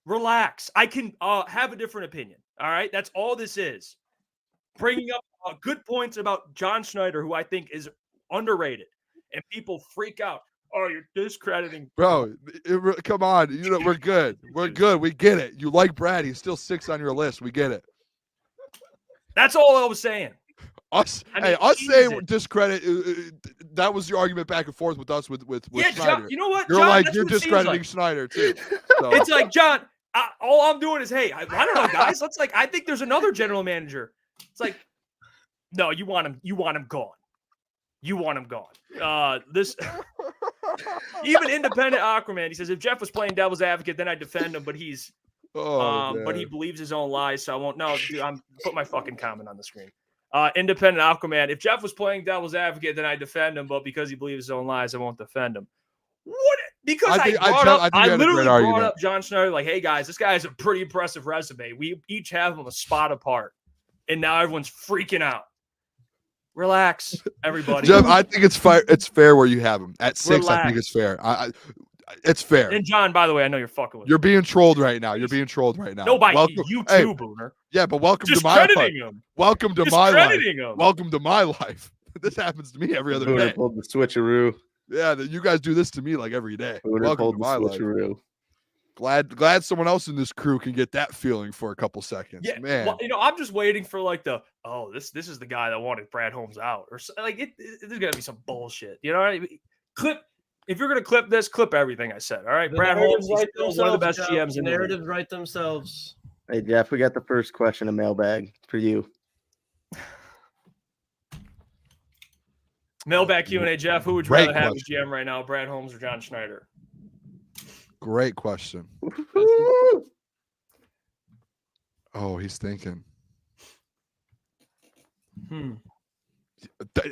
Relax. I can have a different opinion. All right. That's all this is. Bringing up good points about John Schneider, who I think is underrated, and people freak out. Oh, you're discrediting. Bro, come on. We're good. We're good. We get it. You like Brad. He's still 6 on your list. We get it. That's all I was saying. Us saying discredit, that was your argument back and forth with us with Schneider. John, you know what? You're John, like, you're discrediting Schneider, too. So. It's like, John, all I'm doing is, hey, I don't know, guys. I think there's another general manager. It's like, no, you want him gone. You want him gone. This even independent Aquaman. He says if Jeff was playing devil's advocate, then I'd defend him. But he's, but he believes his own lies, so I won't. No, dude, I'm put my fucking comment on the screen. Independent Aquaman. If Jeff was playing devil's advocate, then I'd defend him. But because he believes his own lies, I won't defend him. What? Because I literally brought up John Schneider. Like, hey guys, this guy has a pretty impressive resume. We each have him a spot apart, and now everyone's freaking out. Relax, everybody. Jeff, I think it's fair where you have him at 6. Relax. I think it's fair. It's fair. And John, by the way, I know you're fucking with You're being trolled right now. You're being trolled right now. No, by welcome, you hey, too, Booner. Yeah, but welcome to my life. Him. Welcome to my life. Him. Welcome to my life. This happens to me every other Booner day. pulled the switcheroo. Yeah, you guys do this to me like every day. Booner Welcome pulled to the my life. switcheroo. Glad someone else in this crew can get that feeling for a couple seconds. Yeah, man. Well, I'm just waiting for like this is the guy that wanted Brad Holmes out, or like there's gonna be some bullshit. You know what I mean? If you're gonna clip this, clip everything I said. All right, Brad Holmes, one of the best GMs in the narratives write themselves. Hey Jeff, we got the first question, a mailbag for you. Mailbag Q&A, Jeff. Who would you rather have as GM right now, Brad Holmes or John Schneider? Great question. Oh, he's thinking.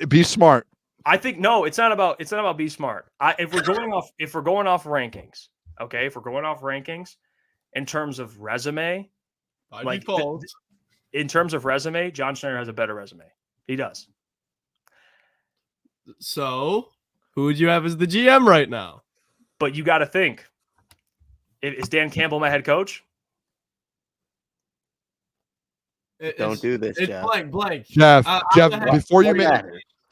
Be smart. I think no. It's not about be smart. If we're going off rankings, okay. If we're going off rankings, in terms of resume, in terms of resume, John Schneider has a better resume. He does. So, who would you have as the GM right now? But you got to think. Is Dan Campbell my head coach? Don't do this, it's Jeff. Blank. Jeff, before you make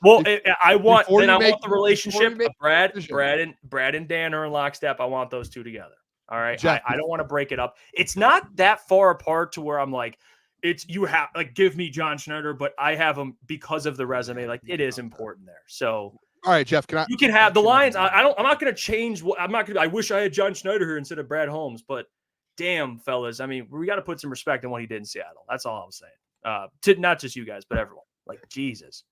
well, I want the relationship of Brad and Dan are in lockstep. I want those two together. All right. Jeff, I don't want to break it up. It's not that far apart to where I'm like, you have like give me John Schneider, but I have him because of the resume. Like it is important there. So all right, Jeff, you can have the Lions. I'm not going to change. I wish I had John Schneider here instead of Brad Holmes, but damn, fellas. I mean, we got to put some respect on what he did in Seattle. That's all I'm saying. To not just you guys, but everyone. Like Jesus.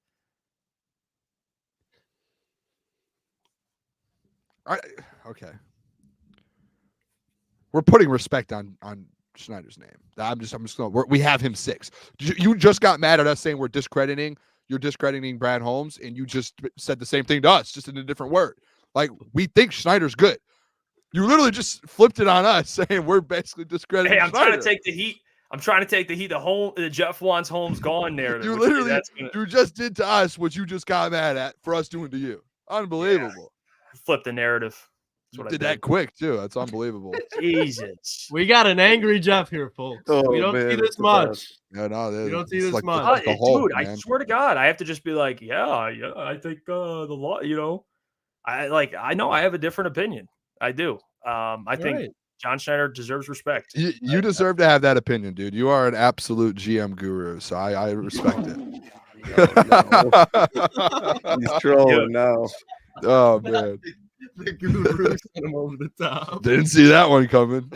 Okay. We're putting respect on Schneider's name. I'm just going. We have him 6. You just got mad at us saying we're discrediting. You're discrediting Brad Holmes, and you just said the same thing to us, just in a different word. Like we think Schneider's good. You literally just flipped it on us, saying we're basically discrediting. Hey, I'm Schneider. trying to take the heat. The Jeff wants Holmes gone narrative. You literally, you just did to us what you just got mad at for us doing to you. Unbelievable. Yeah. Flip the narrative. You did that quick too. That's unbelievable. Jesus. We got an angry Jeff here, folks. We don't see this much. Yeah, no, we don't see this like much. Dude, I swear to God, I have to just be like, yeah, I think the law, I know I have a different opinion. I do. I think John Schneider deserves respect. You deserve to have that opinion, dude. You are an absolute GM guru, so I respect it. He's trolling now. Oh man. The guru sent him over the top. Didn't see that one coming.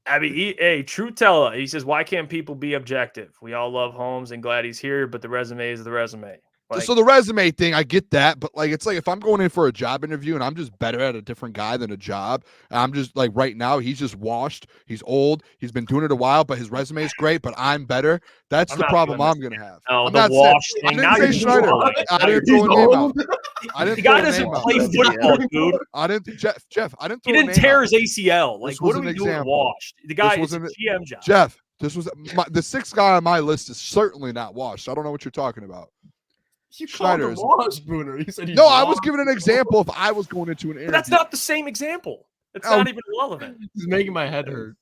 I mean, true teller. He says, why can't people be objective? We all love Holmes and glad he's here, but the resume is the resume. Like, so the resume thing, I get that, but like it's like if I'm going in for a job interview and I'm just better at a different guy than a job, and I'm just like right now he's just washed, he's old, he's been doing it a while, but his resume is great, but I'm better. That's the problem I'm gonna have. Oh, I'm the wash thing. I didn't say Schneider. I didn't throw a name out. The guy doesn't play football, dude. I didn't, Jeff. I didn't. He didn't tear his ACL. Like, what are we doing? Washed. The guy is a GM job. Jeff, this was the 6th guy on my list is certainly not washed. I don't know what you're talking about. You called him washed, Booner. You said no. I was giving an example. If I was going into an interview, but that's not the same example. It's not even relevant. He's making my head hurt.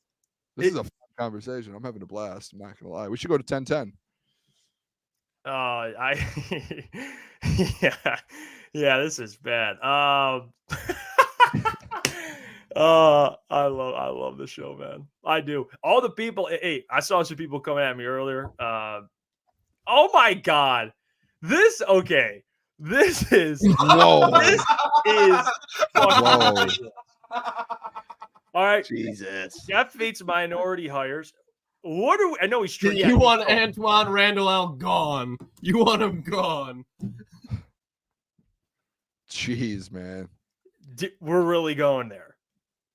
This is a fun conversation. I'm having a blast. I'm not gonna lie. We should go to 10-10. Yeah, this is bad. I love the show, man. I do. All the people. Hey, I saw some people coming at me earlier. Oh my God. This is whoa. This is whoa. All right. Jesus. Jeff Fate's minority hires. What do I know? He's true. You want Antoine Randall L gone. You want him gone. Jeez, man. We're really going there.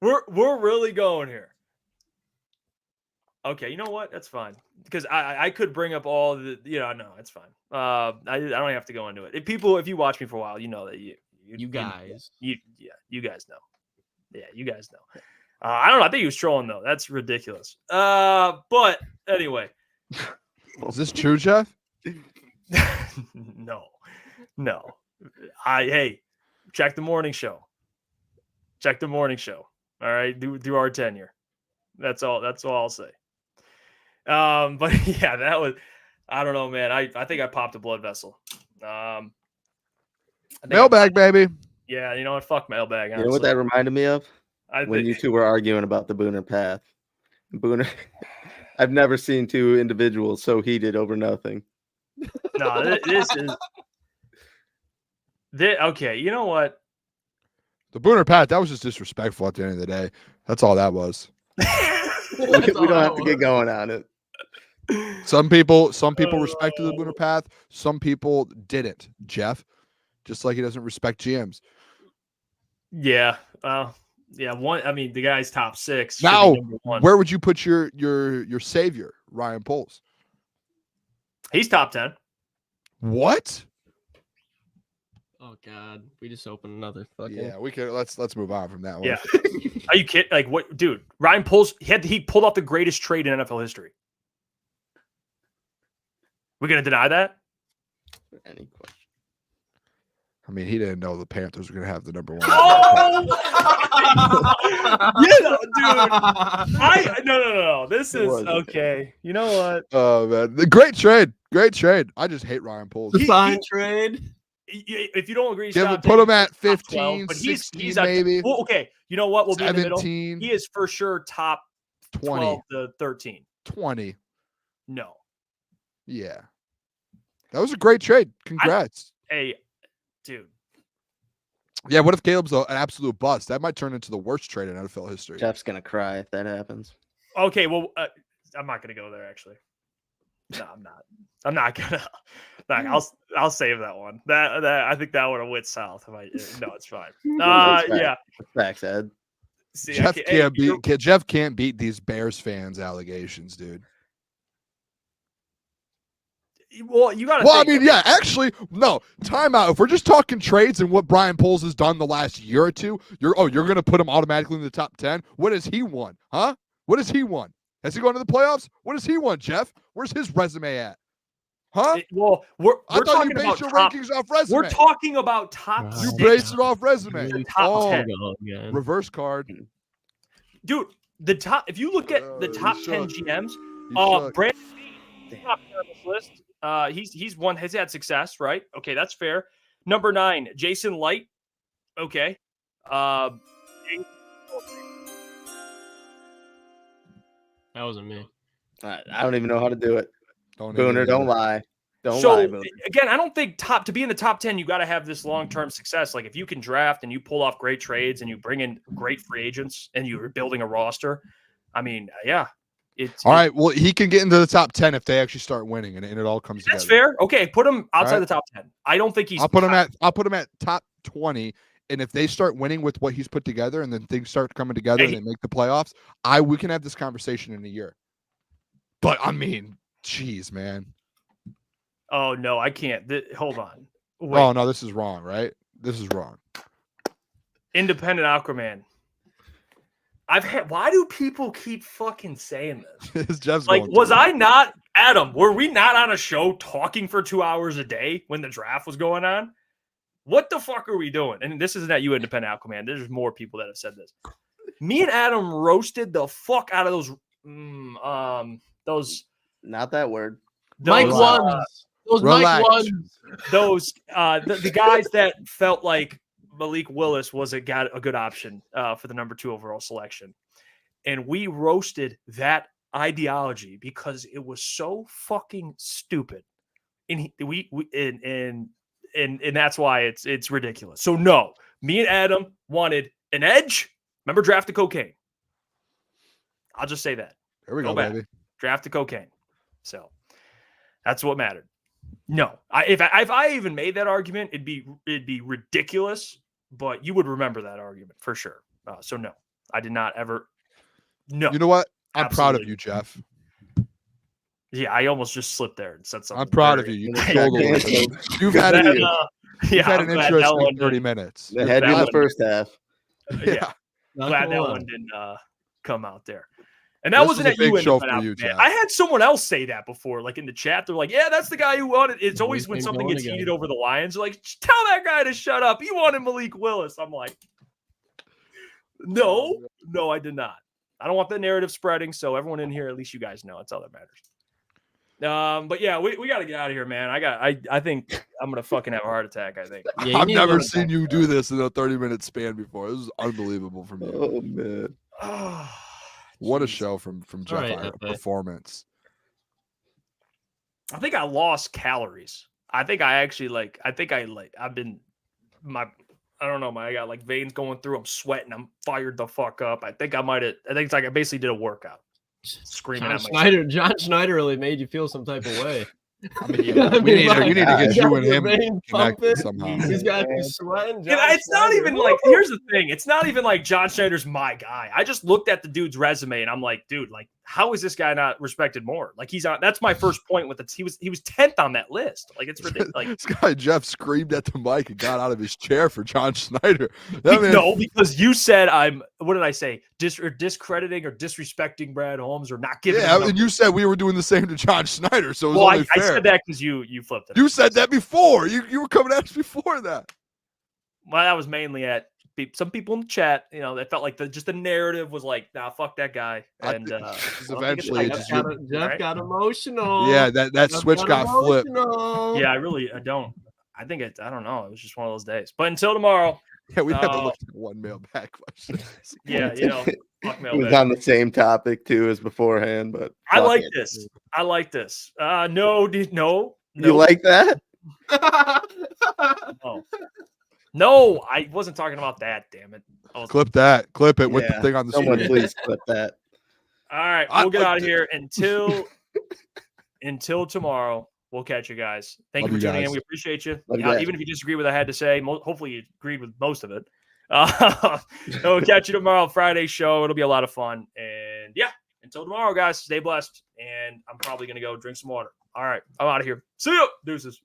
We're really going here. Okay, you know what? That's fine. Because I could bring up all the, no, it's fine. I don't have to go into it. If you watch me for a while, you know that you guys know. Yeah, you guys know. I don't know. I think he was trolling though. That's ridiculous. But anyway, is this true, Jeff? No. Hey, check the morning show. Check the morning show. All right, do our tenure. That's all I'll say. But yeah, that was, I don't know, man. I think I popped a blood vessel. Mailbag, baby. Yeah, you know what? Fuck mailbag. Honestly. You know what that reminded me of? When you two were arguing about the Booner path. Booner, I've never seen two individuals so heated over nothing. No, this is. Okay, you know what? The Booner path, that was just disrespectful at the end of the day. That's all that was. We don't have to get going on it. Some people respected the Booner path. Some people didn't, Jeff. Just like he doesn't respect GMs. Yeah. Yeah. One. I mean, the guy's top 6. Now, where would you put your savior, Ryan Poles? He's top 10. What? Oh God, we just opened another fucking. Yeah, we could. Let's move on from that one. Yeah. Are you kidding? Like what, dude? Ryan Poles. He pulled off the greatest trade in NFL history. We're gonna deny that? Any question? I mean, he didn't know the Panthers were going to have the number 1. Oh, yeah, dude. No. This is okay. You know what? Oh man, the great trade. I just hate Ryan Poles. The sign trade. If you don't agree, put him at 15, 12, but 16 he's maybe. Well, okay, you know what? We'll 17, be in the middle. He is for sure top 20 12 to 13. 20. No. Yeah, that was a great trade. Congrats. Hey, dude. Yeah, what if Caleb's an absolute bust? That might turn into the worst trade in NFL history. Jeff's gonna cry if that happens. Okay, well, I'm not gonna go there. Actually, no, I'm not. I'm not gonna. I'll save that one. That I think that would have went south. No, it's fine. Yeah. Facts, Ed. See, Jeff can't beat these Bears fans' allegations, dude. Well, you got to. Well, I mean, yeah, actually, no. Timeout. If we're just talking trades and what Brian Poles has done the last year or two, you're going to put him automatically in the top 10. What has he won? Huh? What has he won? Has he gone to the playoffs? What has he won, Jeff? Where's his resume at? Huh? Well, we're talking about your top, rankings off resume. We're talking about top. You base it off resume. Top 10. Reverse card, dude. The top. If you look at the top 10 GMs, Brad top on this list. He's won. Has had success, right? Okay, that's fair. Number 9, Jason Light. Okay. That wasn't me. I don't even know how to do it. Booner, don't lie. Don't lie, Booner. Again, I don't think to be in the top 10, you got to have this long-term success. Like if you can draft and you pull off great trades and you bring in great free agents and you're building a roster, I mean, yeah. All right. Well, he can get into the top 10 if they actually start winning and it all comes together. That's fair. Okay, put him outside the top 10. I don't think he's. I'll put him at top 20. And if they start winning with what he's put together and then things start coming together and they make the playoffs, we can have this conversation in a year. But I mean, geez, man. Oh no, I can't. Hold on. Wait. Oh no, this is wrong, right? This is wrong. Independent Aquaman. Why do people keep fucking saying this? Jeff's like, was I not, Adam, were we not on a show talking for 2 hours a day when the draft was going on? What the fuck are we doing? And this isn't at you, Independent Aquaman. There's more people that have said this. Me and Adam roasted the fuck out of those. Not that word. Mike ones. Those Mike ones. Those the guys that felt like Malik Willis was a good option for the number 2 overall selection. And we roasted that ideology because it was so fucking stupid. And and that's why it's ridiculous. So no, me and Adam wanted an edge. Remember, draft the cocaine. I'll just say that. There we go, baby. Draft the cocaine. So that's what mattered. No, if I even made that argument, it'd be ridiculous. But you would remember that argument for sure. So no, I did not ever. No. You know what? I'm proud of you, Jeff. Yeah, I almost just slipped there and said something. I'm proud of you. You've had an interesting 30 minutes. They had you in the first half. Yeah. Glad that one didn't come out there. And that wasn't at you. I had someone else say that before, like in the chat. They're like, yeah, that's the guy who wanted. It's always when something gets heated over the Lions. They're like, tell that guy to shut up. He wanted Malik Willis. I'm like, No, I did not. I don't want the narrative spreading. So everyone in here, at least you guys know. That's all that matters. But yeah, we got to get out of here, man. I think I'm gonna fucking have a heart attack. I think. Yeah, I've never seen you do this in a 30-minute span before. This is unbelievable for me. Oh man. What a show from Jeff Iafrate. Performance. I think I lost calories. I think I actually I've been I don't know, I got like veins going through. I'm sweating. I'm fired the fuck up. I think it's like I basically did a workout. Screaming at myself. John Schneider really made you feel some type of way. I mean, we need to get you and him connected somehow. He's got you sweating. It's not even like, here's the thing. It's not even like John Schneider's my guy. I just looked at the dude's resume and I'm like, dude, like, how is this guy not respected more? Like, he's on. That's my first point with it. He was 10th on that list. Like, it's ridiculous. Like, this guy Jeff screamed at the mic and got out of his chair for John Schneider. No, because you said what did I say? Discrediting or disrespecting Brad Holmes or not giving. Yeah, and you said we were doing the same to John Schneider, so it was only fair. I said that because you flipped it. You said that before. You were coming at us before that. Well, that was mainly at some people in the chat. You know, they felt like the narrative was like, nah, fuck that guy. And eventually, Jeff got emotional. Yeah, that switch got flipped. Yeah, I don't. I think I don't know. It was just one of those days. But until tomorrow. Yeah, we have to look at one mailbag question. Yeah, fuck mailbag. It was on the same topic too as beforehand, but I like this. No. You like that? No, I wasn't talking about that. Damn it! Clip that. Clip it with the thing on the Someone screen. please clip that. All right, we'll get out of here until tomorrow. We'll catch you guys. Thank you for tuning in. We appreciate you. Even if you disagree with what I had to say, hopefully you agreed with most of it. We'll catch you tomorrow, Friday show. It'll be a lot of fun. And yeah, until tomorrow, guys, stay blessed. And I'm probably going to go drink some water. All right, I'm out of here. See you. Deuces.